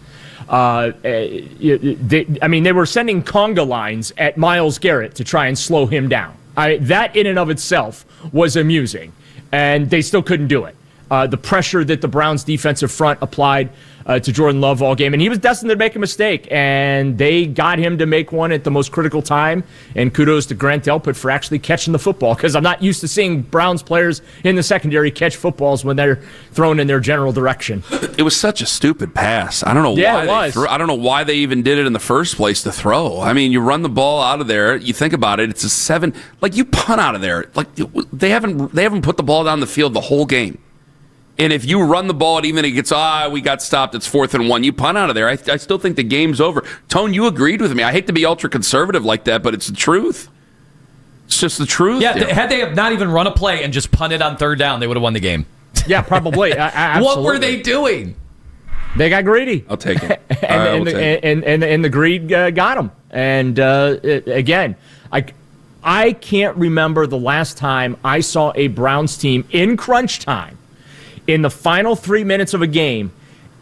S10: They were sending conga lines at Myles Garrett to try and slow him down. That in and of itself was amusing, and they still couldn't do it. The pressure that the Browns' defensive front applied to Jordan Love all game, and he was destined to make a mistake, and they got him to make one at the most critical time, and kudos to Grant Delpit for actually catching the football, because I'm not used to seeing Browns players in the secondary catch footballs when they're thrown in their general direction.
S4: It was such a stupid pass. I don't know why I don't know why they even did it in the first place to throw. I mean, you run the ball out of there, you think about it, it's a 7, like, you punt out of there. Like, they haven't put the ball down the field the whole game. And if you run the ball and even it gets, we got stopped, it's 4th and 1, you punt out of there. I still think the game's over. Tone, you agreed with me. I hate to be ultra-conservative like that, but it's the truth. It's just the truth.
S5: Yeah, had they have not even run a play and just punted on 3rd down, they would have won the game.
S10: Yeah, probably.
S5: What were they doing?
S10: They got greedy.
S4: I'll take it.
S10: and the greed got them. And again, I can't remember the last time I saw a Browns team in crunch time, in the final 3 minutes of a game,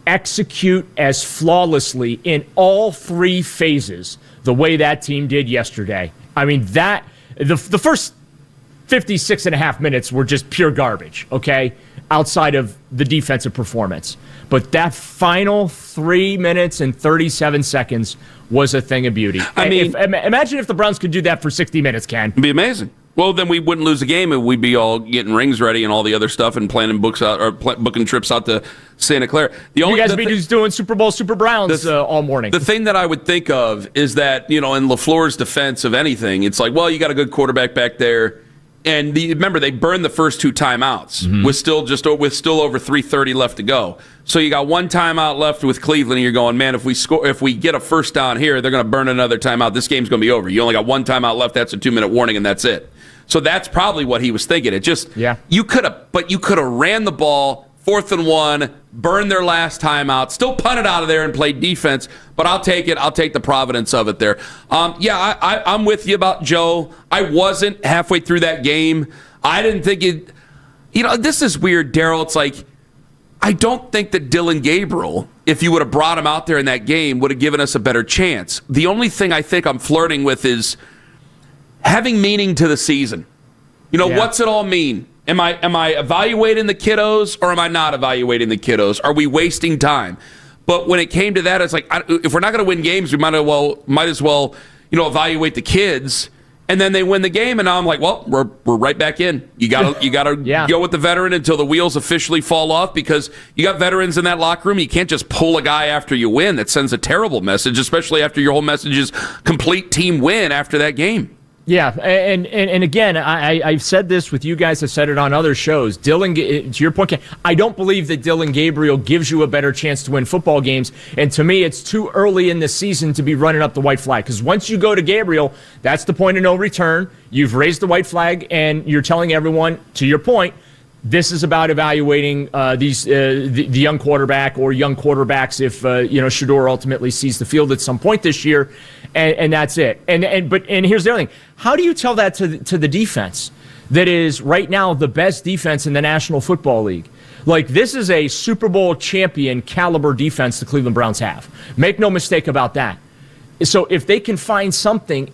S10: execute as flawlessly in all 3 phases the way that team did yesterday. I mean, the first 56 and a half minutes were just pure garbage, okay, outside of the defensive performance. But that final 3 minutes and 37 seconds was a thing of beauty. I mean, imagine if the Browns could do that for 60 minutes, Ken.
S4: It'd be amazing. Well, then we wouldn't lose a game, and we'd be all getting rings ready and all the other stuff, and planning booking trips out to Santa Clara. You guys
S10: be just doing Super Bowl, Super Browns all morning.
S4: The thing that I would think of is that, in LaFleur's defense of anything, it's like, well, you got a good quarterback back there, and remember they burned the first 2 timeouts with still over 3:30 left to go. So you got 1 timeout left with Cleveland, and you're going, man, if we get a first down here, they're going to burn another timeout. This game's going to be over. You only got 1 timeout left. That's a 2-minute warning, and that's it. So that's probably what he was thinking. It just, you could have ran the ball, 4th and 1, burned their last timeout, still punted out of there and played defense. But I'll take it. I'll take the providence of it there. I'm with you about Joe. I wasn't halfway through that game. I didn't think it. This is weird, Daryl. It's like, I don't think that Dylan Gabriel, if you would have brought him out there in that game, would have given us a better chance. The only thing I think I'm flirting with is having meaning to the season. What's it all mean? Am I evaluating the kiddos, or am I not evaluating the kiddos? Are we wasting time? But when it came to that, it's like, if we're not going to win games, we might as well, evaluate the kids. And then they win the game, and now I'm like, well, we're right back in. You gotta go with the veteran until the wheels officially fall off, because you got veterans in that locker room. You can't just pull a guy after you win. That sends a terrible message, especially after your whole message is complete team win after that game.
S10: Yeah, and again, I've said this with you guys. I've said it on other shows. To your point, I don't believe that Dylan Gabriel gives you a better chance to win football games. And to me, it's too early in the season to be running up the white flag. Because once you go to Gabriel, that's the point of no return. You've raised the white flag, and you're telling everyone, to your point, this is about evaluating the young quarterback or young quarterbacks if Shedeur ultimately sees the field at some point this year, and that's it. And here's the other thing: how do you tell that to the defense that is right now the best defense in the National Football League? Like, this is a Super Bowl champion caliber defense the Cleveland Browns have. Make no mistake about that. So if they can find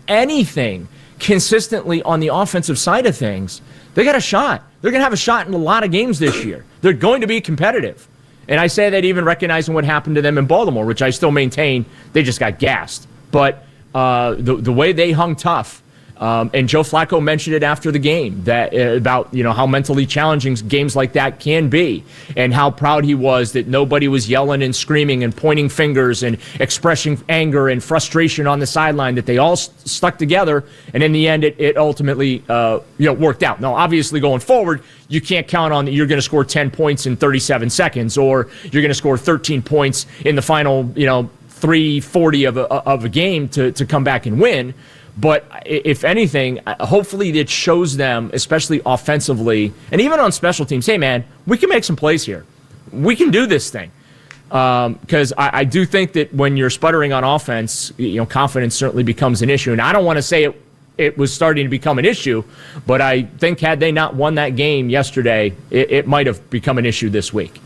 S10: anything consistently on the offensive side of things, they got a shot. They're going to have a shot in a lot of games this year. They're going to be competitive. And I say that even recognizing what happened to them in Baltimore, which I still maintain they just got gassed. But the way they hung tough, and Joe Flacco mentioned it after the game, that about how mentally challenging games like that can be, and how proud he was that nobody was yelling and screaming and pointing fingers and expressing anger and frustration on the sideline, that they all stuck together, and in the end it ultimately worked out. Now, obviously, going forward, you can't count on that you're going to score 10 points in 37 seconds, or you're going to score 13 points in the final 3:40 of a game to come back and win. But if anything, hopefully it shows them, especially offensively and even on special teams, hey, man, we can make some plays here. We can do this thing. Because I do think that when you're sputtering on offense, confidence certainly becomes an issue. And I don't want to say it was starting to become an issue, but I think had they not won that game yesterday, it might have become an issue this week.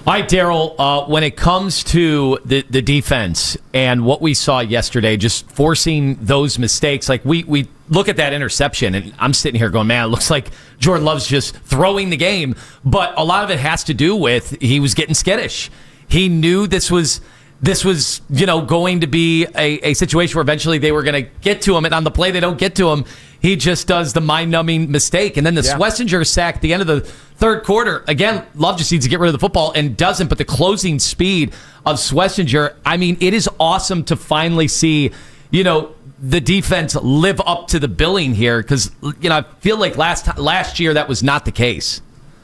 S5: All right, Daryl, when it comes to the defense and what we saw yesterday, just forcing those mistakes, like we look at that interception, and I'm sitting here going, man, it looks like Jordan Love's just throwing the game. But a lot of it has to do with he was getting skittish. He knew this was going to be a situation where eventually they were going to get to him, and on the play they don't get to him, he just does the mind-numbing mistake. And then the Schlesinger sack at the end of the third quarter, again, Love just needs to get rid of the football and doesn't, but the closing speed of Schlesinger, I mean, it is awesome to finally see, the defense live up to the billing here, because, I feel like last year that was not the case.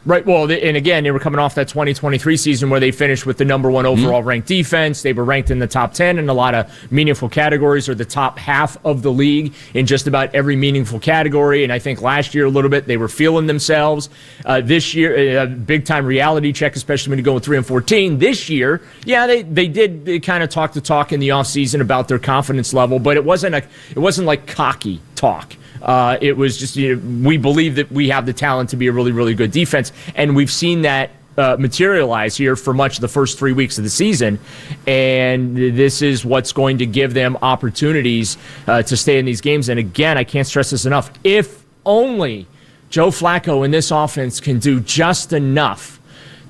S10: Right. Well, and again, they were coming off that 2023 season where they finished with the number one overall ranked defense. They were ranked in the top 10 in a lot of meaningful categories, or the top half of the league in just about every meaningful category. And I think last year a little bit they were feeling themselves. This year, a big-time reality check, especially when you go with 3-14. This year, they did kind of talk the talk in the offseason about their confidence level, but it wasn't like cocky talk. It was just, we believe that we have the talent to be a really, really good defense. And we've seen that materialize here for much of the first 3 weeks of the season. And this is what's going to give them opportunities to stay in these games. And again, I can't stress this enough. If only Joe Flacco and this offense can do just enough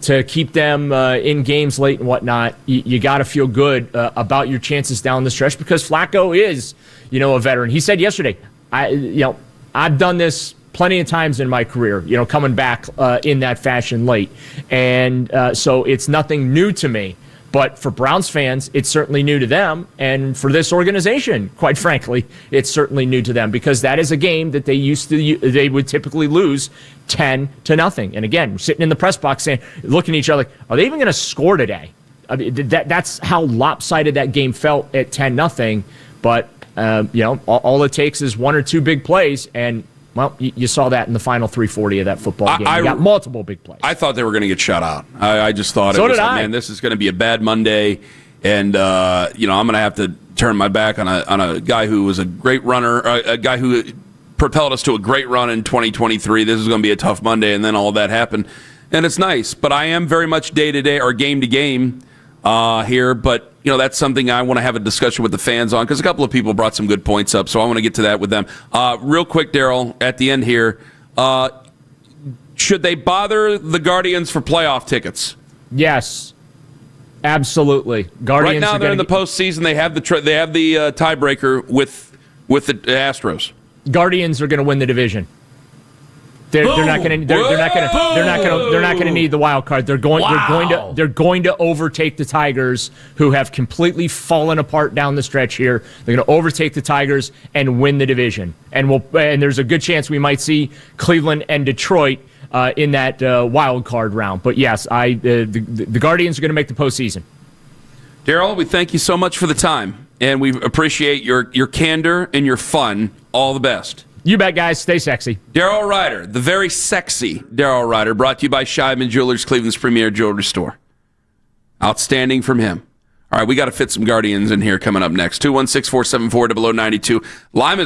S10: to keep them in games late and whatnot, you got to feel good about your chances down the stretch, because Flacco is, a veteran. He said yesterday, I've done this plenty of times in my career, coming back in that fashion late. And so it's nothing new to me. But for Browns fans, it's certainly new to them. And for this organization, quite frankly, it's certainly new to them, because that is a game that they would typically lose 10-0. And again, we're sitting in the press box looking at each other like, are they even going to score today? I mean, that's how lopsided that game felt at 10-0. But all it takes is one or two big plays, and, well, you saw that in the final 3:40 of that football game. You got multiple big plays.
S4: I thought they were going to get shut out. I just thought man, this is going to be a bad Monday, and I'm going to have to turn my back on a guy who was a great runner, a guy who propelled us to a great run in 2023. This is going to be a tough Monday, and then all that happened, and it's nice. But I am very much day-to-day or game-to-game here, but that's something I want to have a discussion with the fans on, because a couple of people brought some good points up, so I want to get to that with them. Real quick, Daryl, at the end here, should they bother the Guardians for playoff tickets?
S10: Yes. Absolutely. Guardians
S4: right now they're in the postseason. They have the tiebreaker with the Astros.
S10: Guardians are going to win the division. They're not going to need the wild card. They're going to overtake the Tigers, who have completely fallen apart down the stretch here. They're going to overtake the Tigers and win the division. And there's a good chance we might see Cleveland and Detroit in that wild card round. But yes, the Guardians are going to make the postseason.
S4: Daryl, we thank you so much for the time, and we appreciate your candor and your fun. All the best.
S10: You bet, guys. Stay sexy.
S4: Daryl Ryder, the very sexy Daryl Ryder, brought to you by Scheibman Jewelers, Cleveland's premier jewelry store. Outstanding from him. All right, we got to fit some Guardians in here coming up next. 216-474-0092. Lime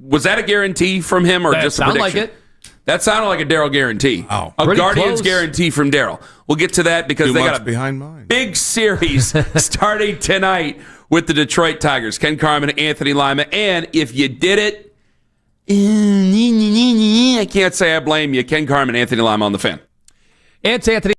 S4: was that a guarantee from him or just a prediction?
S5: Like it.
S4: That sounded like a Daryl guarantee.
S6: Oh,
S4: a Guardians guarantee from Daryl. We'll get to that because they got a
S6: behind mine.
S4: Big series starting tonight with the Detroit Tigers. Ken Carman, Anthony Lima, and if you did it, I can't say I blame you. Ken Carman, Anthony Lima on the Fan.
S5: It's Anthony.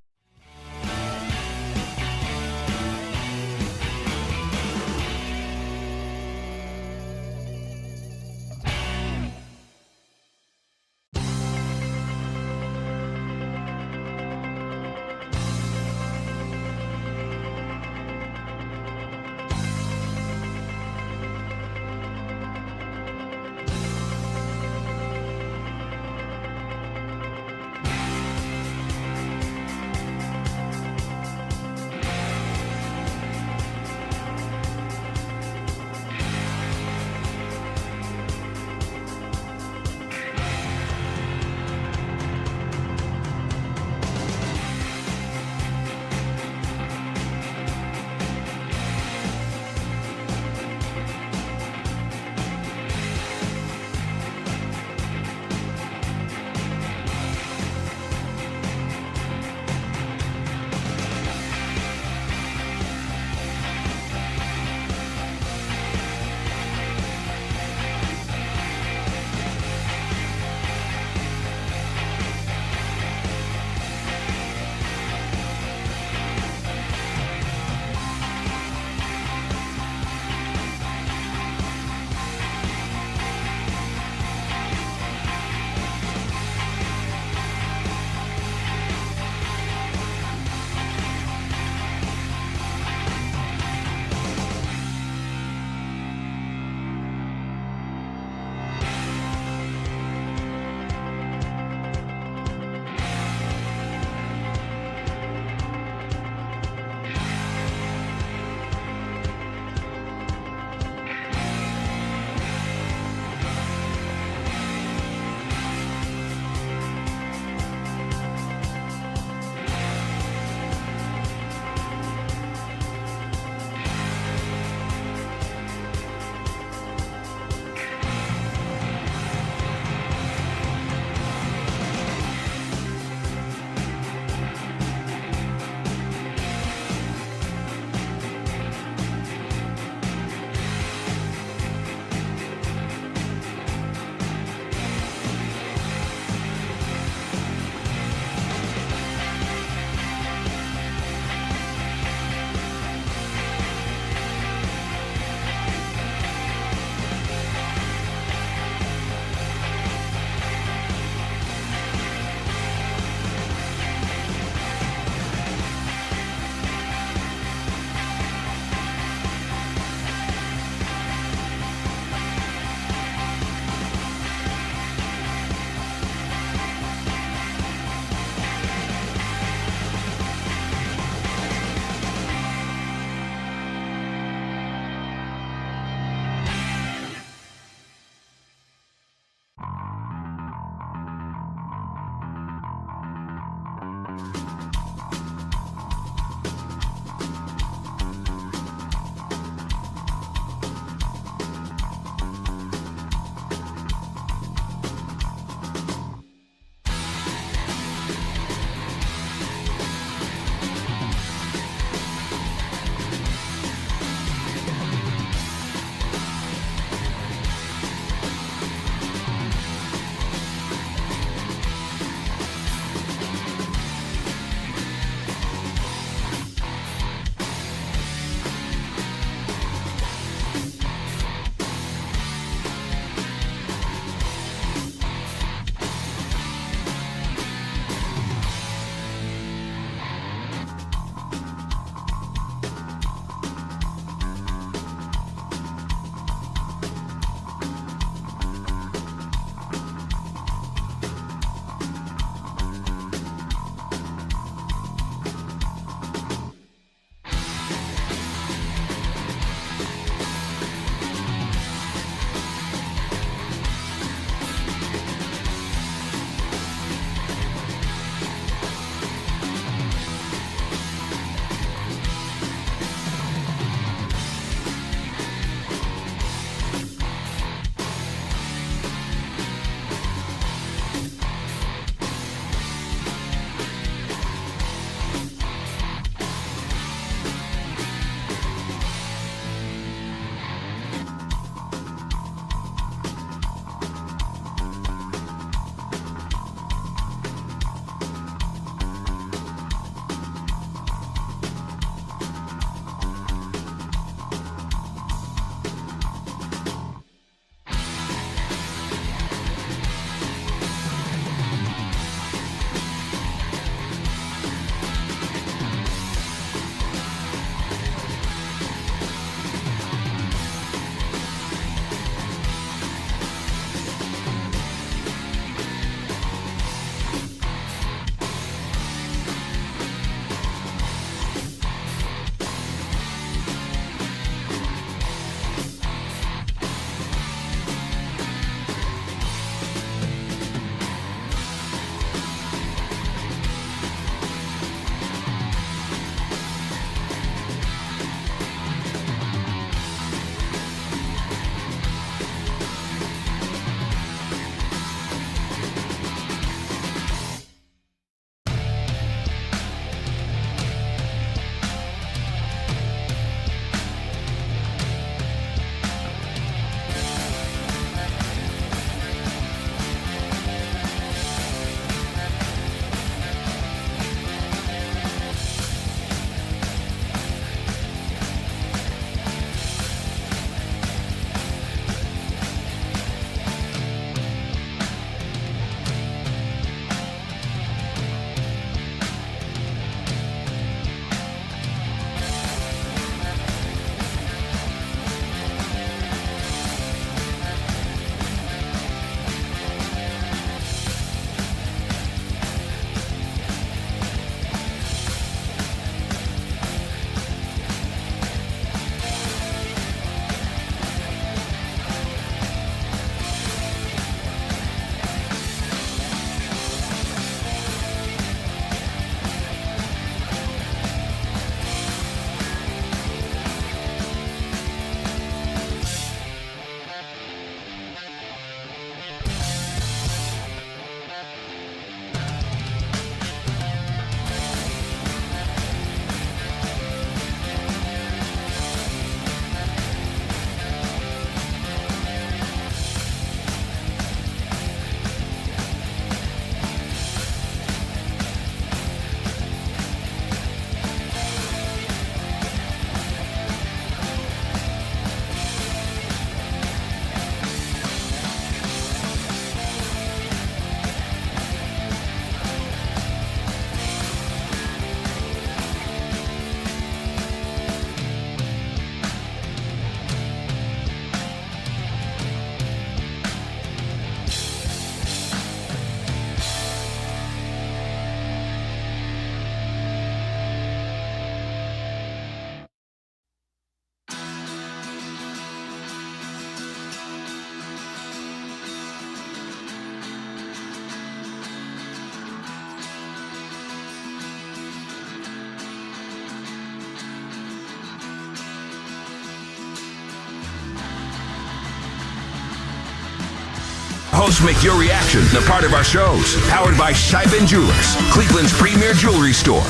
S2: hosts make your reaction a part of our shows. Powered by Sheiben Jewelers, Cleveland's premier jewelry store.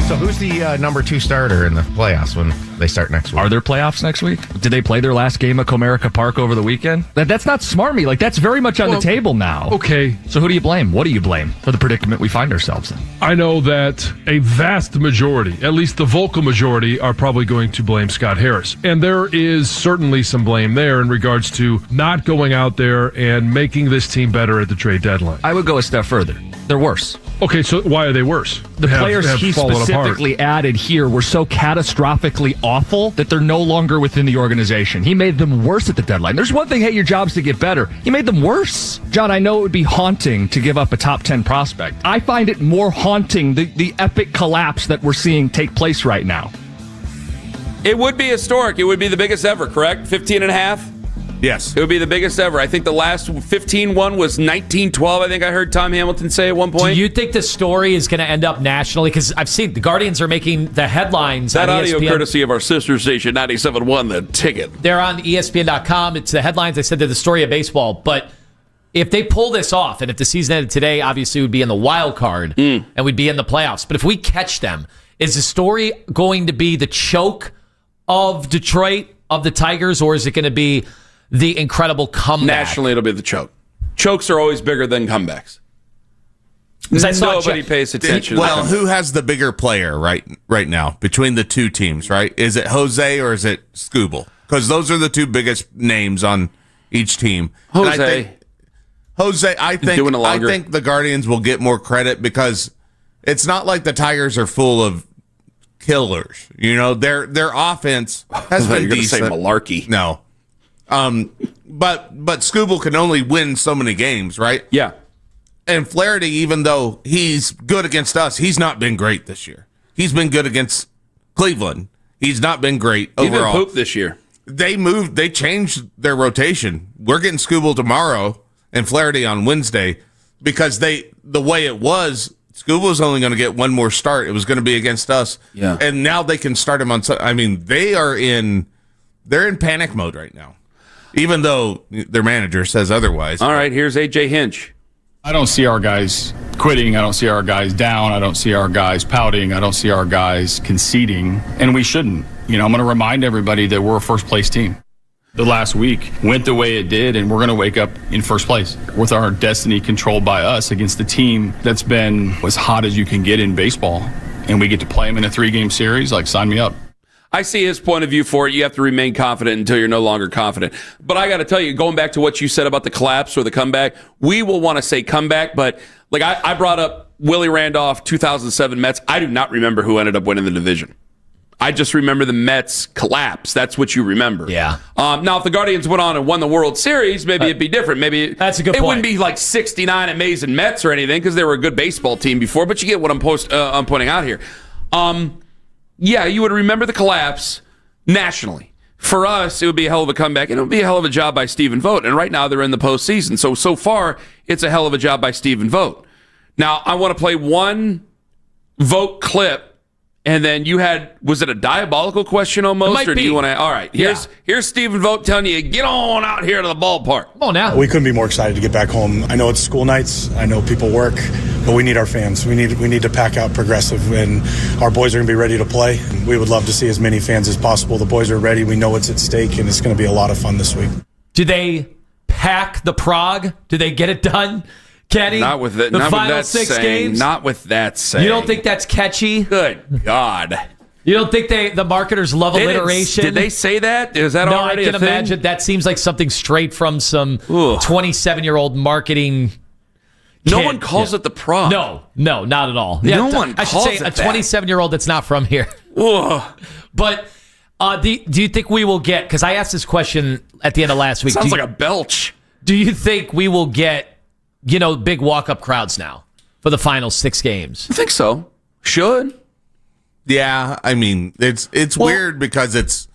S11: So who's the number 2 starter in the playoffs when they start next week?
S12: Are there playoffs next week? Did they play their last game at Comerica Park over the weekend? That's not smarmy. Like, that's very much on the table now.
S13: Okay.
S12: So who do you blame? What do you blame for the predicament we find ourselves in?
S13: I know that a vast majority, at least the vocal majority, are probably going to blame Scott Harris. And there is certainly some blame there in regards to not going out there and making this team better at the trade deadline.
S12: I would go a step further. They're worse.
S13: Okay, so why are they worse?
S12: The players he specifically added here were so catastrophically awful that they're no longer within the organization. He made them worse at the deadline. There's one thing, hey, your job's to get better. He made them worse. John, I know it would be haunting to give up a top 10 prospect. I find it more haunting, the epic collapse that we're seeing take place right now.
S4: It would be historic. It would be the biggest ever, correct? 15 and a half?
S6: Yes.
S4: It would be the biggest ever. I think the last 15 one was 1912. I think I heard Tom Hamilton say at one point.
S5: Do you think the story is going to end up nationally? Because I've seen the Guardians are making the headlines.
S4: That
S5: on
S4: audio
S5: ESPN.
S4: courtesy of our sister station, 97.1, The Ticket.
S5: They're on ESPN.com. It's the headlines. I said they're the story of baseball. But if they pull this off, and if the season ended today, obviously we'd be in the wild card and we'd be in the playoffs. But if we catch them, is the story going to be the choke of Detroit, of the Tigers, or is it going to be the incredible comeback?
S4: Nationally, it'll be the choke. Chokes are always bigger than comebacks. Nobody pays attention.
S6: Well, who has the bigger player right now between the two teams, right? Is it Jose or is it Scooble? Because those are the two biggest names on each team.
S4: Jose,
S6: I think the Guardians will get more credit because it's not like the Tigers are full of killers. You know, their offense has been decent.
S4: Say malarkey.
S6: No. But Scooble can only win so many games, right?
S4: Yeah.
S6: And Flaherty, even though he's good against us, he's not been great this year. He's been good against Cleveland. He's not been great overall.
S4: He's been poop this year.
S6: They changed their rotation. We're getting Scooble tomorrow and Flaherty on Wednesday because the way it was, Scooble was only going to get one more start. It was going to be against us.
S4: Yeah.
S6: And now they can start him on. I mean, they're in panic mode right now, even though their manager says otherwise.
S4: All right, here's AJ Hinch.
S14: I don't see our guys quitting. I don't see our guys down. I don't see our guys pouting. I don't see our guys conceding, and we shouldn't. You know, I'm going to remind everybody that we're a first-place team. The last week went the way it did, and we're going to wake up in first place with our destiny controlled by us against the team that's been as hot as you can get in baseball, and we get to play them in a 3-game series. Like, sign me up.
S4: I see his point of view for it. You have to remain confident until you're no longer confident. But I got to tell you, going back to what you said about the collapse or the comeback, we will want to say comeback. But like I brought up Willie Randolph, 2007 Mets. I do not remember who ended up winning the division. I just remember the Mets collapse. That's what you remember.
S5: Yeah.
S4: Now, if the Guardians went on and won the World Series, maybe it'd be different. Maybe
S5: that's a good point.
S4: It wouldn't be like 69 amazing Mets or anything because they were a good baseball team before. But you get what I'm pointing out here. Yeah, you would remember the collapse nationally. For us, it would be a hell of a comeback, and it would be a hell of a job by Stephen Vogt. And right now, they're in the postseason. So far, it's a hell of a job by Stephen Vogt. Now, I want to play one Vogt clip, and then you had, was it a diabolical question almost? Or do you want to, all right, here's Stephen Vogt telling you, get on out here to the ballpark.
S5: Come on now.
S25: We couldn't be more excited to get back home. I know it's school nights. I know people work. But we need our fans. We need to pack out Progressive, and our boys are going to be ready to play. We would love to see as many fans as possible. The boys are ready. We know what's at stake, and it's going to be a lot of fun this week.
S5: Do they pack the Prague? Do they get it done, Kenny?
S4: Not with that.
S5: The
S4: not
S5: final
S4: with that
S5: 6
S4: saying.
S5: games.
S4: Not with that saying.
S5: You don't think that's catchy?
S4: Good God.
S5: You don't think the marketers love alliteration?
S4: Did they say that? Is that already a thing?
S5: No, I can imagine. That seems like something straight from some 27-year-old marketing.
S4: No one calls it the Prague.
S5: No, not at all.
S4: No one calls
S5: I should say
S4: it
S5: a 27-year-old that's not from here. But do you think we will get, because I asked this question at the end of last week.
S4: Sounds like a belch.
S5: Do you think we will get, big walk-up crowds now for the final 6 games?
S4: I think so. Should.
S6: Yeah, I mean, it's weird because it's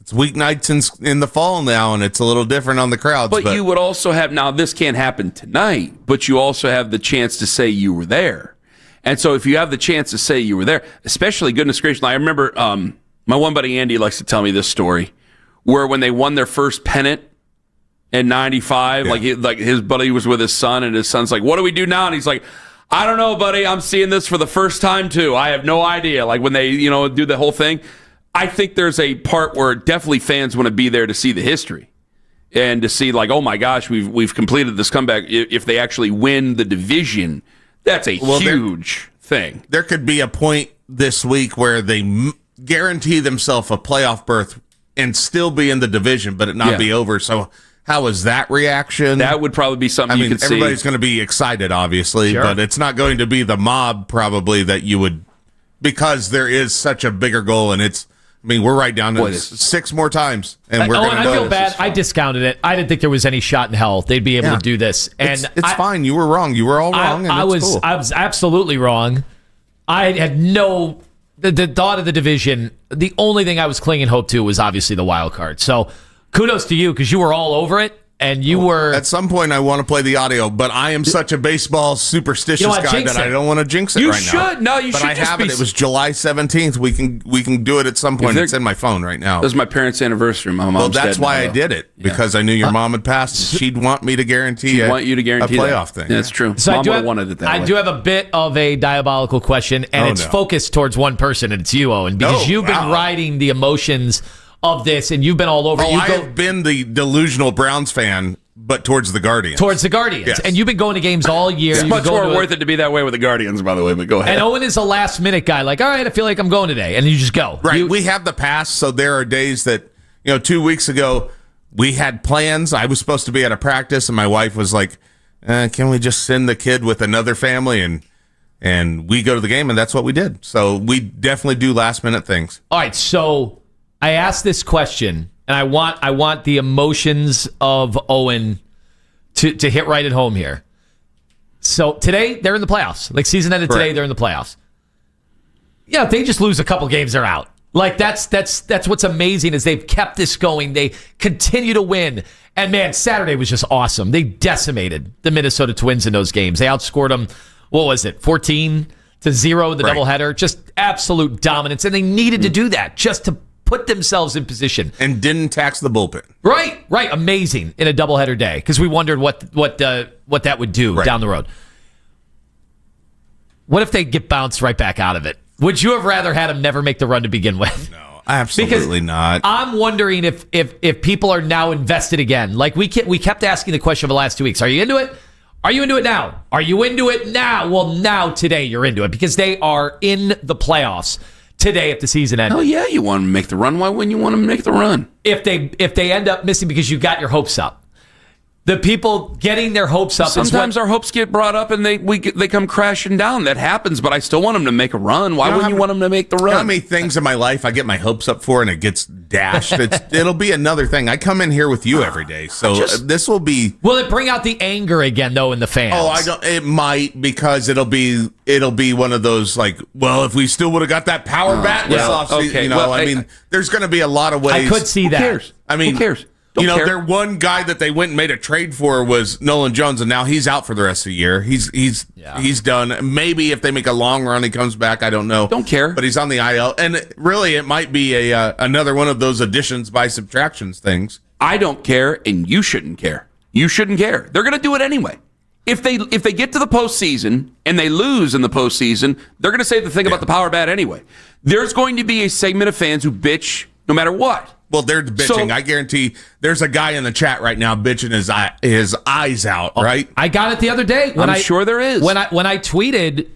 S6: weeknights in the fall now, and it's a little different on the crowds.
S4: But you would also have, now this can't happen tonight, but you also have the chance to say you were there. And so if you have the chance to say you were there, especially, goodness gracious, I remember my one buddy Andy likes to tell me this story where when they won their first pennant in 95, like his buddy was with his son, and his son's like, what do we do now? And he's like, I don't know, buddy. I'm seeing this for the first time, too. I have no idea. Like when they, do the whole thing. I think there's a part where definitely fans want to be there to see the history and to see like, oh my gosh, we've completed this comeback. If they actually win the division, that's a huge thing.
S6: There could be a point this week where they guarantee themselves a playoff berth and still be in the division, but it not be over. So how is that reaction?
S4: That would probably be something you could see.
S6: Everybody's going to be excited, obviously, but it's not going to be the mob probably that you would, because there is such a bigger goal, and we're right down to 6 more times, and we're going to
S5: I feel bad. I discounted it. I didn't think there was any shot in hell they'd be able to do this. And
S6: it's fine. You were wrong. You were all wrong.
S5: I was absolutely wrong. I had the thought of the division. The only thing I was clinging hope to was obviously the wild card. So kudos to you, because you were all over it, and you were.
S6: At some point, I want to play the audio, but I am such a baseball superstitious guy that I don't want to jinx it right now.
S4: You should. No, you should.
S6: But I have it. It was July 17th. We can do it at some point. It's in my phone right now.
S4: This is my parents' anniversary. My mom's
S6: that's why I did it, because I knew your mom had passed. She'd want me to guarantee.
S4: She'd want you to guarantee
S6: a playoff thing.
S4: That's true.
S5: So
S4: Mom would have wanted it that way.
S5: I do have a bit of a diabolical question, and it's focused towards one person, and it's you, Owen, because you've been riding the emotions of this, and you've been all over.
S6: I've been the delusional Browns fan, but towards the Guardians.
S5: Yes. And you've been going to games all year.
S4: It's much more worth it to be that way with the Guardians, by the way, but go ahead.
S5: And Owen is a last-minute guy, like, all right, I feel like I'm going today, and you just go.
S6: Right, we have the pass, so there are days that, 2 weeks ago, we had plans. I was supposed to be at a practice, and my wife was like, can we just send the kid with another family, and we go to the game, and that's what we did. So we definitely do last-minute things.
S5: All right, so I asked this question, and I want the emotions of Owen to hit right at home here. So today, they're in the playoffs. Like season ended today, they're in the playoffs. Yeah, if they just lose a couple games, they're out. Like that's what's amazing is they've kept this going. They continue to win. And man, Saturday was just awesome. They decimated the Minnesota Twins in those games. They outscored them, 14-0, the doubleheader. Just absolute dominance. And they needed to do that just to put themselves in position.
S6: And didn't tax the bullpen.
S5: Right. Amazing in a doubleheader day, because we wondered what that would do down the road. What if they get bounced right back out of it? Would you have rather had them never make the run to begin with?
S6: No, absolutely not.
S5: I'm wondering if people are now invested again. Like we kept asking the question for the last 2 weeks. Are you into it? Are you into it now? Are you into it now? Well, now today you're into it, because they are in the playoffs today if the season ends.
S4: Oh yeah, you want to make the run. Why wouldn't you want to make the run?
S5: If they end up missing because you got your hopes up. The people getting their hopes up.
S4: Sometimes our hopes get brought up and they come crashing down. That happens, but I still want them to make a run. Why wouldn't you want them to make the run?
S6: How many things in my life I get my hopes up for and it gets dashed? It'll be another thing. I come in here with you every day, so this will be.
S5: Will it bring out the anger again, though, in the fans?
S6: Oh, I don't. It might, because it'll be one of those like, well, if we still would have got that power bat this offseason,
S4: okay.
S6: I mean, there's going to be a lot of ways.
S5: I could see that.
S6: Who cares? I mean,
S4: who cares?
S6: Their one guy that they went and made a trade for was Nolan Jones, and now he's out for the rest of the year. He's done. Maybe if they make a long run, he comes back. I don't know.
S4: Don't care.
S6: But he's on the IL, and really, it might be another one of those additions by subtractions things.
S4: I don't care, and you shouldn't care. You shouldn't care. They're going to do it anyway. If they get to the postseason and they lose in the postseason, they're going to say the thing about the power bat anyway. There's going to be a segment of fans who bitch no matter what.
S6: Well, they're bitching. I guarantee there's a guy in the chat right now bitching his eyes out, right?
S5: I got it the other day.
S4: I'm sure there is.
S5: When I tweeted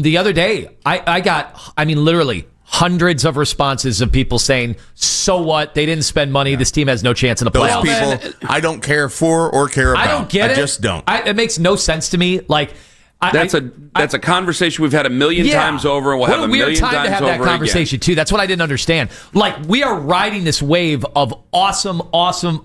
S5: the other day, I got, literally hundreds of responses of people saying, so what? They didn't spend money. This team has no chance in the playoffs.
S6: Those people I don't care for or care about.
S5: I don't get it.
S6: I just don't.
S5: It makes no sense to me. Like,
S4: that's a conversation we've had a million times over, and we'll have a million times over again. What a weird time to have that conversation,
S5: too. That's what I didn't understand. Like, we are riding this wave of awesome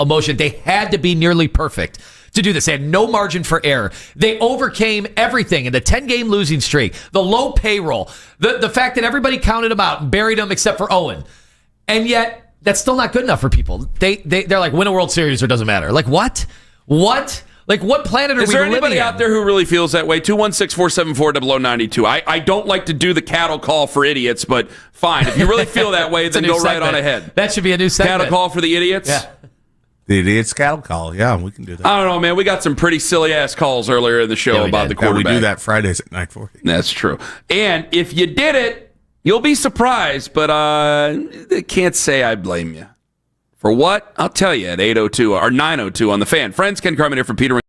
S5: emotion. They had to be nearly perfect to do this. They had no margin for error. They overcame everything in the 10-game losing streak, the low payroll, the fact that everybody counted them out and buried them except for Owen. And yet, that's still not good enough for people. They're like, win a World Series or it doesn't matter. Like, what? Like, what planet are we
S4: Is there
S5: living
S4: anybody
S5: in?
S4: out there who really feels that way? 216-474-0092. I don't like to do the cattle call for idiots, but fine. If you really feel that way, then go right on ahead.
S5: That should be a new segment.
S4: Cattle call for the idiots?
S5: Yeah.
S6: The idiot's cattle call. Yeah, we can do that.
S4: I don't know, man. We got some pretty silly-ass calls earlier in the show about the quarterback.
S6: We do that Fridays at 9:40.
S4: That's true. And if you did it, you'll be surprised, but I can't say I blame you. For what? I'll tell you at 8:02 or 9:02 on The Fan. Friends, Ken Carmen here from Peter.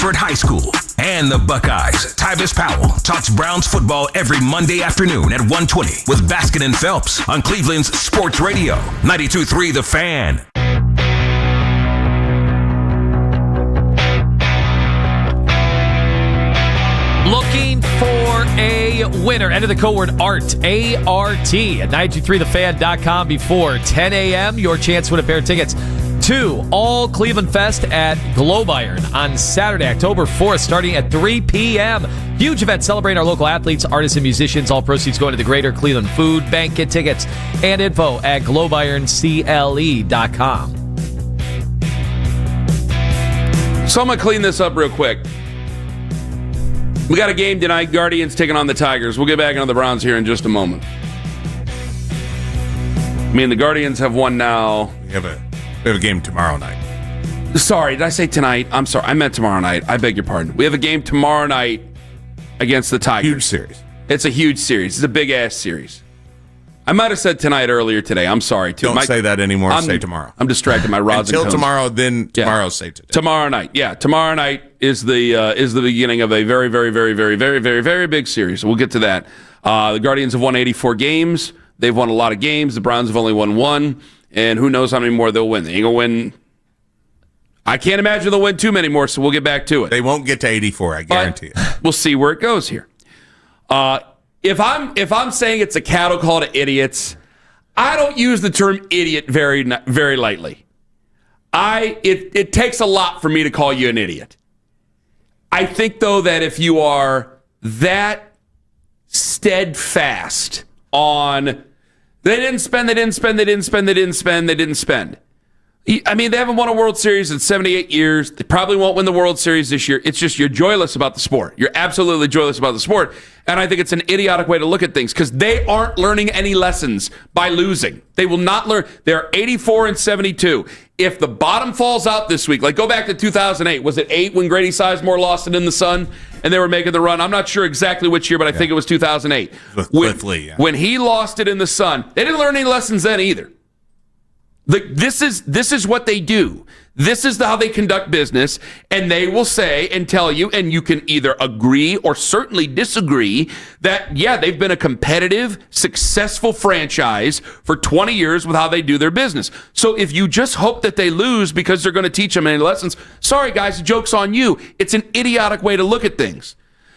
S2: Oxford High School, and the Buckeyes. Tyvis Powell talks Browns football every Monday afternoon at 1:20 with Baskin and Phelps on Cleveland's Sports Radio, 92.3 The Fan.
S5: Looking for a winner. Enter the code word ART, A-R-T, at 923thefan.com before 10 a.m. Your chance to win a pair of tickets to All Cleveland Fest at Globe Iron on Saturday, October 4th, starting at 3 p.m. Huge event celebrating our local athletes, artists, and musicians. All proceeds going to the Greater Cleveland Food Bank. Get tickets and info at globeirncle.com.
S4: So I'm going to clean this up real quick. We got a game tonight, Guardians taking on the Tigers. We'll get back into the Browns here in just a moment. I mean, the Guardians have won now.
S6: We have a game tomorrow night.
S4: Sorry, did I say tonight? I'm sorry, I meant tomorrow night. I beg your pardon. We have a game tomorrow night against the Tigers.
S6: Huge series.
S4: It's a huge series. It's a big-ass series. I might have said tonight earlier today. I'm sorry, too.
S6: Don't say that anymore. Say tomorrow.
S4: I'm distracted. My rods
S6: Until
S4: and cones.
S6: tomorrow, then tomorrow say today.
S4: Tomorrow night. Yeah, tomorrow night is the beginning of a very, very, very, very, very, very, very big series. We'll get to that. The Guardians have won 84 games. They've won a lot of games. The Browns have only won one. And who knows how many more they'll win. They ain't going to win. I can't imagine they'll win too many more, so we'll get back to it.
S6: They won't get to 84, I guarantee you.
S4: We'll see where it goes here. If I'm saying it's a cattle call to idiots, I don't use the term idiot very, very lightly. It takes a lot for me to call you an idiot. I think, though, that if you are that steadfast on they didn't spend. I mean, they haven't won a World Series in 78 years. They probably won't win the World Series this year. It's just you're joyless about the sport. You're absolutely joyless about the sport. And I think it's an idiotic way to look at things because they aren't learning any lessons by losing. They will not learn. They're 84 and 72. If the bottom falls out this week, like go back to 2008. Was it 8 when Grady Sizemore lost it in the Sun and they were making the run? I'm not sure exactly which year, but I think it was 2008.
S6: With Cliff Lee. Yeah.
S4: When he lost it in the Sun, they didn't learn any lessons then either. This is what they do. This is how they conduct business, and they will say and tell you, and you can either agree or certainly disagree that, yeah, they've been a competitive, successful franchise for 20 years with how they do their business. So if you just hope that they lose because they're going to teach them any lessons, sorry, guys, the joke's on you. It's an idiotic way to look at things.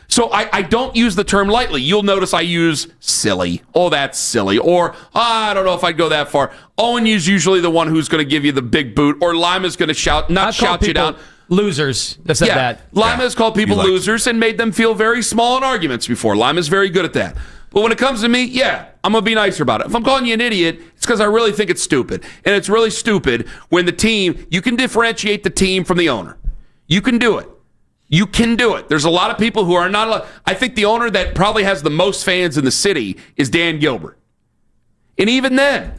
S4: So I don't use the term lightly. You'll notice I use silly. Oh, that's silly. Or, I don't know if I'd go that far. Owen is usually the one who's going to give you the big boot. Or Lima's going to shout you down.
S5: Losers. I've said that.
S4: Lima has called people losers and made them feel very small in arguments before. Lima's very good at that. But when it comes to me, yeah, I'm going to be nicer about it. If I'm calling you an idiot, it's because I really think it's stupid. And it's really stupid when the team, you can differentiate the team from the owner. You can do it. You can do it. There's a lot of people who are not allowed. I think the owner that probably has the most fans in the city is Dan Gilbert. And even then,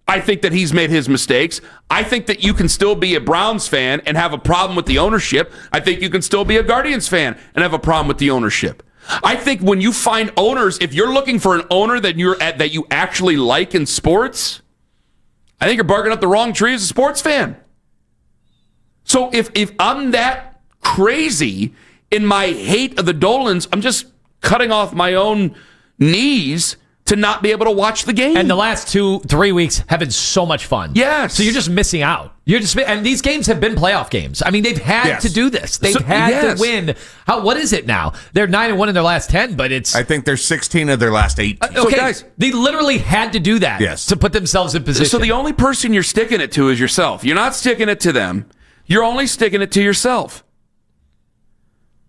S4: I think that he's made his mistakes. I think that you can still be a Browns fan and have a problem with the ownership. I think you can still be a Guardians fan and have a problem with the ownership. I think when you find owners, if you're looking for an owner that you actually like in sports, I think you're barking up the wrong tree as a sports fan. So if I'm that crazy in my hate of the Dolans, I'm just cutting off my own knees to not be able to watch the game.
S5: And the last 2-3 weeks have been so much fun.
S4: Yes.
S5: So you're just missing out. And these games have been playoff games. I mean, they've had to do this. They've had to win. What is it now? They're 9-1 in their last 10, but it's...
S6: I think they're 16 of their last 18.
S5: Okay,
S4: so guys,
S5: they literally had to do that to put themselves in position.
S4: So the only person you're sticking it to is yourself. You're not sticking it to them. You're only sticking it to yourself.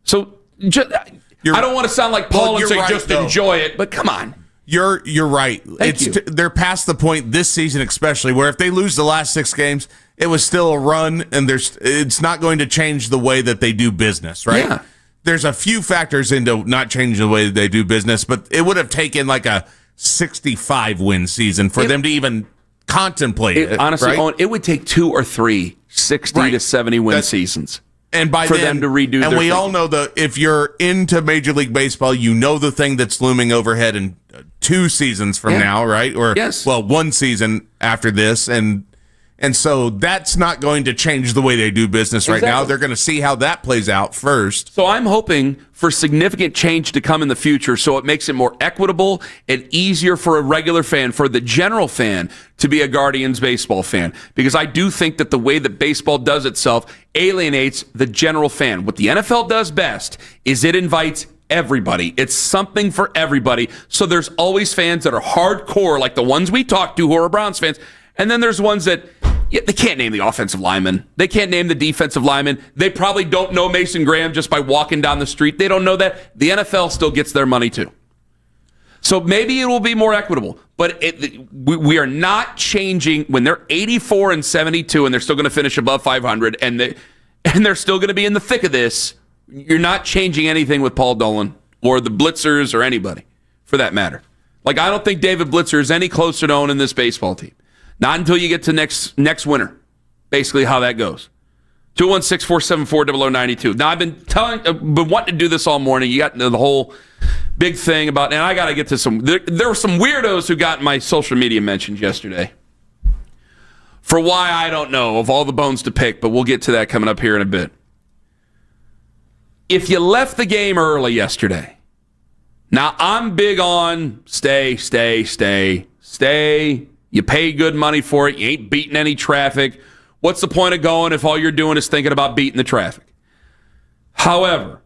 S4: So I don't want to sound like Paul and say just enjoy it, but come on.
S6: You're right. They're past the point this season especially where if they lose the last 6 games, it was still a run and it's not going to change the way that they do business, right?
S4: Yeah.
S6: There's a few factors into not changing the way that they do business, but it would have taken like a 65-win season for them to even contemplate it.
S4: Honestly,
S6: right?
S4: Owen, it would take 2 or 3 60 to 70 win seasons.
S6: And by
S4: for
S6: then,
S4: them to redo
S6: and
S4: their
S6: we all know if you're into Major League Baseball, you know the thing that's looming overhead in 2 seasons from now, right? Or 1 season after this, and And so that's not going to change the way they do business right now. They're going to see how that plays out first.
S4: So I'm hoping for significant change to come in the future so it makes it more equitable and easier for a regular fan, for the general fan, to be a Guardians baseball fan. Because I do think that the way that baseball does itself alienates the general fan. What the NFL does best is it invites everybody. It's something for everybody. So there's always fans that are hardcore, like the ones we talked to who are Browns fans. And then there's ones that they can't name the offensive lineman. They can't name the defensive lineman. They probably don't know Mason Graham just by walking down the street. They don't know that. The NFL still gets their money too. So maybe it will be more equitable. But we are not changing when they're 84-72 and they're still going to finish above 500 and they're still going to be in the thick of this. You're not changing anything with Paul Dolan or the Blitzers or anybody for that matter. Like, I don't think David Blitzer is any closer to owning this baseball team. Not until you get to next winter. Basically how that goes. 216-474-0092. Now, I've been wanting to do this all morning. You got the whole big thing about, and I got to get to some, there were some weirdos who got my social media mentions yesterday. For why, I don't know, of all the bones to pick, but we'll get to that coming up here in a bit. If you left the game early yesterday, now I'm big on stay. You pay good money for it. You ain't beating any traffic. What's the point of going if all you're doing is thinking about beating the traffic? However,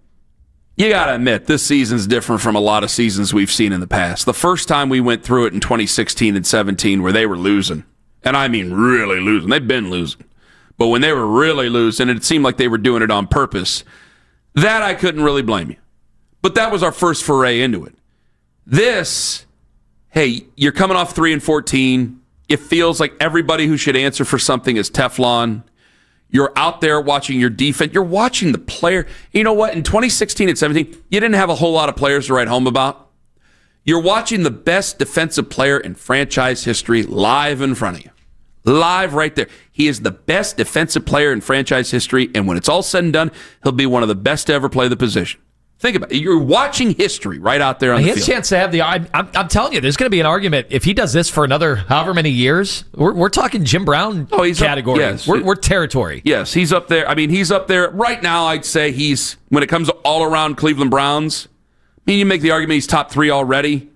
S4: you got to admit, this season's different from a lot of seasons we've seen in the past. The first time we went through it in 2016 and 17 where they were losing, and I mean really losing. They've been losing. But when they were really losing, it seemed like they were doing it on purpose. That I couldn't really blame you. But that was our first foray into it. This, hey, you're coming off 3-14. It feels like everybody who should answer for something is Teflon. You're out there watching your defense. You're watching the player. You know what? In 2016 and 17, you didn't have a whole lot of players to write home about. You're watching the best defensive player in franchise history live in front of you. Live right there. He is the best defensive player in franchise history, and when it's all said and done, he'll be one of the best to ever play the position. Think about it. You're watching history right out there on the field.
S5: He has a chance to have the... I'm telling you, there's going to be an argument. If he does this for another however many years, we're talking Jim Brown category.
S4: Yes.
S5: We're territory.
S4: Yes, he's up there. I mean, he's up there. Right now, I'd say he's, when it comes to all-around Cleveland Browns, I mean, you make the argument he's top 3 already,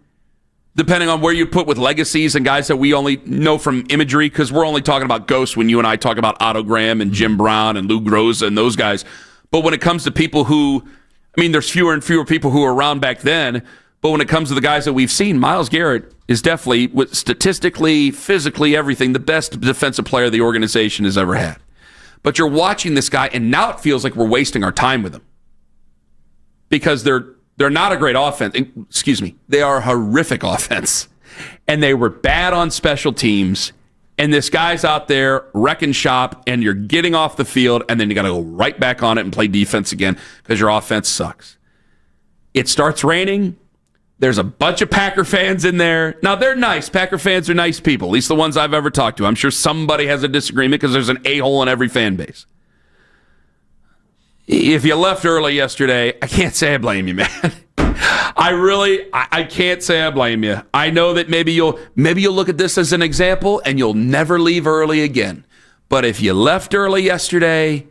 S4: depending on where you put with legacies and guys that we only know from imagery, because we're only talking about ghosts when you and I talk about Otto Graham and Jim Brown and Lou Groza and those guys. But when it comes to people who... I mean, there's fewer and fewer people who were around back then, but when it comes to the guys that we've seen, Myles Garrett is definitely, statistically, physically, everything, the best defensive player the organization has ever had. But you're watching this guy, and now it feels like we're wasting our time with him. Because they're not a great offense. Excuse me. They are a horrific offense. And they were bad on special teams. And this guy's out there wrecking shop, and you're getting off the field, and then you got to go right back on it and play defense again because your offense sucks. It starts raining. There's a bunch of Packer fans in there. Now, they're nice. Packer fans are nice people, at least the ones I've ever talked to. I'm sure somebody has a disagreement because there's an a-hole in every fan base. If you left early yesterday, I can't say I blame you, man. I can't say I blame you. I know that maybe you'll look at this as an example and you'll never leave early again. But if you left early yesterday,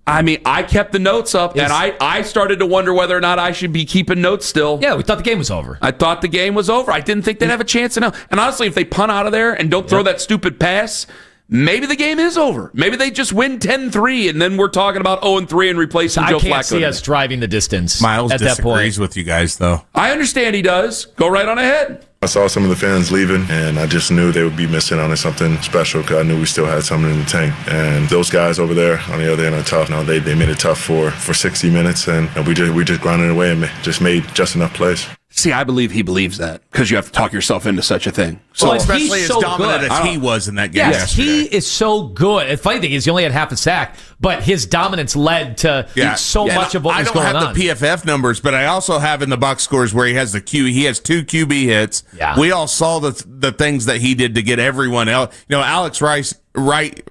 S4: I mean, I kept the notes up, and I started to wonder whether or not I should be keeping notes still.
S5: Yeah, we thought the game was over.
S4: I thought the game was over. I didn't think they'd have a chance to know. And honestly, if they punt out of there and don't throw that stupid pass, maybe the game is over. Maybe they just win 10-3, and then we're talking about 0-3 and replacing Joe Flacco.
S5: I can't see us driving the distance.
S6: Miles
S5: at that point.
S6: disagrees with you guys, though.
S4: I understand he does. Go right on ahead.
S15: I saw some of the fans leaving, and I just knew they would be missing on something special because I knew we still had something in the tank. And those guys over there on the other end are tough. Now they made it tough for 60 minutes, and we just grinded away and just made just enough plays.
S4: See, I believe he believes that because you have to talk yourself into such a thing.
S6: So especially as dominant as he was in that game yesterday.
S5: He is so good. The funny thing is he only had half a sack, but his dominance led to so much of what was going on.
S6: I don't have the PFF numbers, but I also have in the box scores where he has the he has 2 QB hits.
S5: Yeah.
S6: We all saw the things that he did to get everyone else. You know, Alex Wright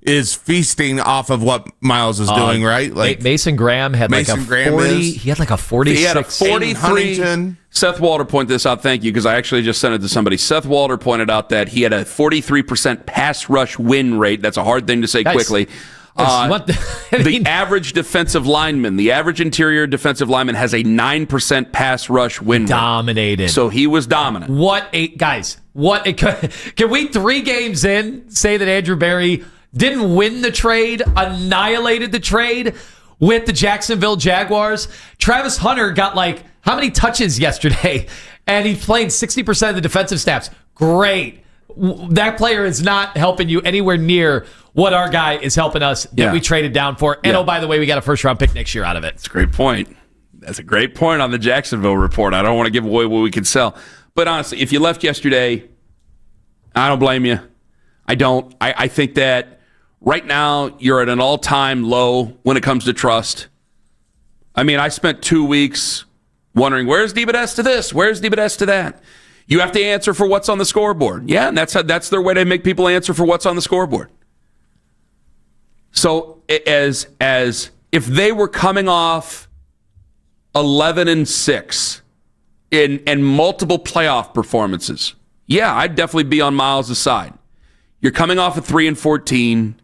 S6: is feasting off of what Miles is doing, right? Like
S5: Mason Graham had
S6: Mason
S5: like a
S6: Graham
S5: 40.
S6: is.
S5: He had like a 46.
S4: He had a 43. Seth Walter pointed this out. Thank you, because I actually just sent it to somebody. Seth Walter pointed out that he had a 43% pass rush win rate. That's a hard thing to say quickly. The average defensive lineman, the average interior defensive lineman has a 9% pass rush win rate.
S5: Dominated.
S4: So he was dominant.
S5: Can we 3 games in say that Andrew Berry didn't win the trade, annihilated the trade with the Jacksonville Jaguars? Travis Hunter got like how many touches yesterday? And he's playing 60% of the defensive snaps. Great. That player is not helping you anywhere near what our guy is helping us that we traded down for. And oh, by the way, we got a first-round pick next year out of it.
S4: That's a great point. That's a great point on the Jacksonville report. I don't want to give away what we can sell. But honestly, if you left yesterday, I don't blame you. I don't. I think that right now you're at an all-time low when it comes to trust. I mean, I spent 2 weeks wondering, where's Deebades to this? Where's Deebades to that? You have to answer for what's on the scoreboard. Yeah, and that's their way to make people answer for what's on the scoreboard. So as if they were coming off 11-6 in multiple playoff performances, yeah, I'd definitely be on Miles' side. You're coming off of 3-14.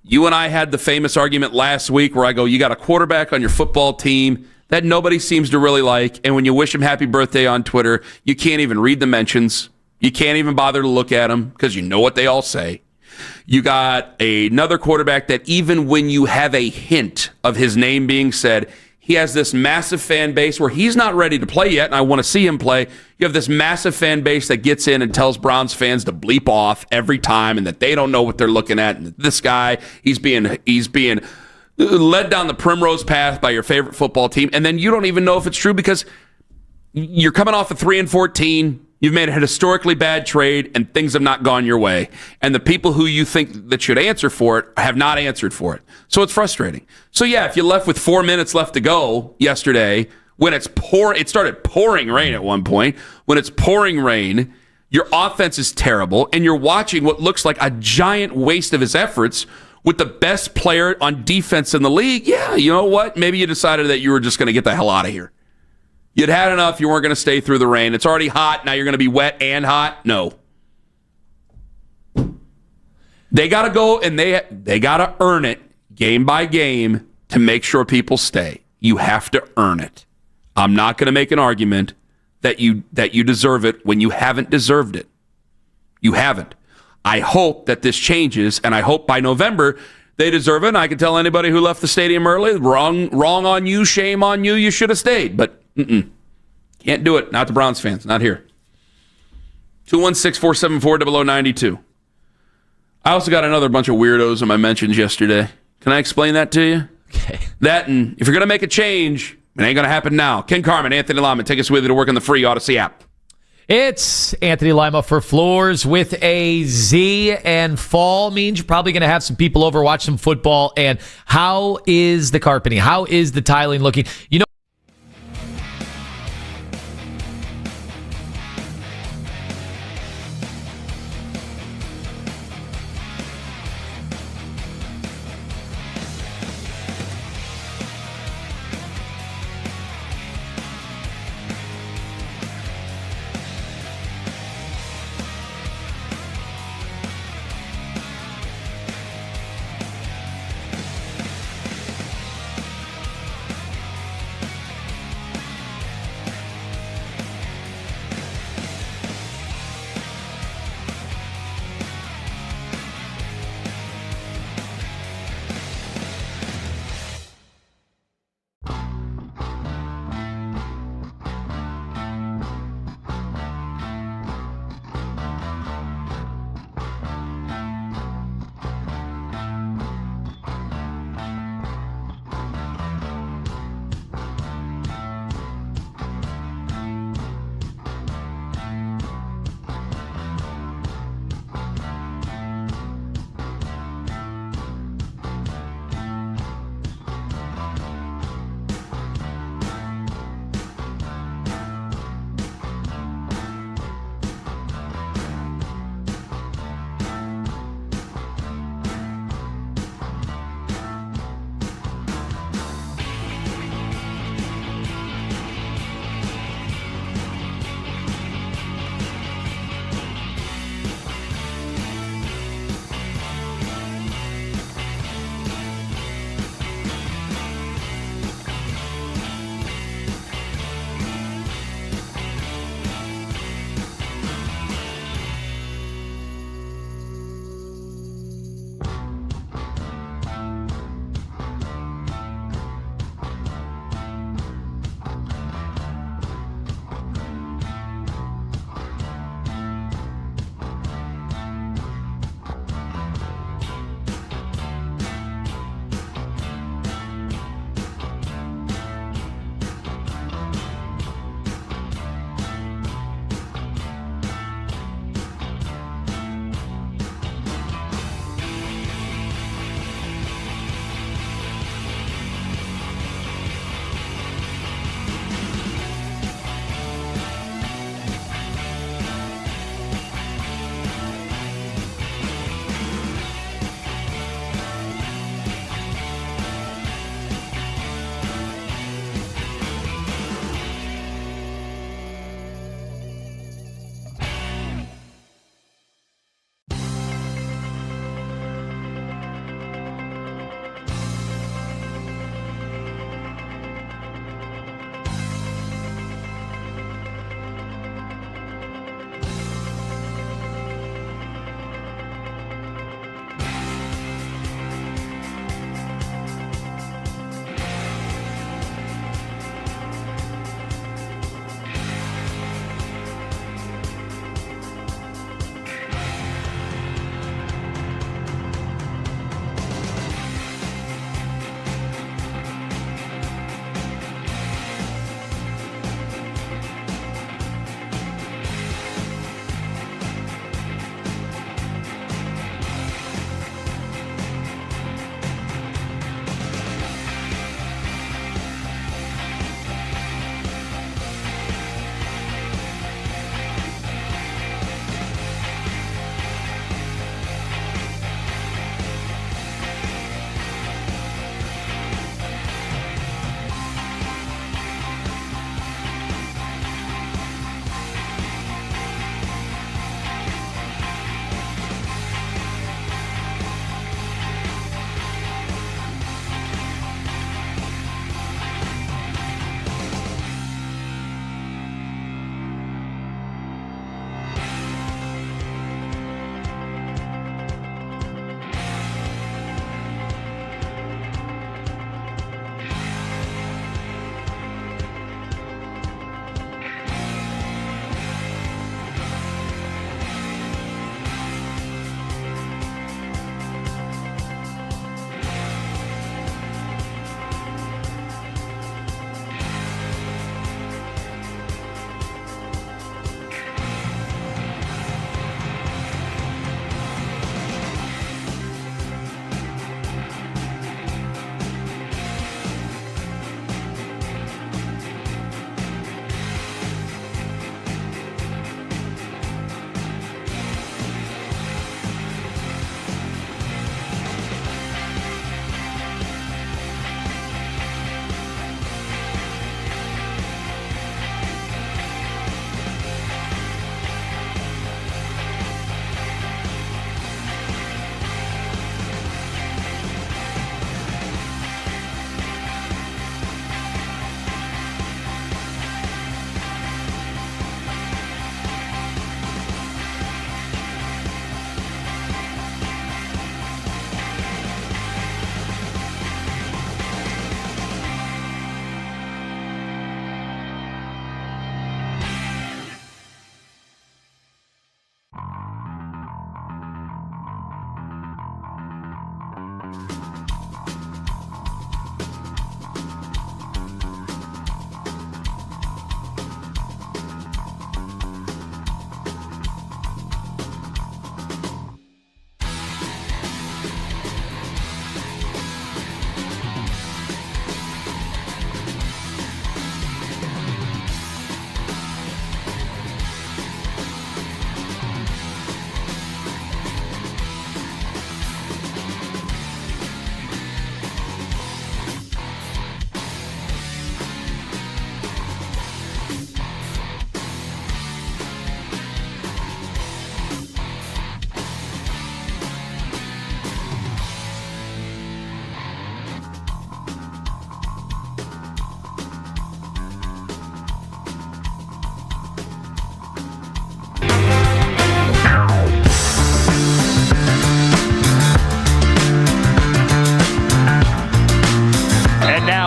S4: You and I had the famous argument last week where I go, you got a quarterback on your football team that nobody seems to really like, and when you wish him happy birthday on Twitter, you can't even read the mentions. You can't even bother to look at them because you know what they all say. You got another quarterback that even when you have a hint of his name being said, he has this massive fan base where he's not ready to play yet, and I want to see him play. You have this massive fan base that gets in and tells Browns fans to bleep off every time and that they don't know what they're looking at. And this guy, he's being led down the primrose path by your favorite football team, and then you don't even know if it's true because you're coming off of 3-14. You've made a historically bad trade, and things have not gone your way. And the people who you think that should answer for it have not answered for it. So it's frustrating. So yeah, if you left with 4 minutes left to go yesterday, when it started pouring rain at one point. When it's pouring rain, your offense is terrible, and you're watching what looks like a giant waste of his efforts with the best player on defense in the league. Yeah, you know what? Maybe you decided that you were just going to get the hell out of here. You'd had enough. You weren't going to stay through the rain. It's already hot. Now you're going to be wet and hot. No. They got to go, and they got to earn it game by game to make sure people stay. You have to earn it. I'm not going to make an argument that you deserve it when you haven't deserved it. You haven't. I hope that this changes, and I hope by November they deserve it. And I can tell anybody who left the stadium early, wrong on you, shame on you, you should have stayed. But can't do it. Not the Browns fans. Not here. 216-474-0092. I also got another bunch of weirdos in my mentions yesterday. Can I explain that to you?
S5: Okay.
S4: That, and if you're going to make a change, it ain't going to happen now. Ken Carman, Anthony Lyman, take us with you to work on the free Odyssey app.
S5: It's Anthony Lima for Floors with a Z, and fall means you're probably going to have some people over, watch some football. And how is the carpeting? How is the tiling looking? You know,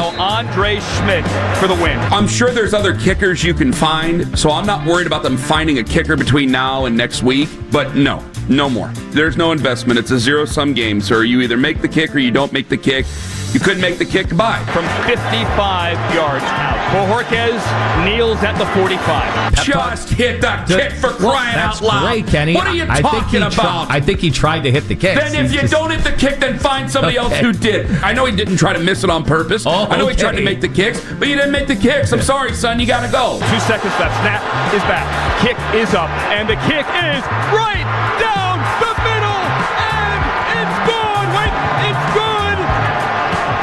S16: now Andre Schmidt for the win.
S4: I'm sure there's other kickers you can find, so I'm not worried about them finding a kicker between now and next week. But no more. There's no investment. It's a zero-sum game, sir. You either make the kick or you don't make the kick. You couldn't make the kick, goodbye.
S16: From 55 yards out. Bojorquez kneels at the 45.
S4: Just hit the kick for crying out loud.
S5: Great, Kenny.
S4: What are you talking about?
S5: I think he tried to hit the kick.
S4: Then if you don't hit the kick, then find somebody else who did. I know he didn't try to miss it on purpose. I know he tried to make the kicks, but you didn't make the kicks. I'm sorry, son. You got to go.
S16: 2 seconds left. Snap is back. Kick is up. And the kick is right down the middle. And it's good. Wait, it's good.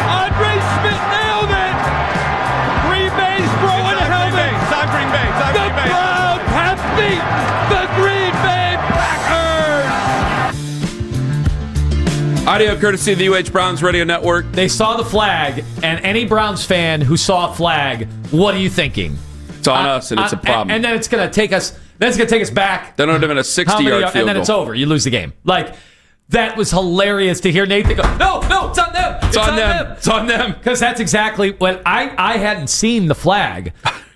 S16: Andre Schmidt nailed it. Green Bay's throwing a helmet.
S17: It's on Green Bay.
S16: The Browns have beat the Green Bay Packers.
S4: Audio courtesy of the UH Browns Radio Network.
S5: They saw the flag, and any Browns fan who saw a flag, what are you thinking?
S4: It's on us, and it's a problem.
S5: And then it's going to take us. Then it's going to take us back.
S4: Then it would have been a 60-yard field
S5: and then
S4: goal.
S5: it's over. You lose the game. Like, that was hilarious to hear Nathan go, no, it's on them.
S4: It's on them. It's on them.
S5: Because that's exactly what I hadn't seen the flag,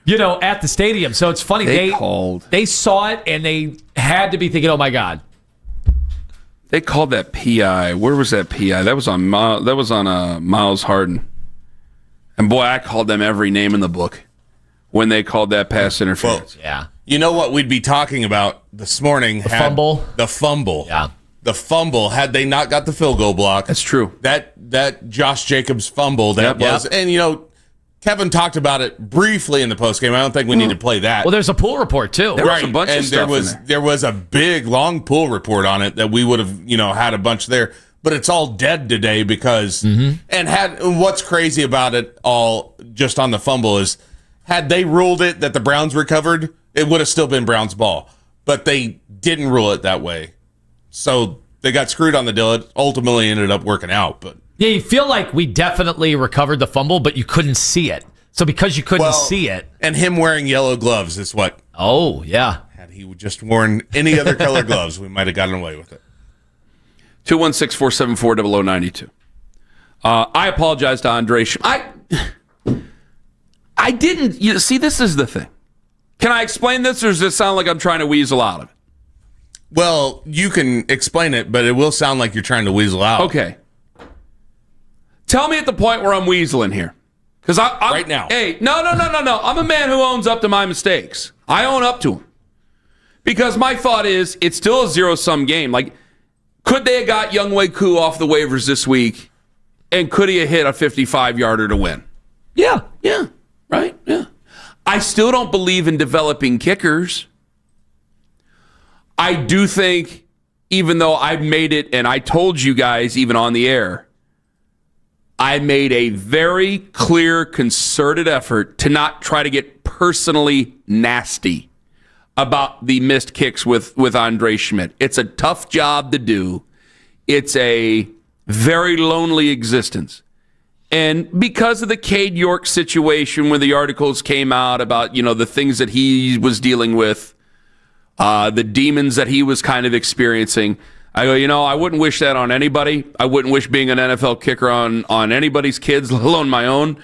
S5: at the stadium. So it's funny. They saw it, and they had to be thinking, oh, my God.
S4: They called that PI. Where was that PI? That was on Miles Harden. And, boy, I called them every name in the book when they called that pass interference.
S5: Well, yeah.
S6: You know what we'd be talking about this morning?
S5: The fumble.
S6: The fumble.
S5: Yeah.
S6: The fumble, had they not got the field goal block.
S4: That's true.
S6: That Josh Jacobs fumble was.
S4: Yep.
S6: And, Kevin talked about it briefly in the postgame. I don't think we need to play that.
S5: Well, there's a pool report, too.
S4: There was a bunch of stuff in there.
S6: There was a big, long pool report on it that we would have, had a bunch there. But it's all dead today because, and what's crazy about it all, just on the fumble, is had they ruled it that the Browns recovered, it would have still been Browns' ball. But they didn't rule it that way. So they got screwed on the deal. It ultimately ended up working out. But
S5: yeah, you feel like we definitely recovered the fumble, but you couldn't see it. So because you couldn't see it.
S6: And him wearing yellow gloves is what.
S5: Oh, yeah.
S6: Had he just worn any other color gloves, we might have gotten away with it.
S4: 216-474-0092. I apologize to Andre. I didn't. See, this is the thing. Can I explain this, or does it sound like I'm trying to weasel out of it?
S6: Well, you can explain it, but it will sound like you're trying to weasel out.
S4: Okay. Tell me at the point where I'm weaseling here. Because
S6: right now.
S4: Hey, no. I'm a man who owns up to my mistakes. I own up to them. Because my thought is, it's still a zero-sum game. Like, could they have got Younghoe Koo off the waivers this week, and could he have hit a 55-yarder to win? Yeah, right, yeah. I still don't believe in developing kickers. I do think, even though I've made it, and I told you guys even on the air, I made a very clear, concerted effort to not try to get personally nasty about the missed kicks with Andre Schmidt. It's a tough job to do. It's a very lonely existence. And because of the Cade York situation, when the articles came out about, the things that he was dealing with, the demons that he was kind of experiencing, I go, I wouldn't wish that on anybody. I wouldn't wish being an NFL kicker on anybody's kids, let alone my own.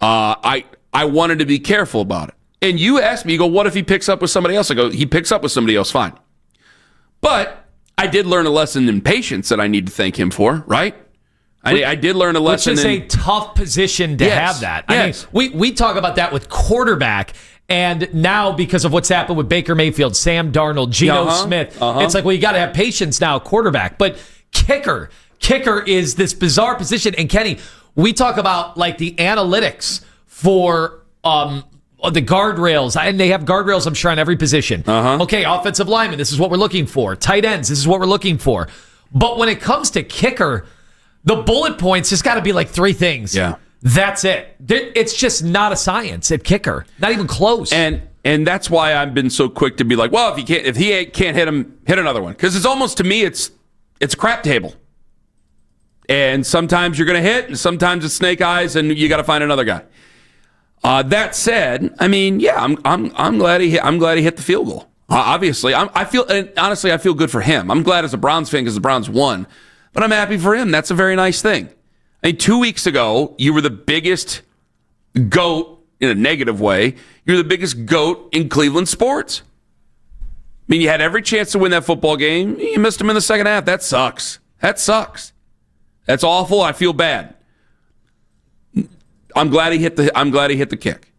S4: I wanted to be careful about it. And you asked me, you go, what if he picks up with somebody else? I go, he picks up with somebody else, fine. But I did learn a lesson in patience that I need to thank him for, right? I did learn a lesson.
S5: Which is a tough position to have that.
S4: Yes.
S5: I mean, we talk about that with quarterback, and now because of what's happened with Baker Mayfield, Sam Darnold, Geno Smith, it's like, well, you got to have patience now, quarterback. But kicker is this bizarre position. And Kenny, we talk about like the analytics for the guardrails, and they have guardrails, I'm sure, on every position. Okay, offensive lineman, this is what we're looking for. Tight ends, this is what we're looking for. But when it comes to kicker, the bullet points just got to be like 3 things.
S4: Yeah.
S5: That's it. It's just not a science at kicker. Not even close.
S4: And that's why I've been so quick to be like, well, if he can't hit him, hit another one. Because it's almost, to me, it's a crap table. And sometimes you're going to hit, and sometimes it's snake eyes, and you got to find another guy. That said, I mean, yeah, I'm glad he hit the field goal. Obviously, I feel good for him. I'm glad as a Browns fan because the Browns won, but I'm happy for him. That's a very nice thing. I mean, 2 weeks ago, you were the biggest GOAT in a negative way. You're the biggest GOAT in Cleveland sports. I mean, you had every chance to win that football game. You missed them in the second half. That sucks. That sucks. That's awful. I feel bad. I'm glad he hit the kick.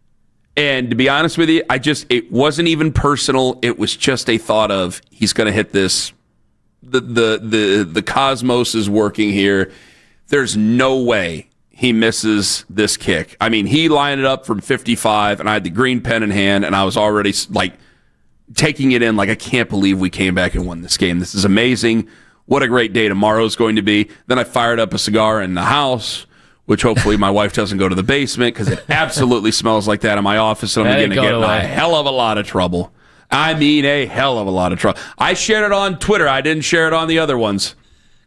S4: And to be honest with you, it wasn't even personal. It was just a thought of he's going to hit this. The cosmos is working here. There's no way he misses this kick. I mean, he lined it up from 55, and I had the green pen in hand, and I was already like taking it in like, I can't believe we came back and won this game. This is amazing. What a great day tomorrow's going to be. Then I fired up a cigar in the house, which hopefully my wife doesn't go to the basement because it absolutely smells like that in my office, and I'm going to get in a hell of a lot of trouble. I mean, a hell of a lot of trouble. I shared it on Twitter. I didn't share it on the other ones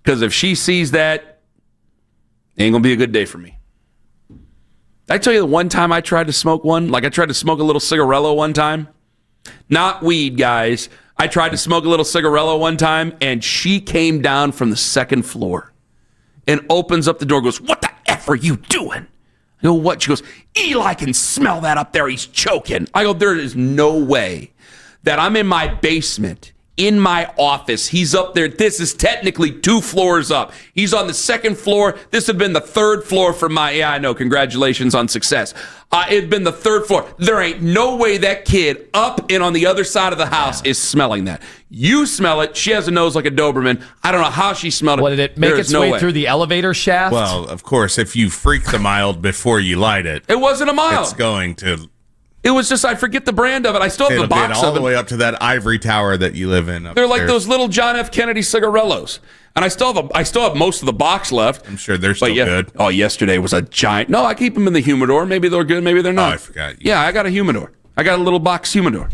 S4: because if she sees that, ain't going to be a good day for me. Did I tell you the one time I tried to smoke one? Like I tried to smoke a little cigarello one time. Not weed, guys. I tried to smoke a little cigarello one time, and she came down from the second floor and opens up the door and goes, "What the F are you doing?" I go, "What?" She goes, "Eli can smell that up there. He's choking." I go, "There is no way that I'm in my basement, in my office. He's up there. This is technically 2 floors up. He's on the second floor. This had been the 3rd floor for I know. Congratulations on success. It'd been the 3rd floor. There ain't no way that kid up and on the other side of the house is smelling that. You smell it. She has a nose like a Doberman. I don't know how she smelled it.
S5: What, did it make its way through the elevator shaft?
S6: Well, of course, if you freak the mild before you light it.
S4: It wasn't a mild.
S6: It's going to...
S4: It was just, I forget the brand of it. I still have the box
S6: all
S4: of it.
S6: the way up to that ivory tower that you live in.
S4: They're like those little John F. Kennedy cigarellos. And I still have most of the box left.
S6: I'm sure they're still good.
S4: Oh, yesterday was a giant. No, I keep them in the humidor. Maybe they're good, maybe they're not.
S6: Oh, I forgot.
S4: Yeah, I got a humidor. I got a little box humidor.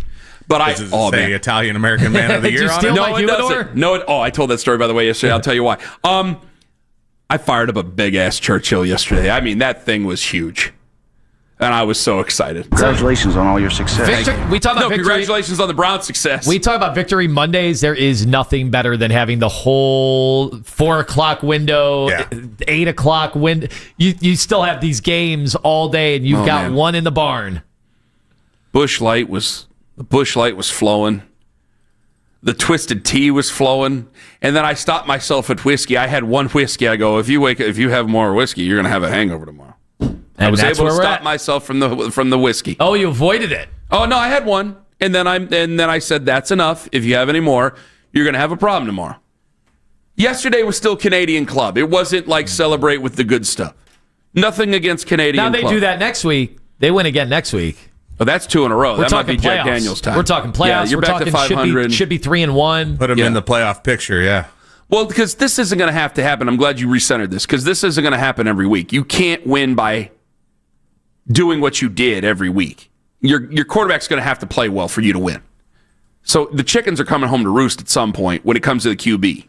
S4: But
S6: Does it say Italian American Man of the Year on it?
S4: No, it doesn't. No, I told that story, by the way, yesterday. I'll tell you why. I fired up a big-ass Churchill yesterday. I mean, that thing was huge. And I was so excited.
S8: Congratulations on all your success.
S5: We talk about victory.
S4: Congratulations on the Browns' success.
S5: We talk about Victory Mondays. There is nothing better than having the whole 4 o'clock window, 8 o'clock window. You still have these games all day, and you've got one in the barn.
S4: Busch Light was flowing. The Twisted Tea was flowing. And then I stopped myself at whiskey. I had one whiskey. I go, if you have more whiskey, you're going to have a hangover tomorrow. I was able to stop myself from the whiskey.
S5: Oh, you avoided it.
S4: Oh no, I had one, and then I said that's enough. If you have any more, you're going to have a problem tomorrow. Yesterday was still Canadian Club. It wasn't like celebrate with the good stuff. Nothing against Canadian Club.
S5: Now they do that next week. They win again next week.
S4: Oh, that's 2 in a row. That might be Jack
S5: playoffs.
S4: Daniels time.
S5: We're talking playoffs.
S4: Yeah, you're back to 500.
S5: Should be 3-1.
S6: Put them in the playoff picture. Yeah.
S4: Well, because this isn't going to have to happen. I'm glad you recentered this because this isn't going to happen every week. You can't win by doing what you did every week. Your quarterback's going to have to play well for you to win. So the chickens are coming home to roost at some point when it comes to the QB.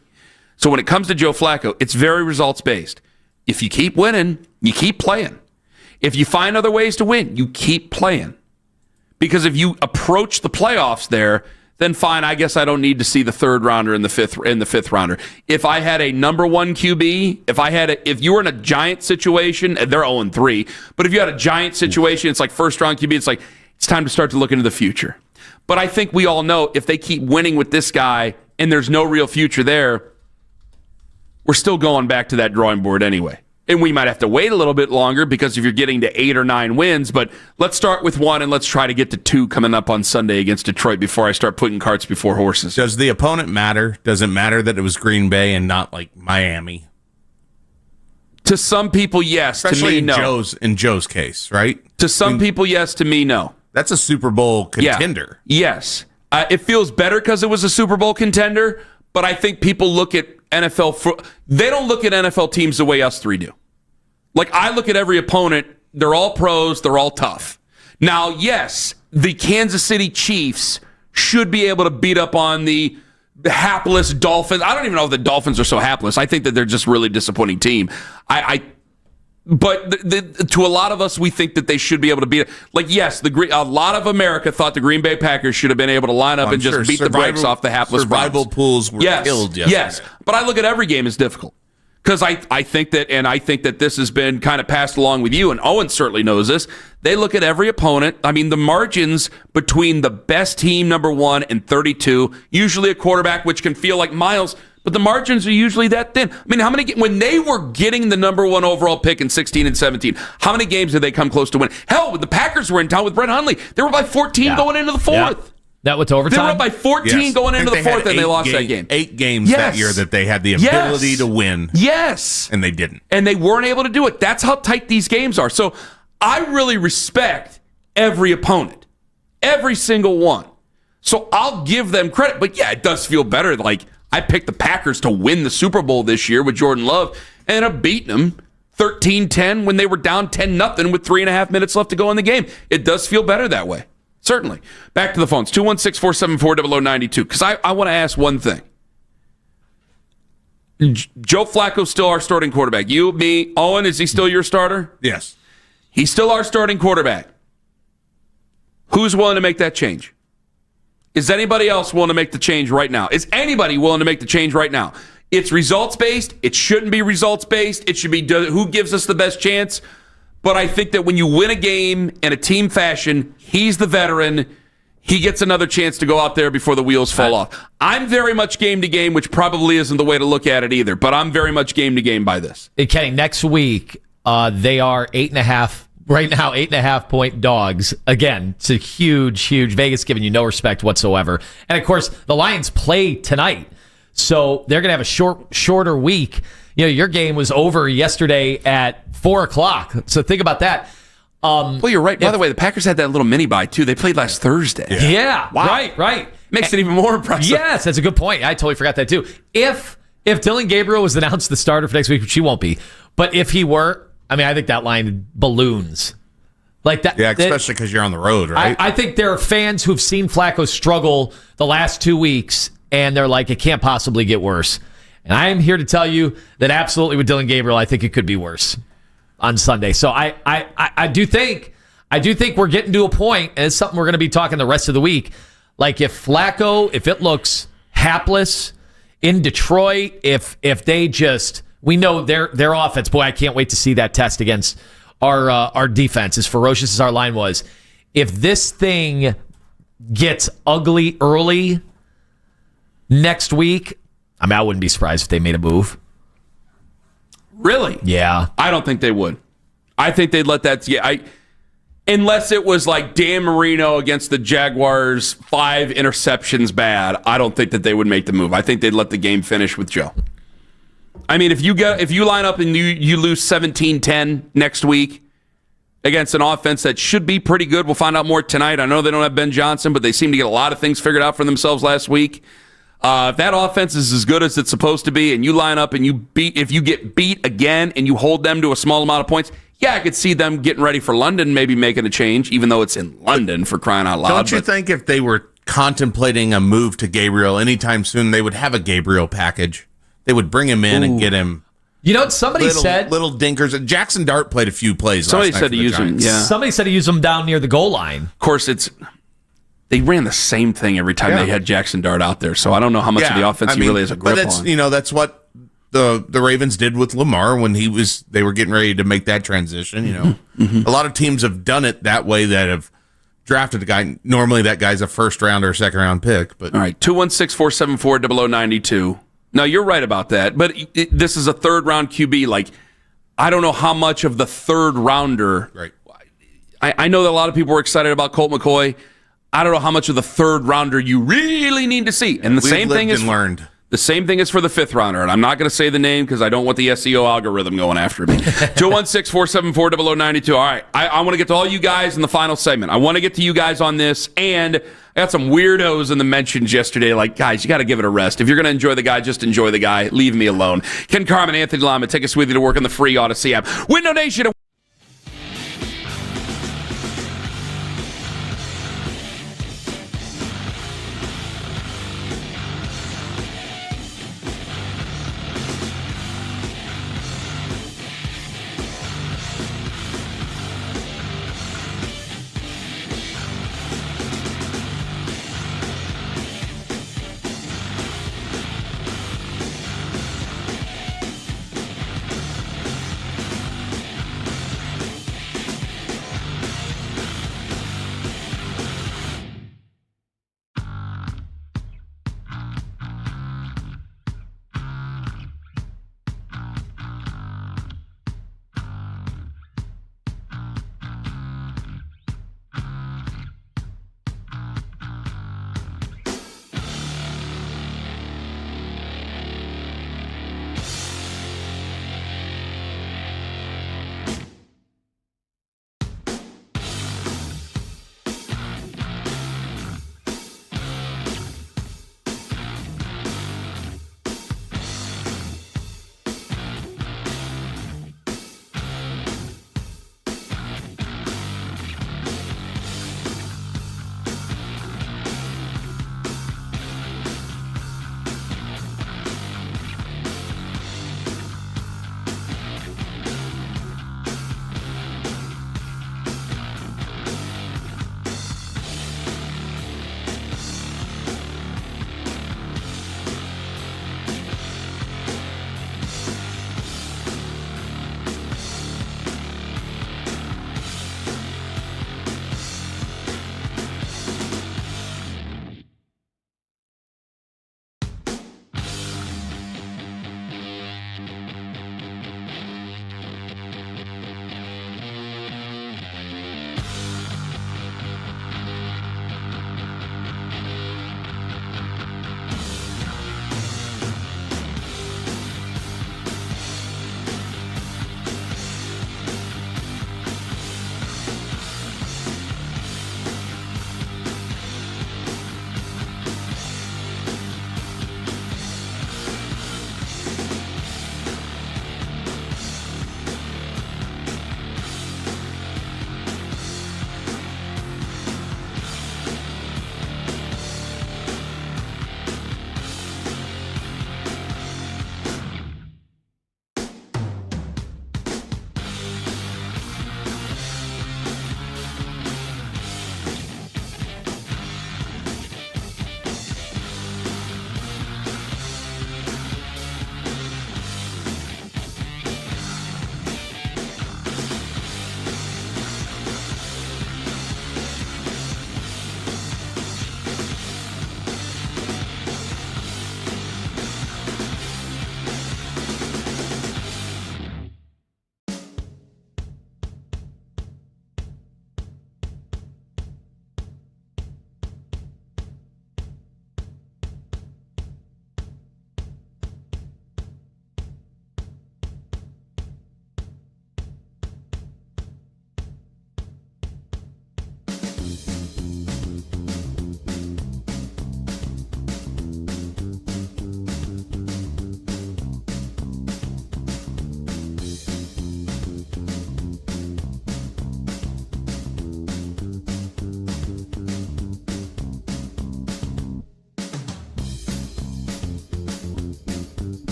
S4: So when it comes to Joe Flacco, it's very results-based. If you keep winning, you keep playing. If you find other ways to win, you keep playing. Because if you approach the playoffs there, then fine, I guess I don't need to see the 3rd rounder and the fifth rounder. If I had a number 1 QB, if you were in a giant situation, and they're 0-3, but if you had a giant situation, it's like 1st round QB, it's time to start to look into the future. But I think we all know if they keep winning with this guy and there's no real future there, we're still going back to that drawing board anyway. And we might have to wait a little bit longer because if you're getting to 8 or 9 wins, but let's start with 1 and let's try to get to 2 coming up on Sunday against Detroit before I start putting carts before horses.
S6: Does the opponent matter? Does it matter that it was Green Bay and not like Miami?
S4: To some people, yes.
S6: Especially
S4: to me, no.
S6: In Joe's case, right?
S4: To some people, yes. To me, no.
S6: That's a Super Bowl contender.
S4: Yeah. Yes. It feels better because it was a Super Bowl contender, but I think people look at NFL... They don't look at NFL teams the way us three do. Like, I look at every opponent, they're all pros, they're all tough. Now, yes, the Kansas City Chiefs should be able to beat up on the hapless Dolphins. I don't even know if the Dolphins are so hapless. I think that they're just a really disappointing team. But to a lot of us, we think that they should be able to beat it. Like, yes, a lot of America thought the Green Bay Packers should have been able to line up and just beat the brakes off the hapless
S6: survival
S4: Browns.
S6: pools were killed yesterday.
S4: Yes, but I look at every game as difficult. Because I think that this has been kind of passed along with you, and Owen certainly knows this. They look at every opponent. I mean, the margins between the best team, number 1, and 32, usually a quarterback, which can feel like miles, but the margins are usually that thin. I mean, when they were getting the number 1 overall pick in 16 and 17, how many games did they come close to win? Hell, the Packers were in town with Brett Hundley. They were by 14 going into the fourth.
S5: Yeah. That went to overtime?
S4: They were up by 14 going into the fourth, and they lost that game.
S6: 8 games that year that they had the ability to win.
S4: Yes.
S6: And they didn't.
S4: And they weren't able to do it. That's how tight these games are. So I really respect every opponent, every single one. So I'll give them credit. But, yeah, it does feel better. Like, I picked the Packers to win the Super Bowl this year with Jordan Love and ended up beating them 13-10 when they were down 10-0 with 3.5 minutes left to go in the game. It does feel better that way. Certainly. Back to the phones, 216-474-0092. Because I want to ask one thing. Joe Flacco's still our starting quarterback. You, me, Owen, is he still your starter?
S6: Yes.
S4: He's still our starting quarterback. Who's willing to make that change? Is anybody else willing to make the change right now? Is anybody willing to make the change right now? It's results-based. It shouldn't be results-based. It should be who gives us the best chance. But I think that when you win a game in a team fashion, he's the veteran. He gets another chance to go out there before the wheels fall off. I'm very much game to game, which probably isn't the way to look at it either. But I'm very much game to game by this.
S5: Hey, Kenny, next week, they are 8.5, right now, 8.5-point dogs. Again, it's a huge, huge. Vegas giving you no respect whatsoever. And, of course, the Lions play tonight. So they're going to have a shorter week. You know, your game was over yesterday at 4 o'clock. So think about that.
S4: Well, you're right. By the way, the Packers had that little mini bye, too. They played last Thursday.
S5: Yeah.
S4: Wow.
S5: Right.
S4: Makes it even more impressive.
S5: Yes, that's a good point. I totally forgot that, too. If Dylan Gabriel was announced the starter for next week, which he won't be, but if he were, I mean, I think that line balloons. Like that.
S6: Yeah, especially because you're on the road, right?
S5: I think there are fans who've seen Flacco struggle the last 2 weeks, and they're like, it can't possibly get worse. And I am here to tell you that absolutely with Dylan Gabriel, I think it could be worse on Sunday. So I do think we're getting to a point, and it's something we're going to be talking the rest of the week. Like if Flacco, if it looks hapless in Detroit, if they just, we know their offense, boy, I can't wait to see that test against our defense, as ferocious as our line was. If this thing gets ugly early next week, I mean, I wouldn't be surprised if they made a move.
S4: Really?
S5: Yeah.
S4: I don't think they would. I think they'd let that... Yeah, unless it was like Dan Marino against the Jaguars, 5 interceptions bad, I don't think that they would make the move. I think they'd let the game finish with Joe. I mean, if you line up and you lose 17-10 next week against an offense that should be pretty good, we'll find out more tonight. I know they don't have Ben Johnson, but they seem to get a lot of things figured out for themselves last week. If that offense is as good as it's supposed to be, and you line up and if you get beat again and you hold them to a small amount of points, yeah, I could see them getting ready for London, maybe making a change, even though it's in London, for crying out loud.
S6: Don't you think if they were contemplating a move to Gabriel anytime soon, they would have a Gabriel package? They would bring him in and get him.
S5: You know what somebody said?
S6: Little dinkers. Jackson Dart played a few plays.
S4: Somebody
S6: last
S4: said
S6: night
S4: to use him. Yeah.
S5: Somebody said to use him down near the goal line.
S4: Of course, they ran the same thing every time they had Jackson Dart out there. So I don't know how much of the offense he really has a grip on.
S6: That's what the Ravens did with Lamar when they were getting ready to make that transition. A lot of teams have done it that way that have drafted a guy. Normally, that guy's a first round or second round pick. But
S4: all right, 216-474-0092. No, you're right about that. But this is a third round QB. Like, I don't know how much of the third rounder.
S6: Right.
S4: I know that a lot of people were excited about Colt McCoy. I don't know how much of the third rounder you really need to see. And the same thing is
S6: learned.
S4: The same thing is for the fifth rounder. And I'm not going to say the name because I don't want the SEO algorithm going after me. 216-474-0092. All right. I want to get to all you guys in the final segment. I want to get to you guys on this. And I got some weirdos in the mentions yesterday. Like, guys, you got to give it a rest. If you're going to enjoy the guy, just enjoy the guy. Leave me alone. Ken Carman, Anthony Lama, take us with you to work on the free Odyssey app. Window Nation.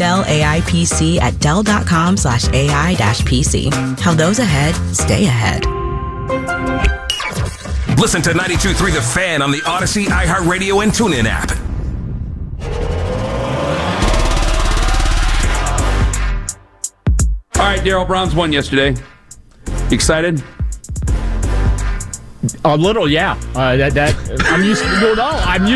S8: Dell AI PC at dell.com/AI-PC. How those ahead stay ahead.
S2: Listen to 92.3 The Fan on the Odyssey, iHeartRadio, and TuneIn app.
S4: All right, Daryl, Browns won yesterday. Excited?
S10: A little, yeah. I'm used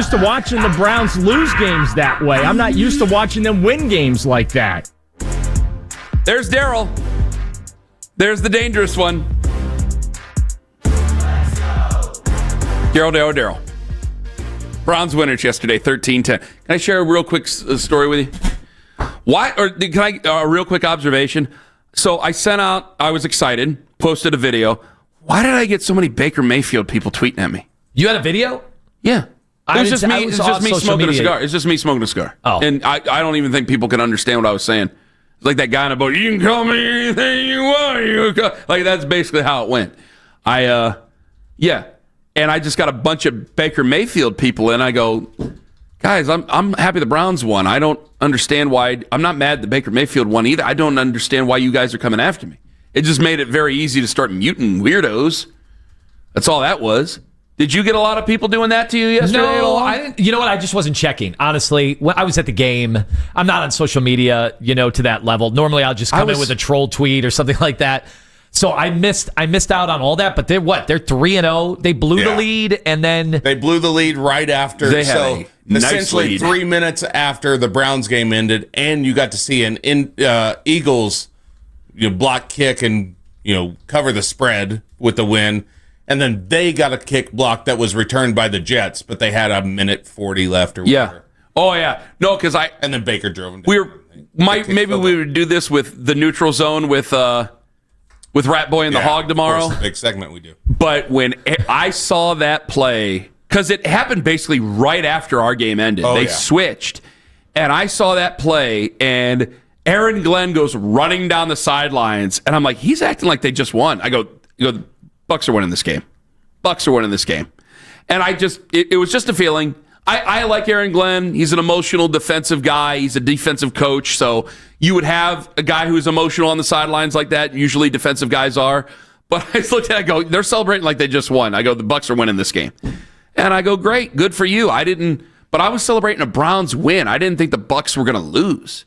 S10: to watching the Browns lose games that way. I'm not used to watching them win games like that.
S4: There's Daryl. There's the dangerous one. Daryl. Browns winners yesterday, 13-10. Can I share a real quick story with you? Why? Or can I a real quick observation? So I was excited, posted a video. Why did I get so many Baker Mayfield people tweeting at me?
S5: You had a video?
S4: Yeah. It was just me smoking a cigar. It's just me smoking a cigar.
S5: Oh.
S4: And I don't even think people can understand what I was saying. It's like that guy in a boat, you can call me anything you want. Like, that's basically how it went. Yeah. And I just got a bunch of Baker Mayfield people in. I go, guys, I'm happy the Browns won. I don't understand why. I'm not mad that Baker Mayfield won either. I don't understand why you guys are coming after me. It just made it very easy to start muting weirdos. That's all that was. Did you get a lot of people doing that to you yesterday?
S5: No, I didn't. You know what? I just wasn't checking. Honestly, when I was at the game, I'm not on social media, to that level. Normally, I'll just come in with a troll tweet or something like that. So I missed out on all that. But they're 3-0. They blew the lead, and then
S6: they blew the lead right after.
S4: They had a nice
S6: essentially
S4: lead.
S6: 3 minutes after the Browns game ended, and you got to see an Eagles block kick and cover the spread with the win. And then they got a kick block that was returned by the Jets, but they had a minute 40 left or whatever.
S4: Yeah. Oh, yeah. No, because
S6: and then Baker drove them down.
S4: Maybe we would do this with the neutral zone with Rat Boy and the Hog tomorrow.
S6: Of course, the big segment we do.
S4: But when I saw that play, because it happened basically right after our game ended. They switched. And I saw that play, and Aaron Glenn goes running down the sidelines, and I'm like, he's acting like they just won. I go, the Bucs are winning this game. Bucs are winning this game. And it was just a feeling. I like Aaron Glenn. He's an emotional defensive guy. He's a defensive coach. So you would have a guy who's emotional on the sidelines like that. Usually defensive guys are. But I just looked at it, I go, they're celebrating like they just won. I go, the Bucs are winning this game. And I go, great, good for you. But I was celebrating a Browns win. I didn't think the Bucs were going to lose.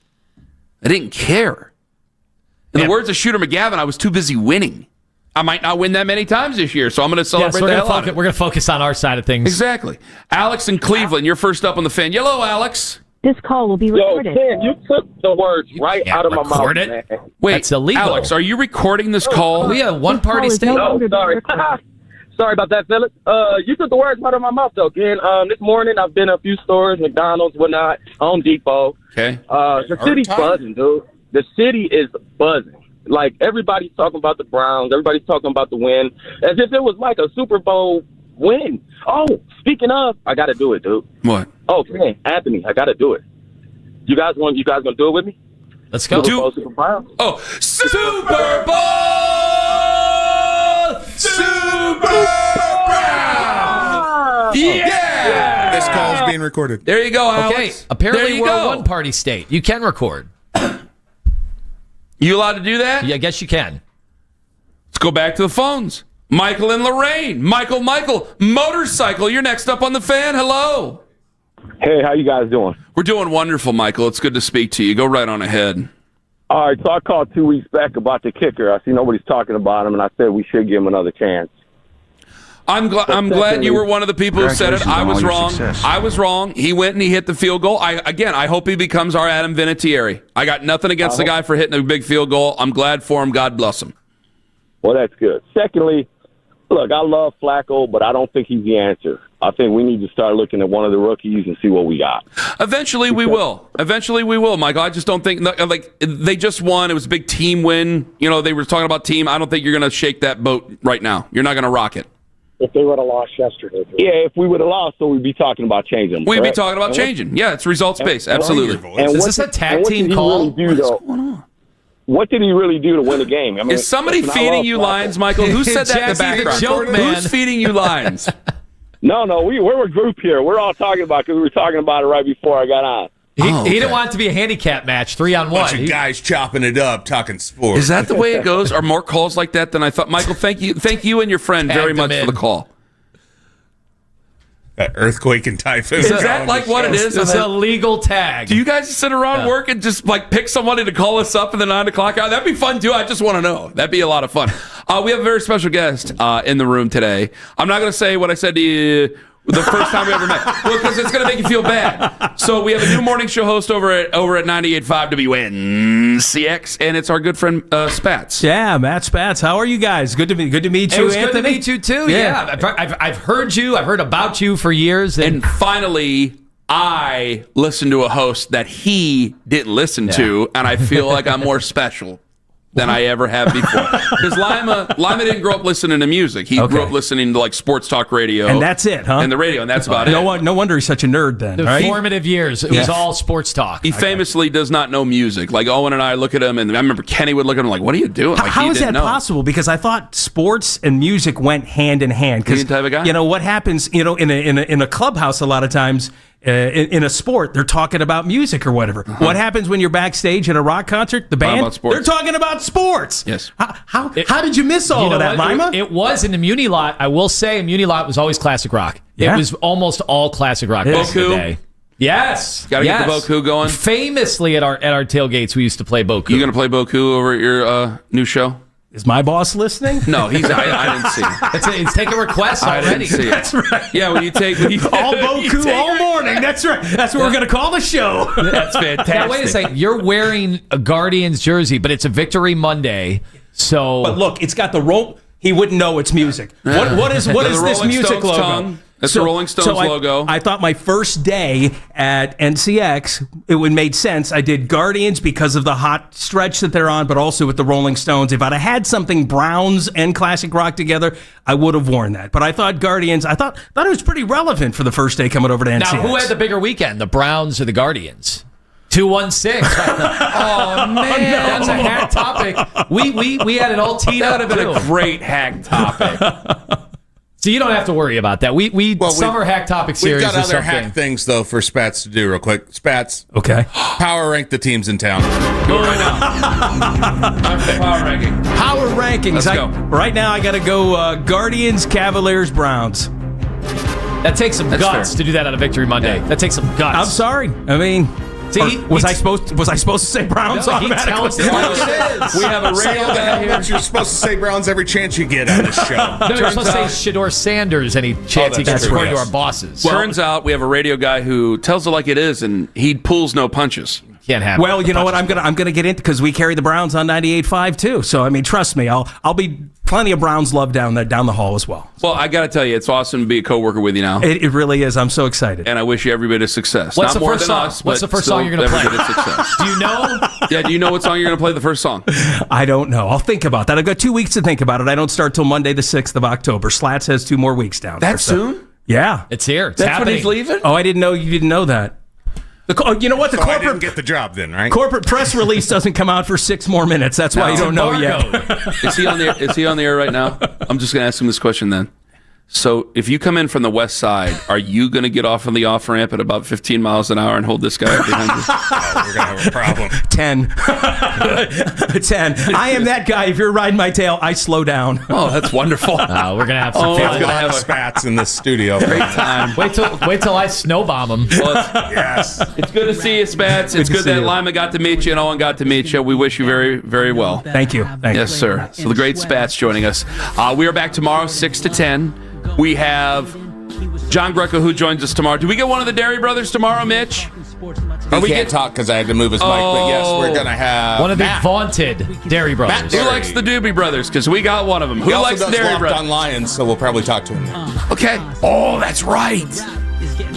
S4: I didn't care. In the words of Shooter McGavin, I was too busy winning. I might not win that many times this year, so I'm going to celebrate the hell out of it.
S5: We're going to focus on our side of things.
S4: Exactly. Alex in Cleveland, you're first up on the Fan. Hello, Alex.
S17: This call will be recorded. Yo, Ken, you took the words right out of my mouth. Man.
S4: Wait,
S5: that's illegal.
S4: Alex, are you recording this call?
S5: We have one-party state.
S17: No, sorry. Sorry about that, Philip. You took the words out of my mouth, though, Ken. This morning, I've been in a few stores, McDonald's, whatnot, Home Depot.
S4: Okay.
S17: The city's buzzing, dude. The city is buzzing. Like, everybody's talking about the Browns. Everybody's talking about the win. As if it was like a Super Bowl win. Oh, speaking of, I got to do it, dude.
S4: What?
S17: Oh, man, Anthony, I got to do it. You guys going to do it with me?
S5: Let's go.
S17: Super Browns.
S4: Oh, Super Bowl! Super Browns! Yeah!
S6: This call is being recorded.
S4: There you go, Alex.
S5: Okay, apparently we're a one-party state. You can record.
S4: You allowed to do that?
S5: Yeah, I guess you can.
S4: Let's go back to the phones. Michael and Lorraine. Michael, Motorcycle, you're next up on the Fan. Hello.
S20: Hey, how you guys doing?
S4: We're doing wonderful, Michael. It's good to speak to you. Go right on ahead.
S20: All right, so I called 2 weeks back about the kicker. I see nobody's talking about him, and I said we should give him another chance.
S4: I'm glad you were one of the people who said it. I was wrong. I was wrong. He went and he hit the field goal. I hope he becomes our Adam Vinatieri. I got nothing against the guy for hitting a big field goal. I'm glad for him. God bless him.
S20: Well, that's good. Secondly, look, I love Flacco, but I don't think he's the answer. I think we need to start looking at one of the rookies and see what we got.
S4: Eventually we will, Michael. I just don't think, like, they just won. It was a big team win. They were talking about team. I don't think you're going to shake that boat right now. You're not going to rock it.
S20: If they would have lost yesterday. Yeah, if we would have lost, so we'd be talking about changing.
S4: We'd be talking about changing. Yeah, it's results-based. Absolutely.
S5: Is this a tag team call?
S20: What's going on? What did he really do to win the game? I mean,
S4: is somebody feeding you lines, Michael? Who said that in the background?
S5: Joke, man.
S4: Who's feeding you lines?
S20: No, we're a group here. We're all talking about because we were talking about it right before I got on.
S5: He didn't want it to be a handicap match, 3-on-1.
S6: Bunch of guys chopping it up, talking sports.
S4: Is that the way it goes? Are more calls like that than I thought? Michael, thank you and your friend very much for the call.
S6: That earthquake and typhoon.
S4: Is that like what it is?
S5: It's a legal tag.
S4: Do you guys sit around work and just like pick somebody to call us up in the 9 o'clock hour? That'd be fun too. I just want to know. That'd be a lot of fun. We have a very special guest in the room today. I'm not going to say what I said to you the first time we ever met. Well, because it's going to make you feel bad. So we have a new morning show host over at 98.5 WNCX, and it's our good friend Spats.
S3: Yeah, Matt Spats. How are you guys? Good to meet you,
S5: It was
S3: Anthony.
S5: good to meet you too. Yeah, I've heard you. I've heard about you for years,
S4: and finally, I listened to a host that he didn't listen to, and I feel like I'm more special than I ever have before. Because Lima didn't grow up listening to music. He grew up listening to like sports talk radio.
S3: And that's it, huh?
S4: And the radio, and that's about it.
S3: No wonder he's such a nerd then,
S5: the
S3: right?
S5: formative years. It was all sports talk.
S4: He famously does not know music. Like Owen and I look at him, and I remember Kenny would look at him like, what are you doing? Like,
S3: How is that possible? Because I thought sports and music went hand in hand.
S4: You type of guy?
S3: You know, what happens, in a clubhouse a lot of times, in a sport, they're talking about music or whatever. What happens when you're backstage at a rock concert? The band,
S4: about sports.
S3: they're talking about sports.
S4: Yes.
S3: How did you miss all of that, Lima?
S5: It was in the Muni lot. I will say, Muni lot was always classic rock.
S3: Yeah.
S5: It was almost all classic rock back in the day. Yes.
S4: Got to get the Boku going.
S5: Famously at our tailgates, we used to play Boku.
S4: You going to play Boku over at your new show?
S3: Is my boss listening?
S4: No, I didn't see it.
S5: It's taking requests already.
S4: I didn't see it.
S3: That's right.
S4: Yeah, when you take
S3: all Boku all morning. That's right. That's what we're going to call the show.
S4: That's fantastic.
S5: Now, wait a second. You're wearing a Guardians jersey, but it's a Victory Monday. So,
S3: But look, it's got the rope. He wouldn't know it's music. What is this music logo?
S4: Tongue. That's the Rolling Stones logo.
S3: I thought my first day at NCX, it would made sense. I did Guardians because of the hot stretch that they're on, but also with the Rolling Stones. If I'd have had something Browns and classic rock together, I would have worn that. But I thought Guardians, I thought it was pretty relevant for the first day coming over to NCX.
S5: now who had the bigger weekend, the Browns or the Guardians? 216. Oh man, that's a hack topic. We had it all teed up.
S4: That would have been a great hack topic.
S5: So you don't have to worry about that. Summer hack topic series.
S6: We've got
S5: is
S6: other
S5: something.
S6: hack things though for Spats to do real quick. Spats,
S3: okay.
S6: Power rank the teams in town.
S4: Go right now. Power ranking.
S3: Power rankings.
S4: Let's go.
S3: Right now, I got to go Guardians, Cavaliers, Browns.
S5: That takes some guts
S4: fair.
S5: to do that on a Victory Monday.
S4: Yeah.
S5: That takes some guts.
S3: I'm sorry. I mean, was I supposed to say Browns
S5: No, he
S3: automatically?
S5: tells it like it is.
S4: We have a radio guy here.
S6: You're supposed to say Browns every chance you get on this show.
S5: No, you're supposed to say Shador Sanders any chance he gets,
S6: true,
S5: according to
S6: yes.
S5: our bosses.
S4: Turns out we have a radio guy who tells it like it is, and he pulls no punches.
S5: Can't have.
S3: Well, you know what? I'm gonna get into because we carry the Browns on 98.5 too. So I mean, trust me, I'll be plenty of Browns love down the hall as well.
S4: Well, I got to tell you, it's awesome to be a coworker with you now.
S3: It really is. I'm so excited.
S4: And I wish you every bit of success.
S5: What's
S4: Not
S5: the
S4: more
S5: first
S4: than
S5: song?
S4: us,
S5: What's
S4: but
S5: the first
S4: still
S5: song you're gonna
S4: every
S5: play?
S4: bit of success.
S5: Do you know?
S4: Yeah, do you know what song you're going to play the first song?
S3: I don't know. I'll think about that. I've got 2 weeks to think about it. I don't start till Monday the 6th of October. Slats has 2 more weeks down.
S4: That soon?
S3: Yeah.
S5: It's here. It's
S4: That's
S5: happening.
S4: when he's leaving?
S3: Oh, I didn't know you didn't know that. You know what? The
S6: So I
S3: corporate
S6: didn't get the job then, right?
S3: corporate press release doesn't come out for 6 more minutes. That's why you don't know yet.
S4: Is he on the air right now? I'm just going to ask him this question then. So if you come in from the west side, are you going to get off on the off ramp at about 15 miles an hour and hold this guy up behind you?
S6: Oh, we're going to have a problem.
S3: 10. 10. I am that guy. If you're riding my tail, I slow down.
S4: Oh, that's wonderful.
S5: We're gonna have some
S6: We're
S5: fun.
S6: going to have Spats in this studio.
S4: Great time.
S5: Wait till I snowbomb him.
S4: Well,
S6: Yes.
S4: it's good to see you, Spats. It's good that Lima got to meet you and Owen got to meet you. We wish you very, very well.
S3: Thank you.
S4: Yes, sir. So the great Spats joining us. We are back tomorrow, 6 to 10. We have John Greco who joins us tomorrow. Do we get one of the Dairy Brothers tomorrow, Mitch?
S6: We can't talk because I had to move his mic, but yes, we're going to have
S5: One of the
S6: Matt.
S5: vaunted Dairy Brothers.
S4: Who likes the Doobie Brothers? Because we got one of them. Who
S6: He also
S4: likes the
S6: does
S4: Dairy
S6: Locked
S4: Brothers?
S6: on Lions, so we'll probably talk to him.
S4: Okay. Oh, that's right.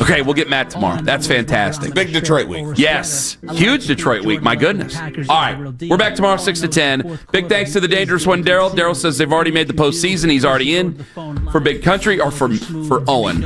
S4: Okay, we'll get Matt tomorrow. That's fantastic.
S6: Big Detroit week.
S4: Yes. Huge Detroit week. My goodness. All right. We're back tomorrow, 6 to 10. Big thanks to the dangerous one, Daryl. Daryl says they've already made the postseason. He's already in. For Big Country, or for Owen.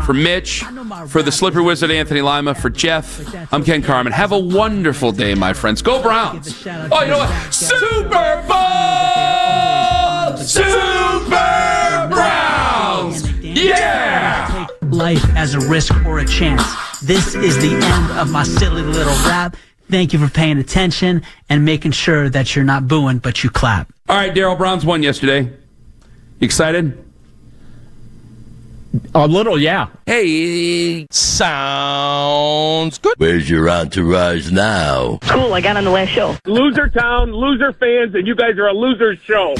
S4: For Mitch. For the Slippery Wizard, Anthony Lima. For Jeff, I'm Ken Carmen. Have a wonderful day, my friends. Go Browns. Oh, you know what? Super Bowl! Super Browns! Yeah!
S9: Life as a risk or a chance. This is the end of my silly little rap. Thank you for paying attention and making sure that you're not booing, but you clap.
S4: All right, Daryl, Browns won yesterday. You excited?
S10: A little, yeah.
S4: Hey, sounds good.
S21: Where's your entourage now?
S22: Cool, I got on the last show.
S16: Loser town, loser fans, and you guys are a loser show.